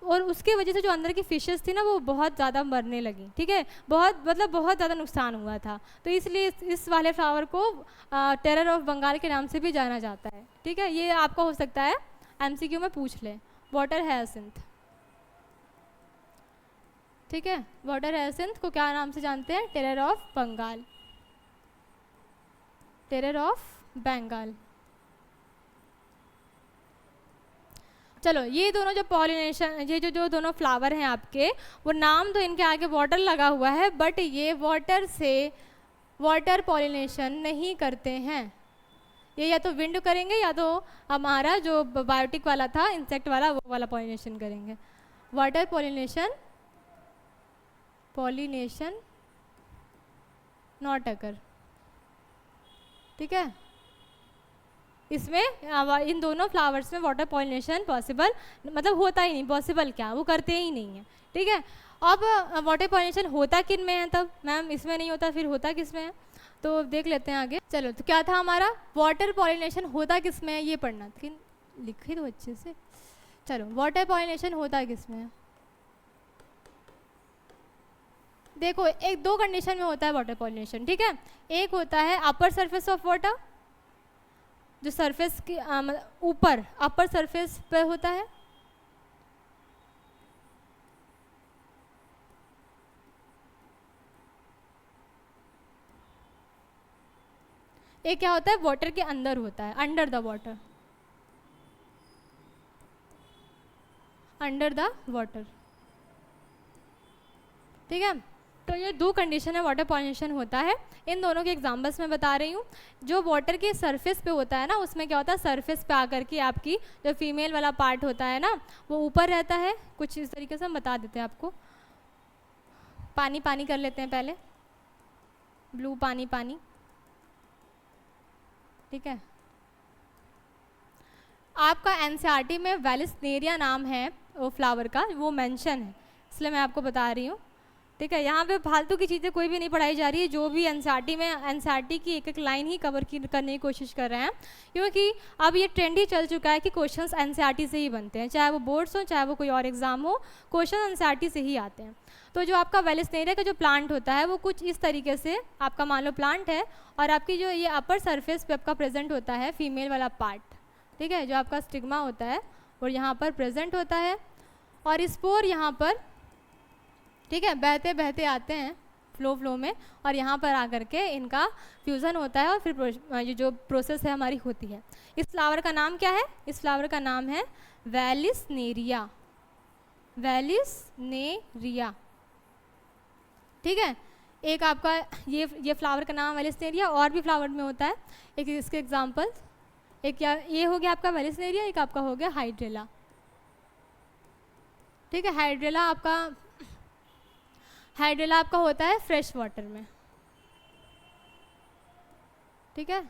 और उसके वजह से जो अंदर की फिशेस थी ना, वो बहुत ज़्यादा मरने लगी। ठीक है, बहुत ज़्यादा नुकसान हुआ था। तो इसलिए इस वाले फ्लावर को टेरर ऑफ बंगाल के नाम से भी जाना जाता है। ठीक है, ये आपका हो सकता है एमसीक्यू में पूछ ले, वाटर हायसिंथ। ठीक है, वाटर हायसिंथ को क्या नाम से जानते हैं, terror of Bengal, terror of Bengal. चलो, ये दोनों जो पॉलिनेशन, ये जो दोनों फ्लावर हैं आपके, वो नाम तो इनके आगे वाटर लगा हुआ है, बट ये वाटर से वाटर पॉलिनेशन नहीं करते हैं। ये या तो विंड करेंगे या तो हमारा जो बायोटिक वाला था, इंसेक्ट वाला, वो वाला पॉलिनेशन करेंगे। Water pollination not occur. ठीक है, इसमें इन दोनों फ्लावर्स में वाटर पॉलिनेशन पॉसिबल मतलब होता ही नहीं, पॉसिबल क्या, वो करते ही नहीं है। ठीक है, अब वाटर पॉलिनेशन होता किन में है, तब मैम इसमें नहीं होता, फिर होता किस में है, तो देख लेते हैं आगे। चलो, तो क्या था हमारा, वाटर पॉलिनेशन होता किस में है ये पढ़ना, लेकिन लिखे तो अच्छे से। चलो, वाटर पॉलिनेशन होता किस में है, देखो एक दो कंडीशन में होता है वाटर पॉलिनेशन। ठीक है, एक होता है अपर सरफेस ऑफ वाटर, जो सरफेस के ऊपर अपर सरफेस पे होता है, एक क्या होता है वाटर के अंदर होता है, under the water, under the water. ठीक है, तो ये दो कंडीशन है वाटर पॉलिनेशन होता है। इन दोनों के एग्जांपल्स मैं बता रही हूँ। जो वाटर के सरफेस पे होता है ना, उसमें क्या होता है, सरफेस पे आकर के आपकी जो फीमेल वाला पार्ट होता है ना, वो ऊपर रहता है। कुछ इस तरीके से हम बता देते हैं आपको। पानी पानी कर लेते हैं पहले, ब्लू पानी पानी। ठीक है, आपका एनसीईआरटी में वेलिस्नेरिया नाम है वो फ्लावर का, वो मेंशन है, इसलिए मैं आपको बता रही हूँ। ठीक है, यहाँ पे फालतू की चीज़ें कोई भी नहीं पढ़ाई जा रही है। जो भी एनसीईआरटी में, एनसीईआरटी की एक एक लाइन ही कवर करने की कोशिश कर रहे हैं, क्योंकि अब ये ट्रेंड ही चल चुका है कि क्वेश्चंस एनसीईआरटी से ही बनते हैं, चाहे वो बोर्ड्स हो चाहे वो कोई और एग्जाम हो, क्वेश्चन एनसीईआरटी से ही आते हैं। तो जो आपका वेलिस्नेरिया का जो प्लांट होता है, वो कुछ इस तरीके से आपका मान लो प्लांट है, और आपकी जो ये अपर सरफेस पे आपका प्रेजेंट होता है फीमेल वाला पार्ट। ठीक है, जो आपका स्टिग्मा होता है और यहाँ पर प्रेजेंट होता है, और स्पोर यहाँ पर, ठीक है, बहते बहते आते हैं फ्लो में, और यहाँ पर आकर के इनका फ्यूज़न होता है, और फिर ये जो प्रोसेस है हमारी होती है। इस फ्लावर का नाम क्या है, इस फ्लावर का नाम है वेलिस्नेरिया, वेलिस्नेरिया। ठीक है, एक आपका ये फ्लावर का नाम वेलिस्नेरिया, और भी फ्लावर में होता है। एक इसके एग्जाम्पल्स, एक क्या ये हो गया आपका वेलिस्नेरिया, एक आपका हो गया हाइड्रेला। ठीक है, हाइड्रेला आपका होता है फ्रेश वाटर में। ठीक है,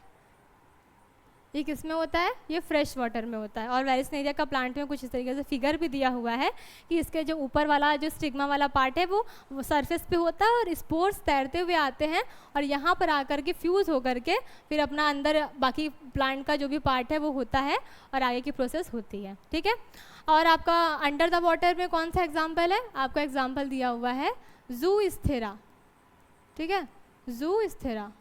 ये किस में होता है, ये फ्रेश वाटर में होता है। और वेरिसनेरिया का प्लांट में कुछ इस तरीके से फिगर भी दिया हुआ है कि इसके जो ऊपर वाला जो स्टिग्मा वाला पार्ट है वो सरफेस पे होता है और स्पोर्स तैरते हुए आते हैं और यहाँ पर आकर के फ्यूज़ होकर के फिर अपना अंदर बाकी प्लांट का जो भी पार्ट है वो होता है और आगे की प्रोसेस होती है। ठीक है, और आपका अंडर द वाटर में कौन सा एग्जाम्पल है, आपका एग्जाम्पल दिया हुआ है ज़ूस्टेरा। ठीक है, ज़ूस्टेरा।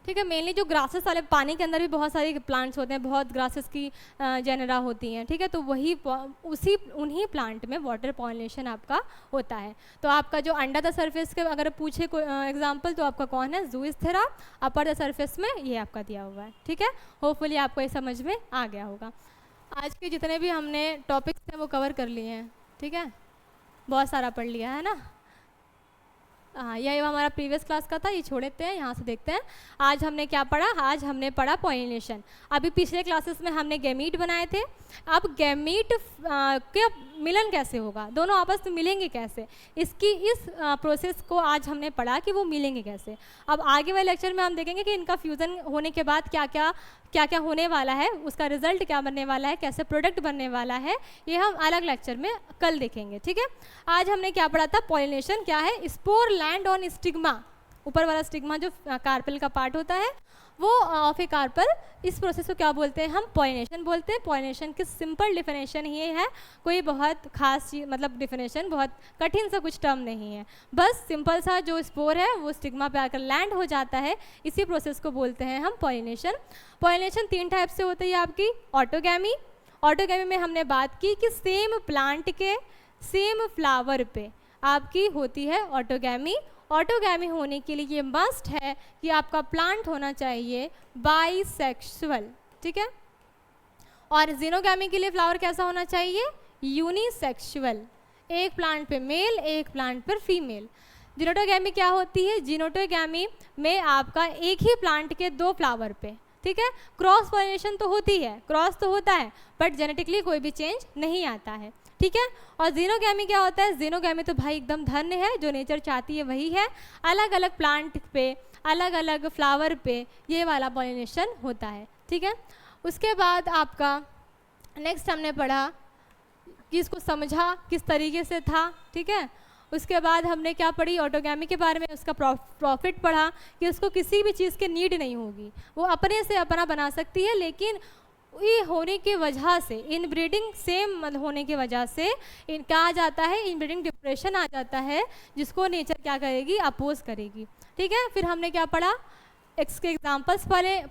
ठीक है, मेनली जो ग्रासेस वाले, पानी के अंदर भी बहुत सारे प्लांट्स होते हैं, बहुत ग्रासेस की जेनेरा होती हैं। ठीक है, तो वही उन्हीं प्लांट में वाटर पॉलिनेशन आपका होता है। तो आपका जो अंडर द सरफेस के अगर पूछे कोई एग्जांपल तो आपका कौन है, ज़ूस्टेरा। अपर द सरफेस में ये आपका दिया हुआ है। ठीक है, होपफुली आपको ये समझ में आ गया होगा। आज के जितने भी हमने टॉपिक्स हैं वो कवर कर लिए हैं। ठीक है, बहुत सारा पढ़ लिया है ना। हाँ, यही हमारा प्रीवियस क्लास का था, ये छोड़ देते हैं, यहाँ से देखते हैं आज हमने क्या पढ़ा। आज हमने पढ़ा पॉलिनेशन। अभी पिछले क्लासेस में हमने गैमीट बनाए थे। अब गैमीट के मिलन कैसे होगा, दोनों आपस में मिलेंगे कैसे, इस प्रोसेस को आज हमने पढ़ा कि वो मिलेंगे कैसे। अब आगे वाले लेक्चर में हम देखेंगे कि इनका फ्यूज़न होने के बाद क्या क्या होने वाला है, उसका रिजल्ट क्या बनने वाला है, कैसे प्रोडक्ट बनने वाला है, ये हम अलग लेक्चर में कल देखेंगे। ठीक है, आज हमने क्या पढ़ा था, पॉलिनेशन क्या है, स्पोर लैंड ऑन स्टिग्मा, ऊपर वाला स्टिग्मा जो कार्पेल का पार्ट होता है वो ऑफ ए कार्पल, इस प्रोसेस को क्या बोलते हैं हम, पॉलिनेशन बोलते हैं। पॉलिनेशन की सिंपल डिफिनेशन ये है, कोई बहुत खास चीज मतलब डिफिनेशन बहुत कठिन सा कुछ टर्म नहीं है, बस सिंपल सा जो स्पोर है वो स्टिग्मा पे आकर लैंड हो जाता है, इसी प्रोसेस को बोलते हैं हम पॉलिनेशन। पॉलिनेशन 3 टाइप से होती है आपकी। ऑटोगैमी, ऑटोगैमी में हमने बात की कि सेम प्लांट के सेम फ्लावर पे आपकी होती है ऑटोगैमी। ऑटोगैमी होने के लिए ये मस्ट है कि आपका प्लांट होना चाहिए बाइसेक्सुअल। ठीक है, और जीनोगैमी के लिए फ्लावर कैसा होना चाहिए, यूनिसेक्सुअल, एक प्लांट पे मेल एक प्लांट पर फीमेल। जिनोटोगैमी क्या होती है, जिनोटोगैमी में आपका एक ही प्लांट के 2 फ्लावर पे। ठीक है, क्रॉस पॉलिनेशन तो होती है, क्रॉस तो होता है, बट जेनेटिकली कोई भी चेंज नहीं आता है। ठीक है, और जीनोगैमी क्या होता है, जीनोगैमी तो भाई एकदम धन्य है, जो नेचर चाहती है वही है, अलग अलग प्लांट पे अलग अलग फ्लावर पे ये वाला पॉलिनेशन होता है। ठीक है, उसके बाद आपका नेक्स्ट हमने पढ़ा कि इसको समझा किस तरीके से था। ठीक है, उसके बाद हमने क्या पढ़ी, ऑटोगैमी के बारे में, उसका प्रॉफिट पढ़ा कि उसको किसी भी चीज़ की नीड नहीं होगी, वो अपने से अपना बना सकती है, लेकिन ये होने की वजह से, इनब्रीडिंग सेम होने की वजह से क्या आ जाता है, इनब्रीडिंग डिप्रेशन आ जाता है, जिसको नेचर क्या करेगी, अपोज करेगी। ठीक है, फिर हमने क्या पढ़ा, इसके एग्जाम्पल्स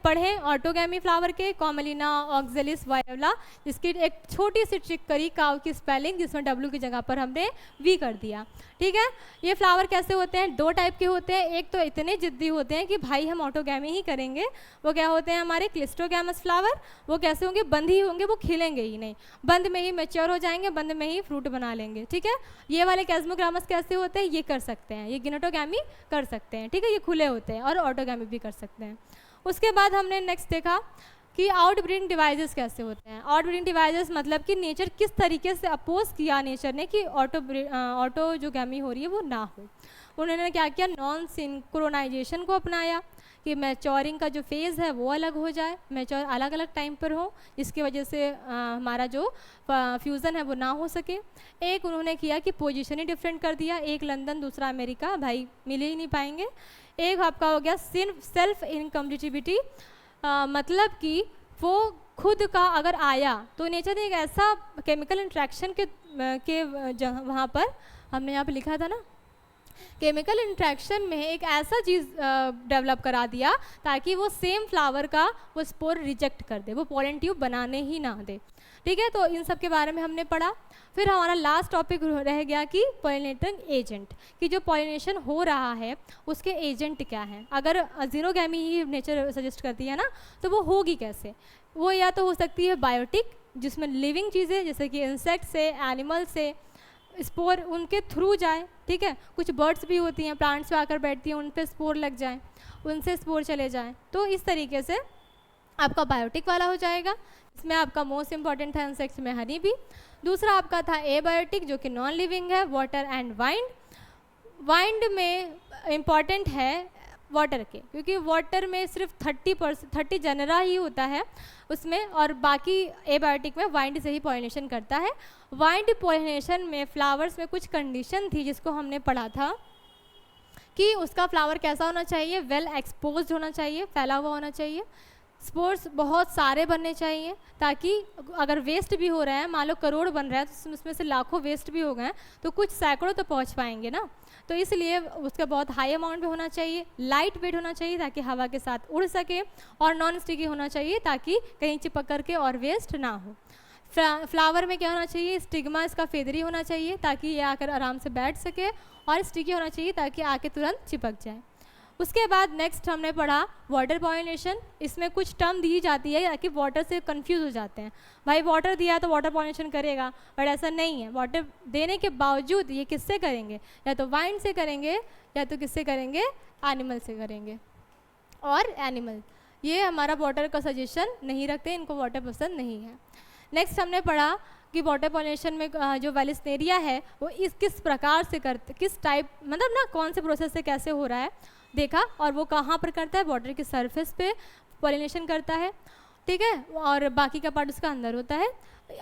पढ़े ऑटोगैमी फ्लावर के, कॉमेलिना ऑक्जेलिस वायोला, जिसकी एक छोटी सी ट्रिक करी काउ की स्पेलिंग, जिसमें W की जगह पर हमने V कर दिया। ठीक है, ये फ्लावर कैसे होते हैं, 2 टाइप के होते हैं। एक तो इतने जिद्दी होते हैं कि भाई हम ऑटोगैमी ही करेंगे, वो क्या होते हैं हमारे क्लिस्टोगैमस फ्लावर। वो कैसे होंगे, बंद ही होंगे, वो खिलेंगे ही नहीं, बंद में ही मैच्योर हो जाएंगे, बंद में ही फ्रूट बना लेंगे। ठीक है, ये वाले कैस्मोग्रामस कैसे होते हैं, ये कर सकते हैं, ये गिनोटोगैमी कर सकते हैं। ठीक है, ये खुले होते हैं, और ऑटोगैमी भी कर सकते हैं। उसके बाद हमने नेक्स्ट देखा कि आउटब्रीडिंग डिवाइसेस कैसे होते हैं। आउटब्रीडिंग डिवाइसेस मतलब कि नेचर किस तरीके से अपोज किया नेचर ने कि ऑटो जो गैमी हो रही है वो ना हो। उन्होंने क्या किया, नॉन सिंक्रोनाइजेशन को अपनाया कि मैच्योरिंग का जो फेज़ है वो अलग हो जाए, मैच्योर अलग अलग टाइम पर हो, जिसकी वजह से हमारा जो फ्यूज़न है वो ना हो सके। एक उन्होंने किया कि पोजीशन ही डिफरेंट कर दिया, एक लंदन दूसरा अमेरिका, भाई मिल ही नहीं पाएंगे। एक आपका हो गया सेल्फ इनकम्प्लीटिविटी, मतलब कि वो खुद का अगर आया तो नेचर ने एक ऐसा केमिकल इंट्रैक्शन के वहाँ पर हमने यहाँ पे लिखा था ना, केमिकल इंट्रैक्शन में एक ऐसा चीज़ डेवलप करा दिया ताकि वो सेम फ्लावर का वो स्पोर रिजेक्ट कर दे, वो पोलन ट्यूब बनाने ही ना दे। ठीक है, तो इन सब के बारे में हमने पढ़ा। फिर हमारा लास्ट टॉपिक रह गया कि पॉलिनेटिंग एजेंट, कि जो पॉलिनेशन हो रहा है उसके एजेंट क्या हैं। अगर जीनोगैमी ही नेचर सजेस्ट करती है ना, तो वो होगी कैसे, वो या तो हो सकती है बायोटिक, जिसमें लिविंग चीज़ें जैसे कि इंसेक्ट से, एनिमल से स्पोर उनके थ्रू जाए। ठीक है, कुछ बर्ड्स भी होती हैं, प्लांट्स पे आकर बैठती हैं, उन पे स्पोर लग जाए, उनसे स्पोर चले जाएँ, तो इस तरीके से आपका बायोटिक वाला हो जाएगा। इसमें आपका मोस्ट इंपॉर्टेंट था इंसेक्ट्स में हनी बी। दूसरा आपका था एबायोटिक, जो कि नॉन लिविंग है, वाटर एंड वाइंड। वाइंड में इम्पॉर्टेंट है वाटर के, क्योंकि वाटर में सिर्फ 30 जनरा ही होता है उसमें, और बाकी एबायोटिक में वाइंड से ही पॉलिनेशन करता है। वाइंड पॉलिनेशन में फ्लावर्स में कुछ कंडीशन थी जिसको हमने पढ़ा था कि उसका फ्लावर कैसा होना चाहिए, वेल एक्सपोज्ड होना चाहिए, फैला हुआ होना चाहिए, स्पोर्स बहुत सारे बनने चाहिए, ताकि अगर वेस्ट भी हो रहा है, मान लो करोड़ बन रहा है तो उसमें से लाखों वेस्ट भी हो गए हैं तो कुछ सैकड़ों तो पहुंच पाएंगे ना, तो इसलिए उसका बहुत हाई अमाउंट में होना चाहिए, लाइट वेट होना चाहिए ताकि हवा के साथ उड़ सके, और नॉन स्टिकी होना चाहिए ताकि कहीं चिपक करके और वेस्ट ना हो। फ्लावर में क्या होना चाहिए, स्टिग्मा इसका फेदरी होना चाहिए ताकि ये आकर आराम से बैठ सके, और स्टिकी होना चाहिए ताकि आके तुरंत चिपक जाए। उसके बाद नेक्स्ट हमने पढ़ा वाटर पॉलिनेशन। इसमें कुछ टर्म दी जाती है ताकि वाटर से कंफ्यूज हो जाते हैं, भाई वाटर दिया तो वाटर पॉलिनेशन करेगा, बट ऐसा नहीं है। वाटर देने के बावजूद ये किससे करेंगे, या तो वाइंड से करेंगे या तो किससे करेंगे, एनिमल से करेंगे। और एनिमल ये हमारा वाटर का सजेशन नहीं रखते, इनको वाटर पसंद नहीं है। नेक्स्ट हमने पढ़ा कि वाटर पॉलिनेशन में जो वेलिस्नेरिया है वो किस प्रकार से करते, किस टाइप मतलब ना कौन से प्रोसेस से कैसे हो रहा है देखा, और वो कहाँ पर करता है, वाटर के सरफेस पे पॉलिनेशन करता है, ठीक है, और बाकी का पार्ट उसका अंदर होता है।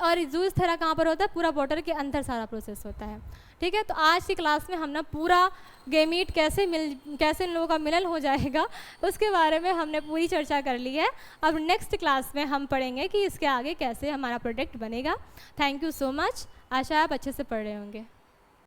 और जूस थेरा कहाँ पर होता है, पूरा वाटर के अंदर सारा प्रोसेस होता है, ठीक है। तो आज की क्लास में हमने पूरा गेमीट कैसे इन लोगों का मिलन हो जाएगा उसके बारे में हमने पूरी चर्चा कर ली है। अब नेक्स्ट क्लास में हम पढ़ेंगे कि इसके आगे कैसे हमारा प्रोडक्ट बनेगा। थैंक यू सो मच, आशा आप अच्छे से पढ़ रहे होंगे।